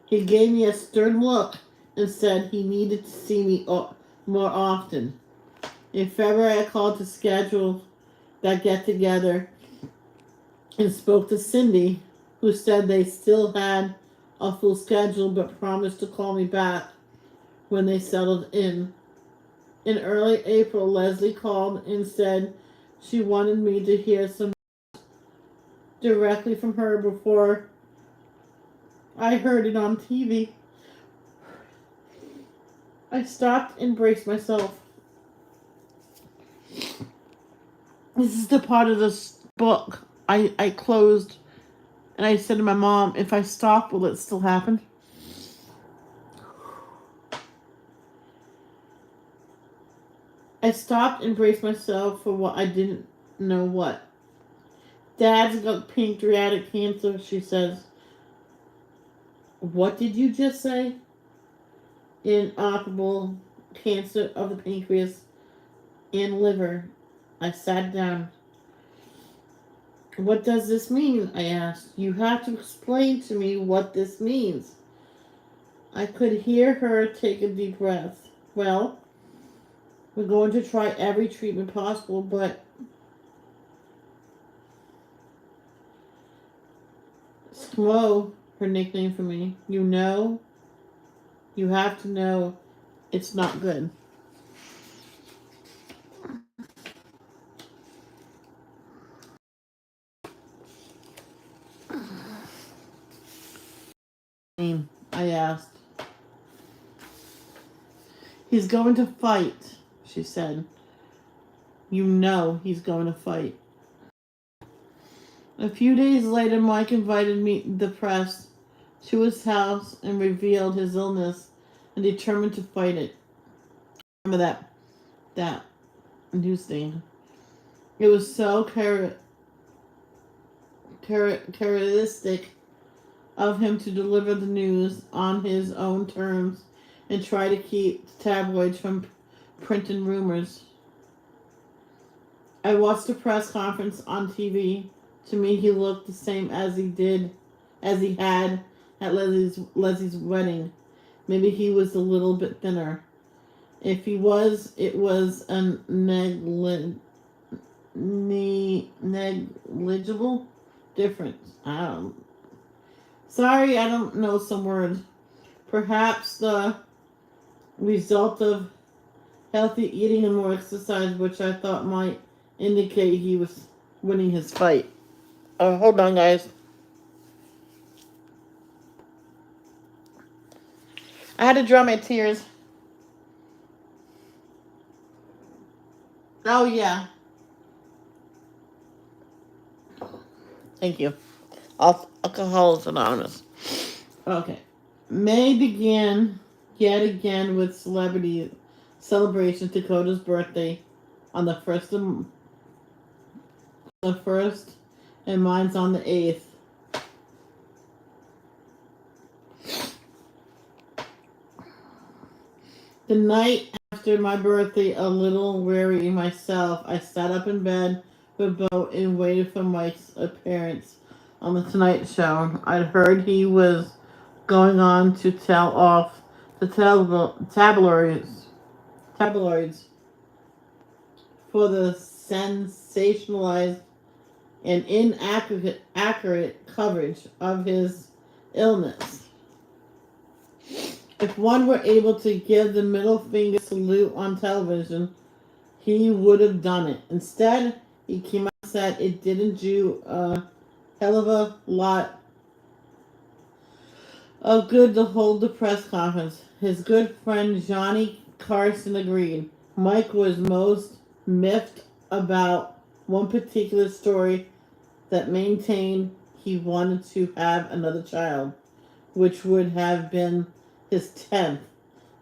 Speaker 1: He gave me a stern look and said he needed to see me more often. In February, I called to schedule that get together and spoke to Cindy, who said they still had a full schedule but promised to call me back when they settled in. In early April, Leslie called and said she wanted me to hear some directly from her before I heard it on TV. I stopped and braced myself. This is the part of this book I closed, and I said to my mom, "If I stop, will it still happen?" I stopped and braced myself for what I didn't know what. "Dad's got pancreatic cancer," she says. "What did you just say?" "Inoperable cancer of the pancreas and liver." I sat down. "What does this mean?" I asked. "You have to explain to me what this means." I could hear her take a deep breath. Well, we're going to try every treatment possible, but Smo, her nickname for me, you have to know it's not good. I asked. He's going to fight, she said. You know he's going to fight. A few days later, Mike invited the press to his house and revealed his illness and determined to fight it. Remember that news thing. It was so characteristic of him to deliver the news on his own terms and try to keep tabloids from printing rumors. I watched the press conference on TV. To me, he looked the same as he had at Leslie's wedding. Maybe he was a little bit thinner. If he was, it was a negligible difference. Sorry, I don't know some words. Perhaps the result of healthy eating and more exercise, which I thought might indicate he was winning his fight. Oh, hold on, guys. I had to dry my tears. Oh, yeah. Thank you. Alcoholics Anonymous. Okay. May began yet again with celebrity celebration. Dakota's birthday on the first, and mine's on the 8th. The night after my birthday, a little weary myself, I sat up in bed with Bo and waited for Mike's appearance on the Tonight Show. I'd heard he was going on to tell off the tabloids for the sensationalized and inaccurate coverage of his illness. If one were able to give the middle finger salute on television, he would have done it. Instead, he came out and said it didn't do a hell of a lot of good to hold the press conference. His good friend Johnny Carson agreed. Mike was most miffed about one particular story that maintained he wanted to have another child, which would have been his 10th,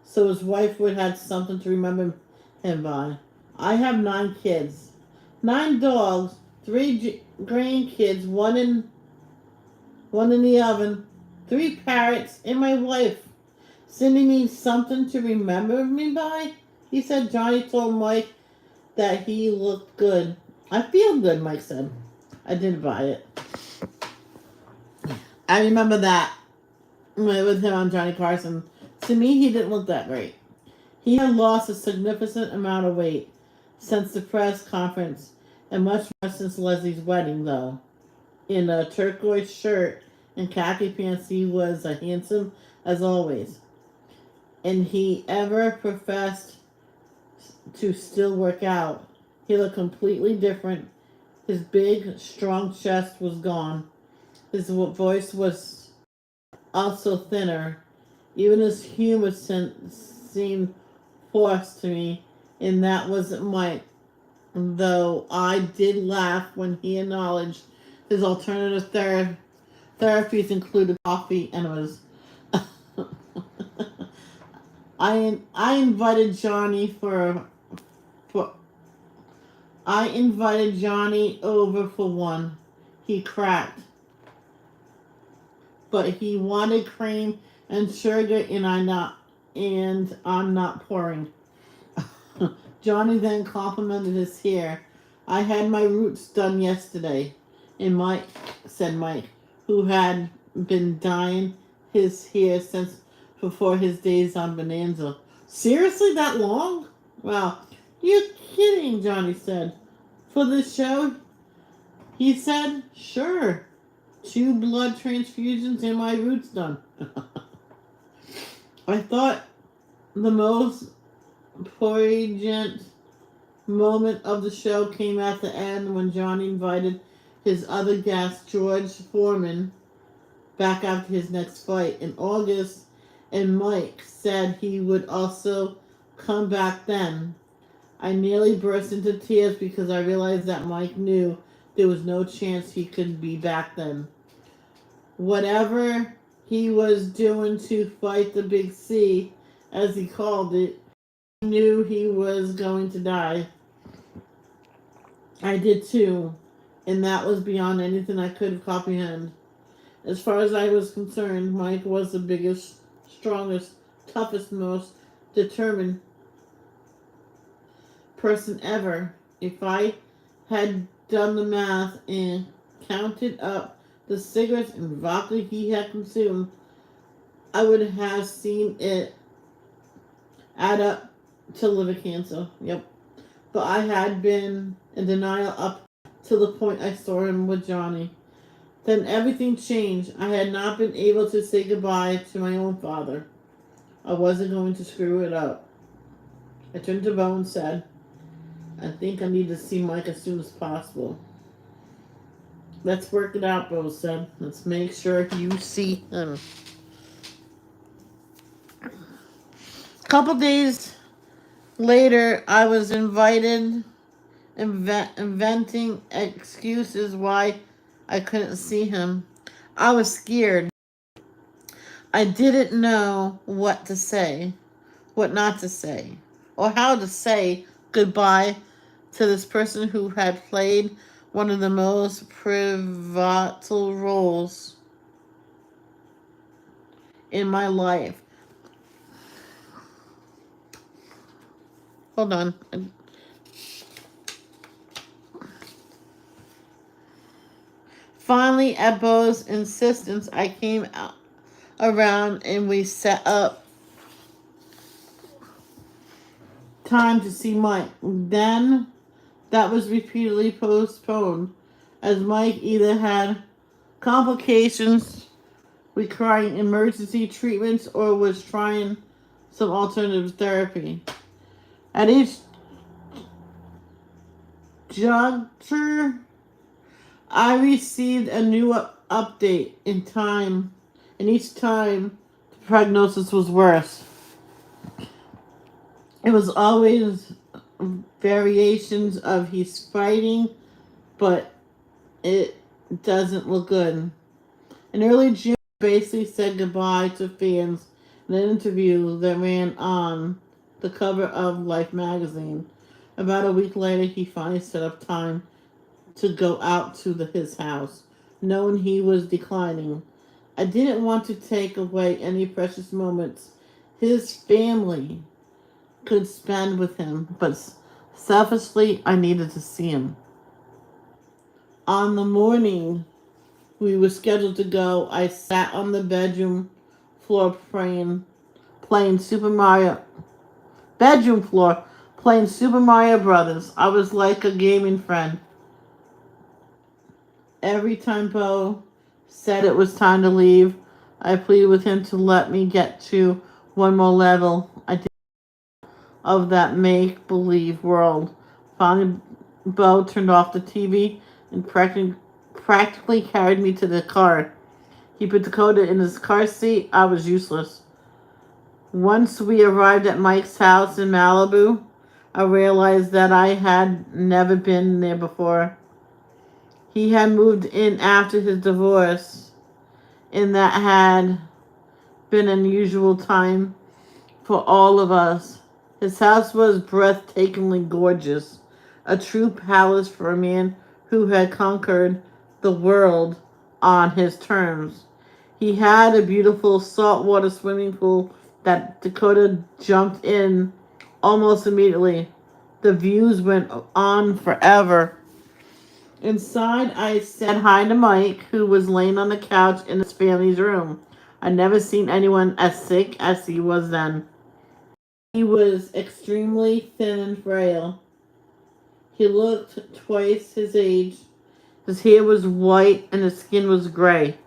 Speaker 1: so his wife would have something to remember him by. I have 9 kids, 9 dogs, 3 grandkids, one in the oven, 3 parrots, and my wife. Cindy needs something to remember me by, he said. Johnny told Mike that he looked good. I feel good, Mike said. I didn't buy it. I remember that with him on Johnny Carson. To me, he didn't look that great. He had lost a significant amount of weight since the press conference, and much more since Leslie's wedding, though. In a turquoise shirt and khaki pants, he was as handsome as always. And he ever professed to still work out. He looked completely different. His big, strong chest was gone. His voice was also thinner. Even his humor seemed forced to me, and that wasn't Mike. Though I did laugh when he acknowledged his alternative therapies included coffee enemas. I invited Johnny I invited Johnny over for one. He cracked, but he wanted cream and sugar, and I'm not pouring. Johnny then complimented his hair. I had my roots done yesterday, and Mike, who had been dyeing his hair since before his days on Bonanza. Seriously, that long? Wow. You're kidding, Johnny said. For this show? He said, sure. 2 blood transfusions and my roots done. I thought the most poignant moment of the show came at the end when Johnny invited his other guest, George Foreman, back after his next fight in August, and Mike said he would also come back then. I nearly burst into tears because I realized that Mike knew there was no chance he could be back then. Whatever he was doing to fight the Big C, as he called it, he knew he was going to die. I did too, and that was beyond anything I could have comprehended. As far as I was concerned, Mike was the biggest, strongest, toughest, most determined person ever. If I had done the math and counted up the cigarettes and vodka he had consumed, I would have seen it add up to liver cancer. Yep. But I had been in denial up to the point I saw him with Johnny. Then everything changed. I had not been able to say goodbye to my own father. I wasn't going to screw it up. I turned to Bo and said, I think I need to see Mike as soon as possible. Let's work it out, Bo said. Let's make sure you see him. A couple days later, I was invited, inventing excuses why I couldn't see him. I was scared. I didn't know what to say, what not to say, or how to say goodbye to this person who had played one of the most pivotal roles in my life. Hold on. Finally, at Bo's insistence, I came out around and we set up time to see Mike. Then that was repeatedly postponed as Mike either had complications requiring emergency treatments or was trying some alternative therapy. At each juncture, I received a new update in time, and each time the prognosis was worse. It was always variations of he's fighting, but it doesn't look good. In early June, he basically said goodbye to fans in an interview that ran on the cover of Life magazine. About a week later, he finally set up time to go out to his house, knowing he was declining. I didn't want to take away any precious moments his family could spend with him, but selfishly, I needed to see him. On the morning we were scheduled to go, I sat on the bedroom floor playing Super Mario. Bedroom floor playing Super Mario Brothers. I was like a gaming friend. Every time Bo said it was time to leave, I pleaded with him to let me get to one more level. I did of that make-believe world. Finally, Bo turned off the TV and practically carried me to the car. He put Dakota in his car seat. I was useless. Once we arrived at Mike's house in Malibu, I realized that I had never been there before. He had moved in after his divorce, and that had been an unusual time for all of us. His house was breathtakingly gorgeous, a true palace for a man who had conquered the world on his terms. He had a beautiful saltwater swimming pool that Dakota jumped in almost immediately. The views went on forever. Inside, I said hi to Mike, who was laying on the couch in his family's room. I'd never seen anyone as sick as he was then. He was extremely thin and frail. He looked twice his age. His hair was white and his skin was gray.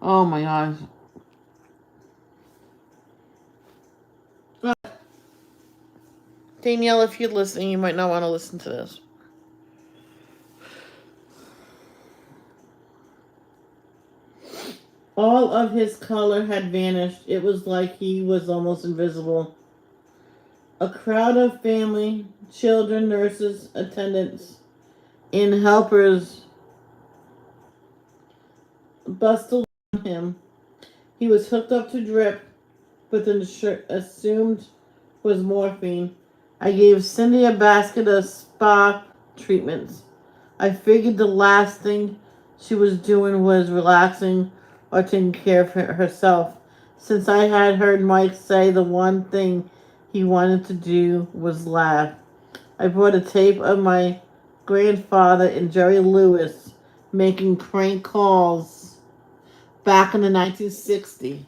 Speaker 1: Oh my gosh. Danielle, if you're listening, you might not want to listen to this. All of his color had vanished. It was like he was almost invisible. A crowd of family, children, nurses, attendants, and helpers bustled around him. He was hooked up to drip with an assumed was morphine. I gave Cindy a basket of spa treatments. I figured the last thing she was doing was relaxing or taking care of herself, since I had heard Mike say the one thing he wanted to do was laugh. I brought a tape of my grandfather and Jerry Lewis making prank calls back in the 1960s.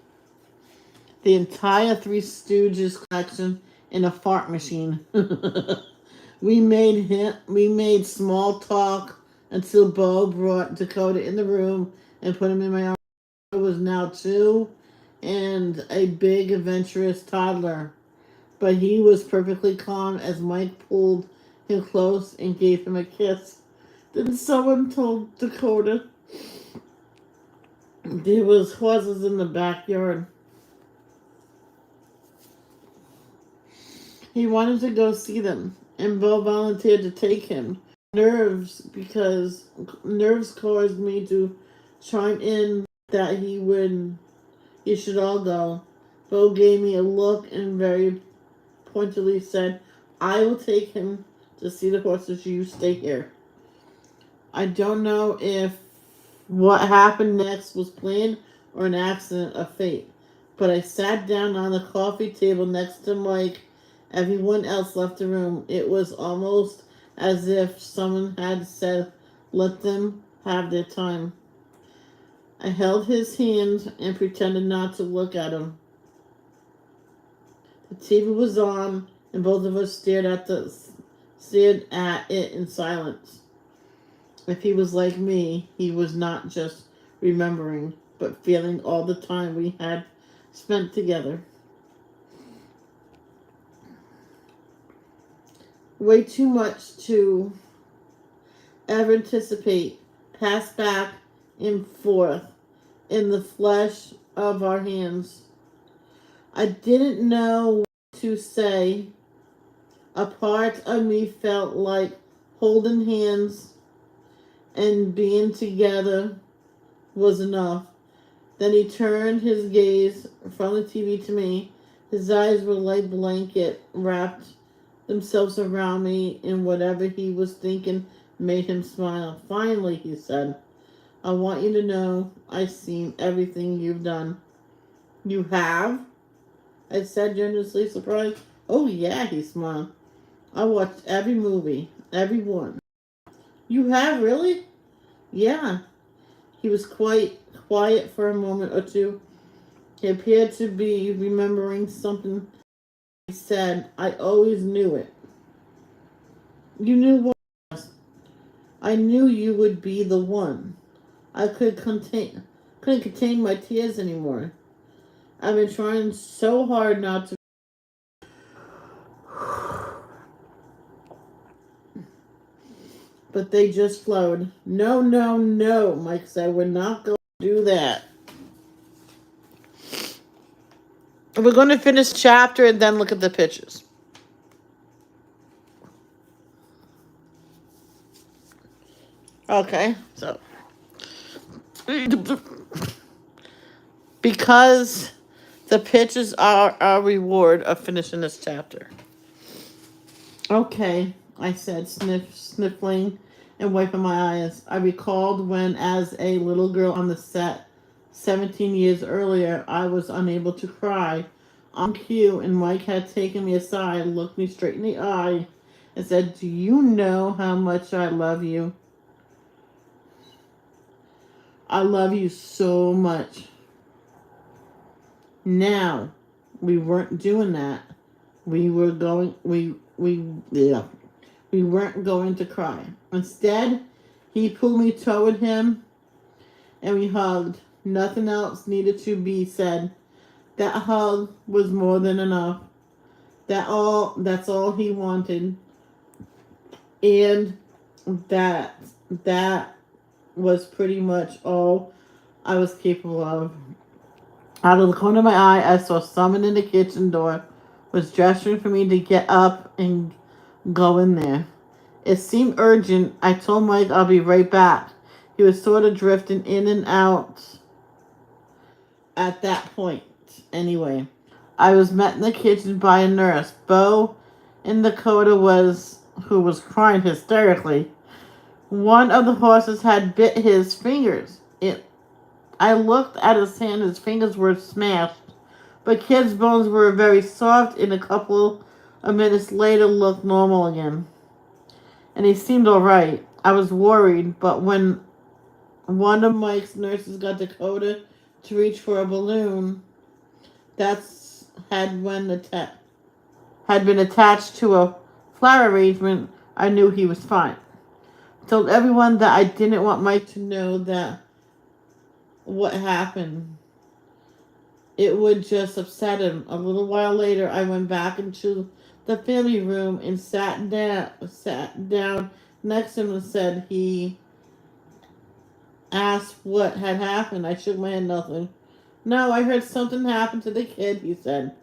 Speaker 1: The entire Three Stooges collection in a fart machine. We made small talk until Bo brought Dakota in the room and put him in my arms. Dakota was now 2 and a big adventurous toddler, but he was perfectly calm as Mike pulled him close and gave him a kiss. Then someone told Dakota there was horses in the backyard. He wanted to go see them, and Bo volunteered to take him. Nerves caused me to chime in that he should all go. Bo gave me a look and very pointedly said, "I will take him to see the horses. You stay here." I don't know if what happened next was planned or an accident of fate, but I sat down on the coffee table next to Mike. Everyone else left the room. It was almost as if someone had said, "Let them have their time." I held his hand and pretended not to look at him. The TV was on, and both of us stared at it in silence. If he was like me, he was not just remembering, but feeling all the time we had spent together. Way too much to ever anticipate, pass back and forth in the flesh of our hands. I didn't know what to say. A part of me felt like holding hands and being together was enough. Then he turned his gaze from the TV to me. His eyes were like blanket wrapped themselves around me, and whatever he was thinking made him smile. "Finally," he said, "I want you to know I've seen everything you've done." "You have?" I said, genuinely surprised. "Oh yeah," he smiled. "I watched every movie, every one." "You have, really?" "Yeah." He was quite quiet for a moment or two. He appeared to be remembering something. He said, "I always knew it." "You knew what?" "I knew you would be the one." I couldn't contain my tears anymore. I've been trying so hard not to. But they just flowed. "No, no, no," Mike said. "We're not going to do that. We're going to finish chapter and then look at the pictures." Okay, so because the pictures are our reward of finishing this chapter. "Okay," I said, sniffling and wiping my eyes. I recalled when, as a little girl on the set, 17 years earlier, I was unable to cry on cue, and Mike had taken me aside, looked me straight in the eye, and said, "Do you know how much I love you? I love you so much." Now, we weren't doing that. Yeah. We weren't going to cry. Instead, he pulled me toward him and we hugged. Nothing else needed to be said. That hug was more than enough. That's all he wanted. And that that was pretty much all I was capable of. Out of the corner of my eye, I saw someone in the kitchen door was gesturing for me to get up and go in there. It seemed urgent. I told Mike I'll be right back. He was sort of drifting in and out at that point. Anyway, I was met in the kitchen by a nurse. Bo in Dakota who was crying hysterically. One of the horses had bit his fingers. I looked at his hand. His fingers were smashed, but Kid's bones were very soft, and a couple of minutes later looked normal again. And he seemed all right. I was worried, but when one of Mike's nurses got Dakota to reach for a balloon that's had been attached to a flower arrangement, I knew he was fine. Told everyone that I didn't want Mike to know that what happened. It would just upset him. A little while later, I went back into the family room and sat down next to him and said he asked what had happened. I shook my head, nothing. No, I heard something happened to the kid, he said.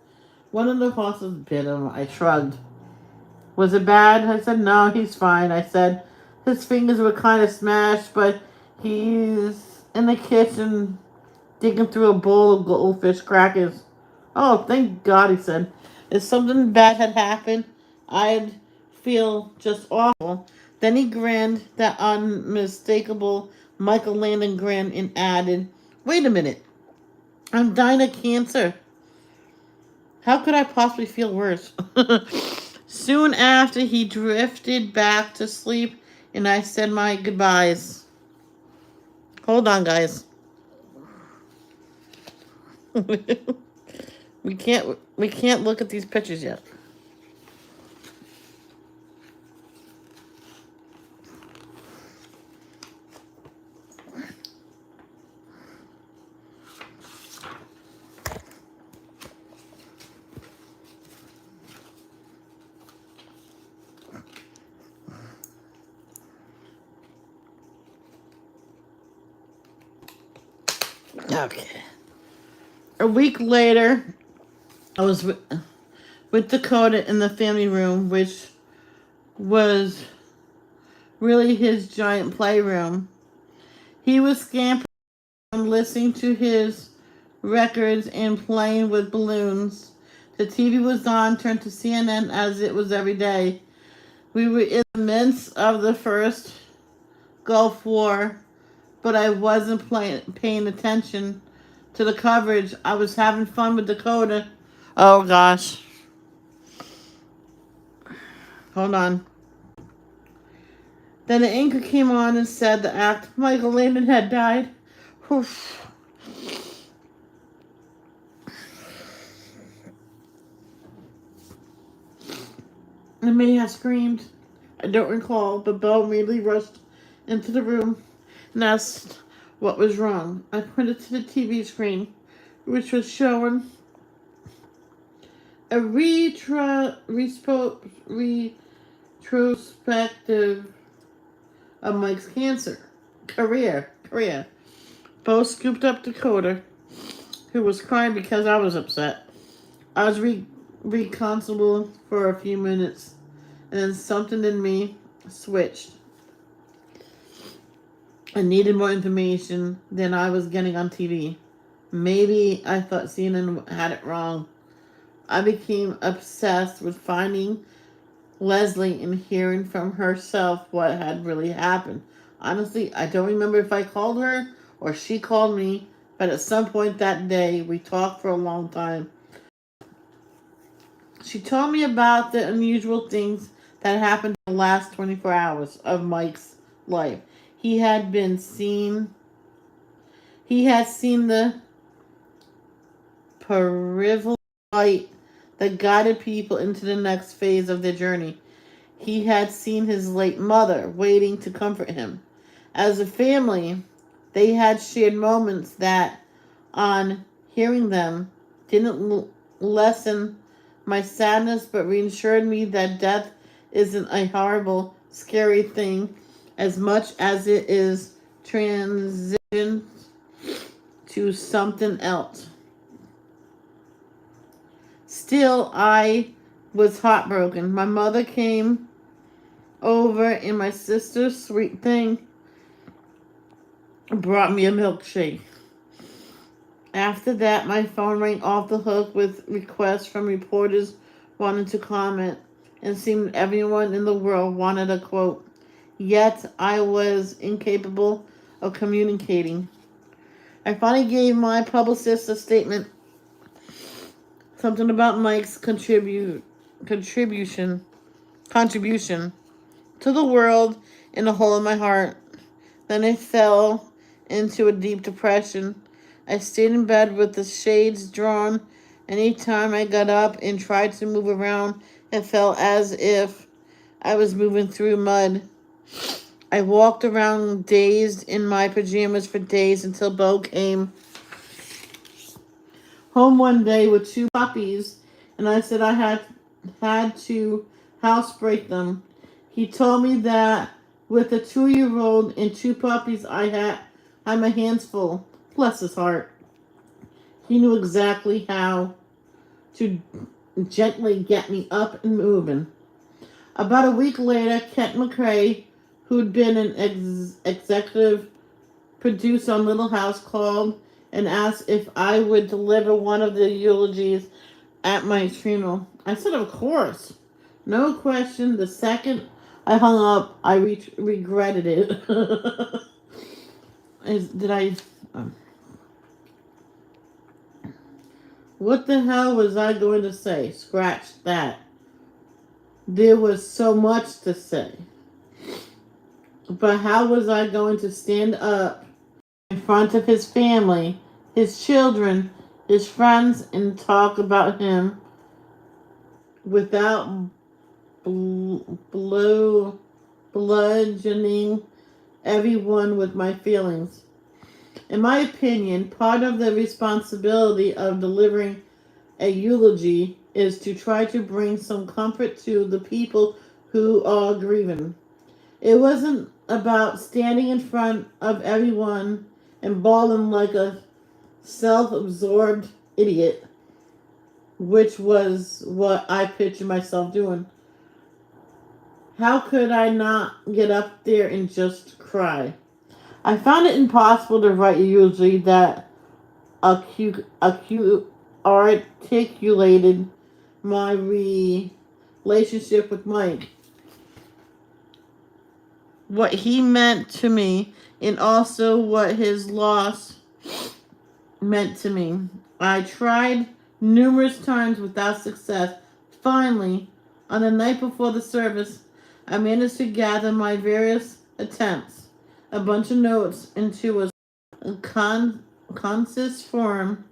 Speaker 1: One of the horses bit him. I shrugged. Was it bad? I said, no, he's fine. I said, his fingers were kind of smashed, but he's in the kitchen digging through a bowl of goldfish crackers. Oh, thank God, he said. If something bad had happened, I'd feel just awful. Then he grinned, that unmistakable Michael Landon grin, and added, wait a minute. I'm dying of cancer. How could I possibly feel worse? Soon after, he drifted back to sleep, and I said my goodbyes. Hold on, guys. we can't look at these pictures yet. Okay. A week later, I was with Dakota in the family room, which was really his giant playroom. He was scampering around, listening to his records and playing with balloons. The TV was on, turned to CNN as it was every day. We were in the midst of the first Gulf War, but I wasn't paying attention to the coverage. I was having fun with Dakota. Oh gosh. Hold on. Then the anchor came on and said the actor Michael Landon had died. Oof. I may have screamed. I don't recall, but Belle immediately rushed into the room and asked what was wrong. I pointed to the TV screen, which was showing a retrospective of Mike's cancer career. Bo scooped up Dakota, who was crying because I was upset. I was reconcilable for a few minutes, and then something in me switched. I needed more information than I was getting on TV. Maybe I thought CNN had it wrong. I became obsessed with finding Leslie and hearing from herself what had really happened. Honestly, I don't remember if I called her or she called me, but at some point that day, we talked for a long time. She told me about the unusual things that happened in the last 24 hours of Mike's life. He had seen the pivotal light that guided people into the next phase of their journey. He had seen his late mother waiting to comfort him. As a family, they had shared moments that, on hearing them, didn't lessen my sadness but reassured me that death isn't a horrible, scary thing as much as it is transition to something else. Still, I was heartbroken. My mother came over and my sister, sweet thing, brought me a milkshake. After that, my phone rang off the hook with requests from reporters wanting to comment, and seemed everyone in the world wanted a quote. Yet, I was incapable of communicating. I finally gave my publicist a statement, something about Mike's contribution to the world in a hole in my heart. Then I fell into a deep depression. I stayed in bed with the shades drawn. Any time I got up and tried to move around, it felt as if I was moving through mud. I walked around dazed in my pajamas for days until Bo came home one day with two puppies, and I said I had to housebreak them. He told me that with a 2-year-old and two puppies, I had my hands full. Bless his heart. He knew exactly how to gently get me up and moving. About a week later, Kent McCrae, who'd been an executive producer on Little House, called and asked if I would deliver one of the eulogies at my funeral. I said, of course. No question. The second I hung up, I regretted it. Did I... What the hell was I going to say? Scratch that. There was so much to say. But how was I going to stand up in front of his family, his children, his friends, and talk about him without bludgeoning everyone with my feelings? In my opinion, part of the responsibility of delivering a eulogy is to try to bring some comfort to the people who are grieving. It wasn't about standing in front of everyone and bawling like a self-absorbed idiot, which was what I pictured myself doing. How could I not get up there and just cry? I found it impossible to write a eulogy that articulated my relationship with Mike, what he meant to me, and also what his loss meant to me. I tried numerous times without success. Finally, on the night before the service, I managed to gather my various attempts, a bunch of notes, into a concise form.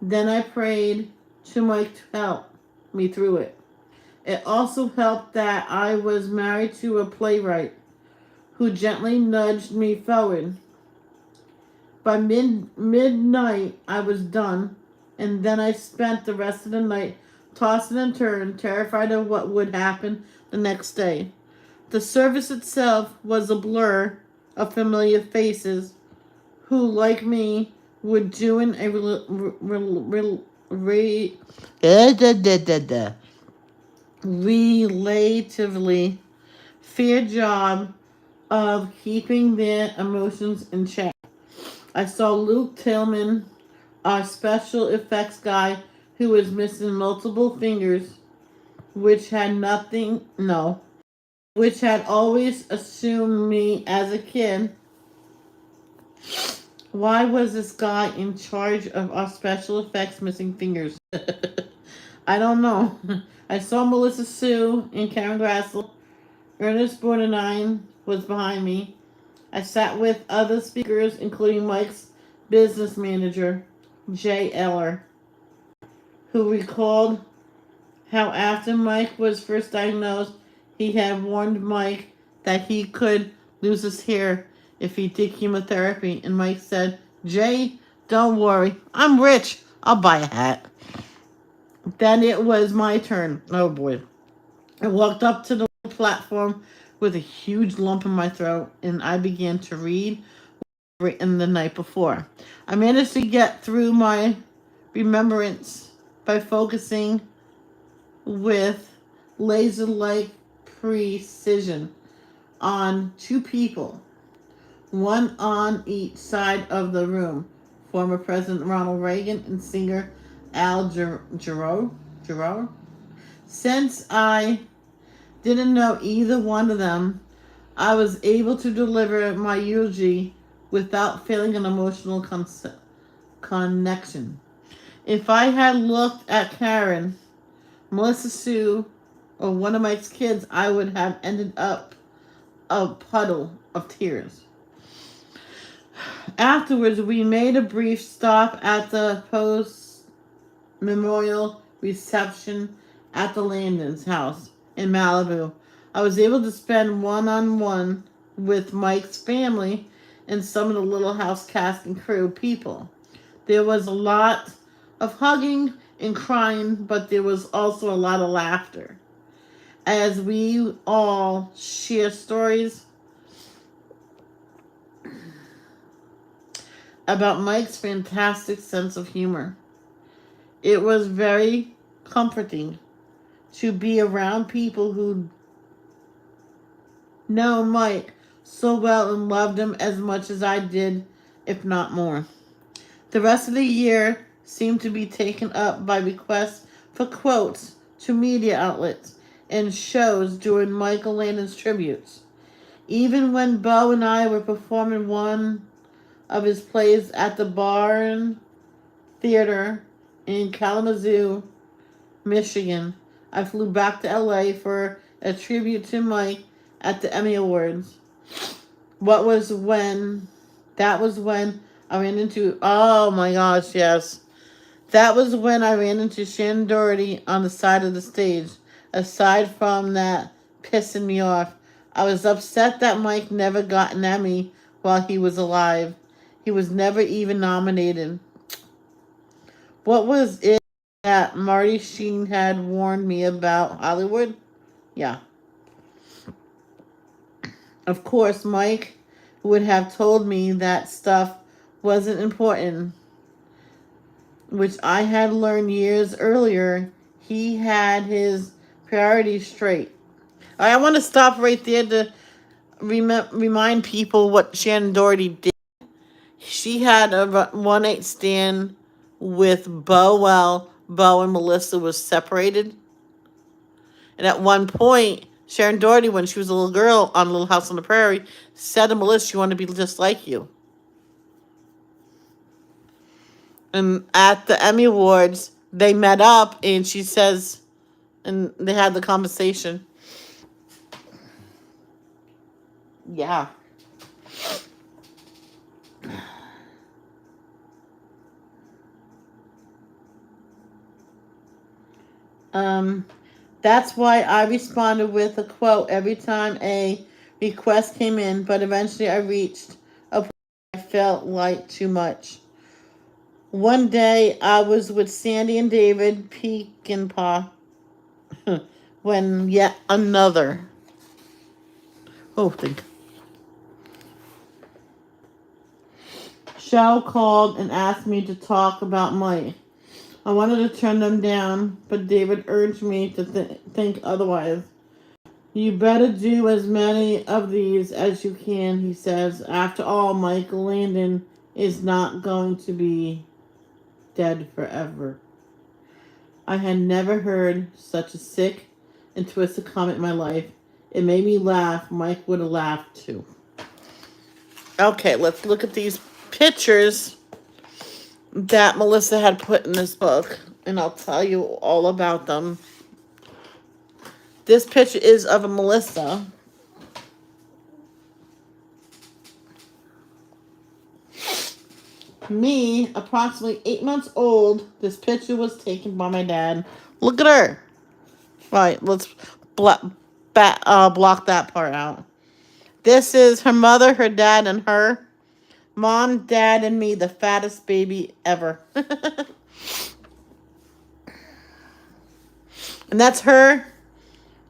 Speaker 1: Then I prayed to Mike to help me through it. It also helped that I was married to a playwright who gently nudged me forward. By midnight, I was done, and then I spent the rest of the night tossing and turning, terrified of what would happen the next day. The service itself was a blur of familiar faces who, like me, were doing a relatively fair job of keeping their emotions in check. I saw Luke Tillman, our special effects guy, who was missing multiple fingers, which had always assumed me as a kid. Why was this guy in charge of our special effects missing fingers? I don't know. I saw Melissa Sue and Karen Grassel. Ernest Bordenine was behind me. I sat with other speakers, including Mike's business manager, Jay Eller. who recalled how after Mike was first diagnosed, he had warned Mike that he could lose his hair if he did chemotherapy. And Mike said, "Jay, don't worry. I'm rich. I'll buy a hat." Then it was my turn. Oh boy. I walked up to the platform with a huge lump in my throat and I began to read written the night before. I managed to get through my remembrance by focusing with laser like precision on two people, one on each side of the room, former President Ronald Reagan and singer Al Jarreau. Since I didn't know either one of them, I was able to deliver my eulogy without feeling an emotional connection. If I had looked at Karen, Melissa Sue, or one of Mike's kids, I would have ended up a puddle of tears. Afterwards, we made a brief stop at the post-memorial reception at the Landon's house in Malibu. I was able to spend one-on-one with Mike's family and some of the Little House cast and crew people. There was a lot of hugging and crying, but there was also a lot of laughter as we all share stories about Mike's fantastic sense of humor. It was very comforting to be around people who know Mike so well and loved him as much as I did, if not more. The rest of the year seemed to be taken up by requests for quotes to media outlets and shows during Michael Landon's tributes. Even when Bo and I were performing one of his plays at the Barn Theater in Kalamazoo, Michigan, I flew back to LA for a tribute to Mike at the Emmy Awards. That was when I ran into, oh my gosh, yes. That was when I ran into Shannon Doherty on the side of the stage. Aside from that pissing me off, I was upset that Mike never got an Emmy while he was alive. He was never even nominated. What was it that Marty Sheen had warned me about Hollywood? Yeah. Of course, Mike would have told me that stuff wasn't important, which I had learned years earlier. He had his priorities straight. I want to stop right there to remind people what Shannon Doherty did. She had a one-night stand with Bo while Bo and Melissa was separated. And at one point, Sharon Doherty, when she was a little girl on Little House on the Prairie, said to Melissa, "She wanted to be just like you." And at the Emmy Awards, they met up, and she says, and they had the conversation. Yeah. That's why I responded with a quote every time a request came in, but eventually I reached a point where I felt like too much. One day I was with Sandy and David Pekinpah when yet another show called and asked me to talk about Mike. I wanted to turn them down, but David urged me to think otherwise. "You better do as many of these as you can," he says. "After all, Michael Landon is not going to be dead forever." I had never heard such a sick and twisted comment in my life. It made me laugh. Mike would have laughed too. Okay, let's look at these pictures that Melissa had put in this book, and I'll tell you all about them. This picture is of a Melissa. me, approximately 8 months old. This picture was taken by my dad. Look at her. Right, let's block that part out. This is her mother, her dad, and her. Mom, dad, and me, the fattest baby ever. And that's her.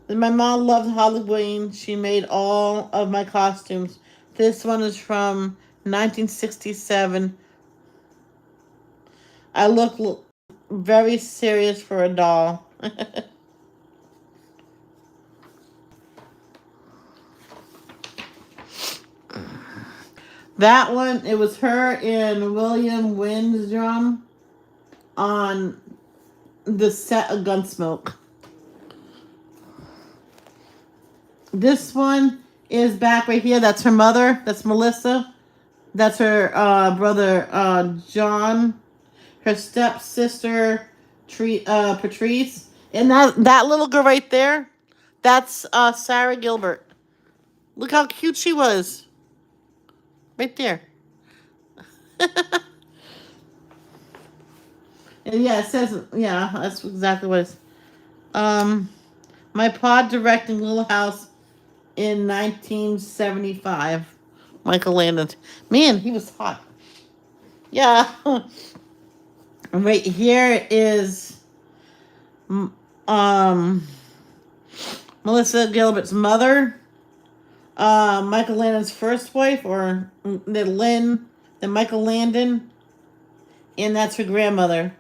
Speaker 1: And my mom loved Halloween. She made all of my costumes. This one is from 1967. I look very serious for a doll. That one, it was her and William Windrum on the set of Gunsmoke. This one is back right here. That's her mother. That's Melissa. That's her brother John. Her stepsister Patrice. And that little girl right there, that's Sarah Gilbert. Look how cute she was. Right there. And yeah, it says, yeah, that's exactly what it is. My pod directing Little House in 1975. Michael Landon. Man, he was hot. Yeah. Right here is Melissa Gilbert's mother. Michael Landon's first wife, or then Lynn, then Michael Landon. And that's her grandmother.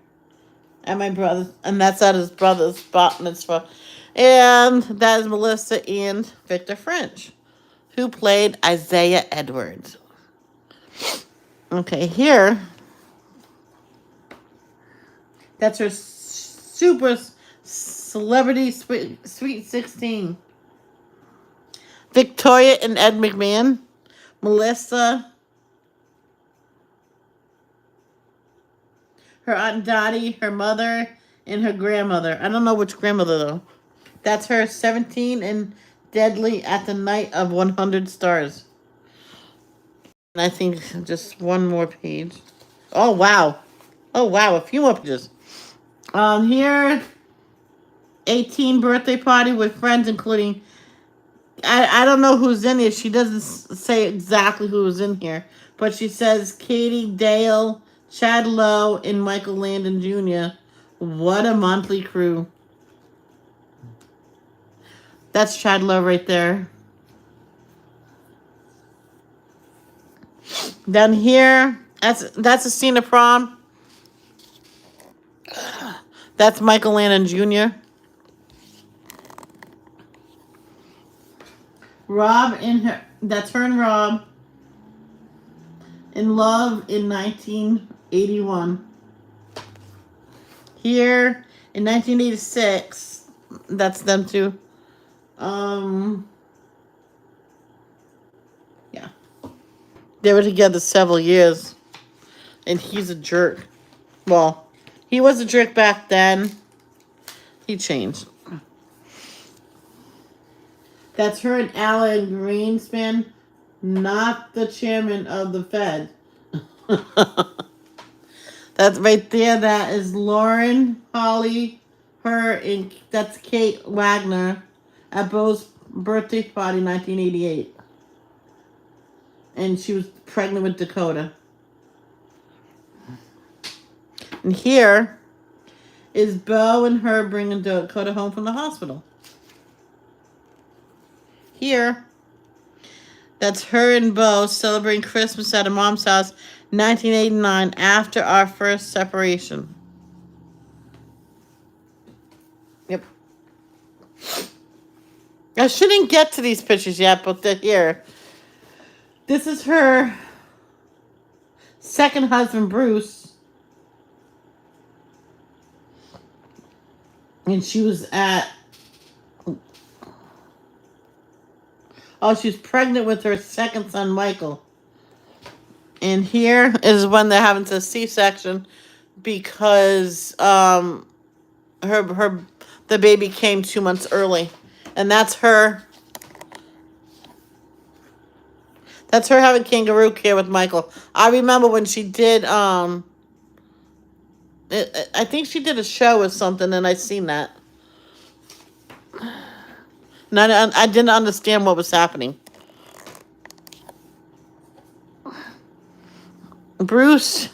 Speaker 1: And my brother, and that's at his brother's bat mitzvah. And that is Melissa and Victor French, who played Isaiah Edwards. Okay, here, that's her super celebrity sweet 16. Victoria and Ed McMahon. Melissa. Her Aunt Dottie, her mother, and her grandmother. I don't know which grandmother, though. That's her 17 and Deadly at the Night of 100 Stars. And I think just one more page. Oh, wow. Oh, wow. A few more pages. Here, 18 birthday party with friends, including... I don't know who's in it. She doesn't say exactly who's in here. But she says Katie, Dale... Chad Lowe and Michael Landon Jr. What a monthly crew. That's Chad Lowe right there. Then here, that's a scene of prom. That's Michael Landon Jr. Rob and her, that's her and Rob. In love in 1981. Here in 1986, that's them too. Yeah. They were together several years. And he's a jerk. Well, he was a jerk back then. He changed. That's her and Alan Greenspan, not the chairman of the Fed. That's right there. That is Lauren, Holly, her, and that's Kate Wagner at Bo's birthday party in 1988. And she was pregnant with Dakota. And here is Bo and her bringing Dakota home from the hospital. Here, that's her and Bo celebrating Christmas at her mom's house, 1989, after our first separation. Yep. I shouldn't get to these pictures yet, but they're here. This is her second husband, Bruce. And she was at... Oh, she's pregnant with her second son, Michael. And here is when they're having a C-section because the baby came 2 months early. And that's her. That's her having kangaroo care with Michael. I remember when she did, I think she did a show or something, and I seen that. And I didn't understand what was happening. Bruce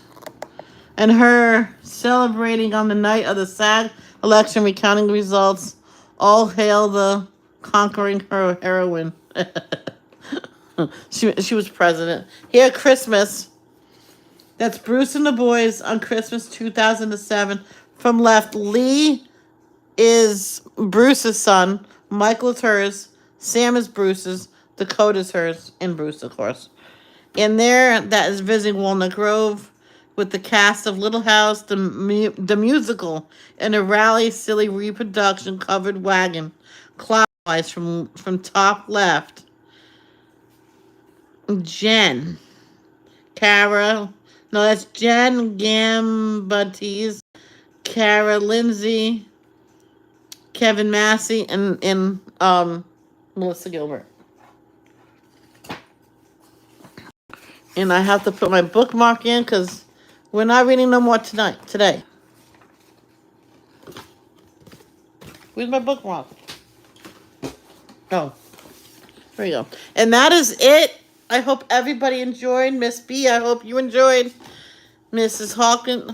Speaker 1: and her celebrating on the night of the SAG election, recounting results. All hail the conquering her heroine. She was president. Here, Christmas. That's Bruce and the boys on Christmas 2007. From left, Lee is Bruce's son. Michael is hers. Sam is Bruce's. Dakota's hers. And Bruce, of course. And there, that is visiting Walnut Grove with the cast of Little House, the musical, and a rally silly reproduction covered wagon. Clockwise from top left. Jen. Cara. No, that's Jen Gambatese. Cara Lindsay. Kevin Massey and Melissa Gilbert. And I have to put my bookmark in because we're not reading no more today. Where's my bookmark? Oh, there you go. And that is it. I hope everybody enjoyed. Miss B, I hope you enjoyed. Mrs. Hopkins.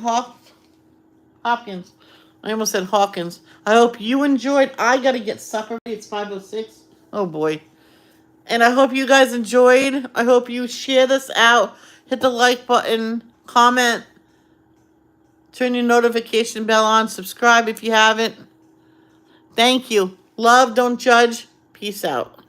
Speaker 1: I almost said Hawkins. I hope you enjoyed. I got to get supper. It's 5:06. Oh, boy. And I hope you guys enjoyed. I hope you share this out. Hit the like button. Comment. Turn your notification bell on. Subscribe if you haven't. Thank you. Love, don't judge. Peace out.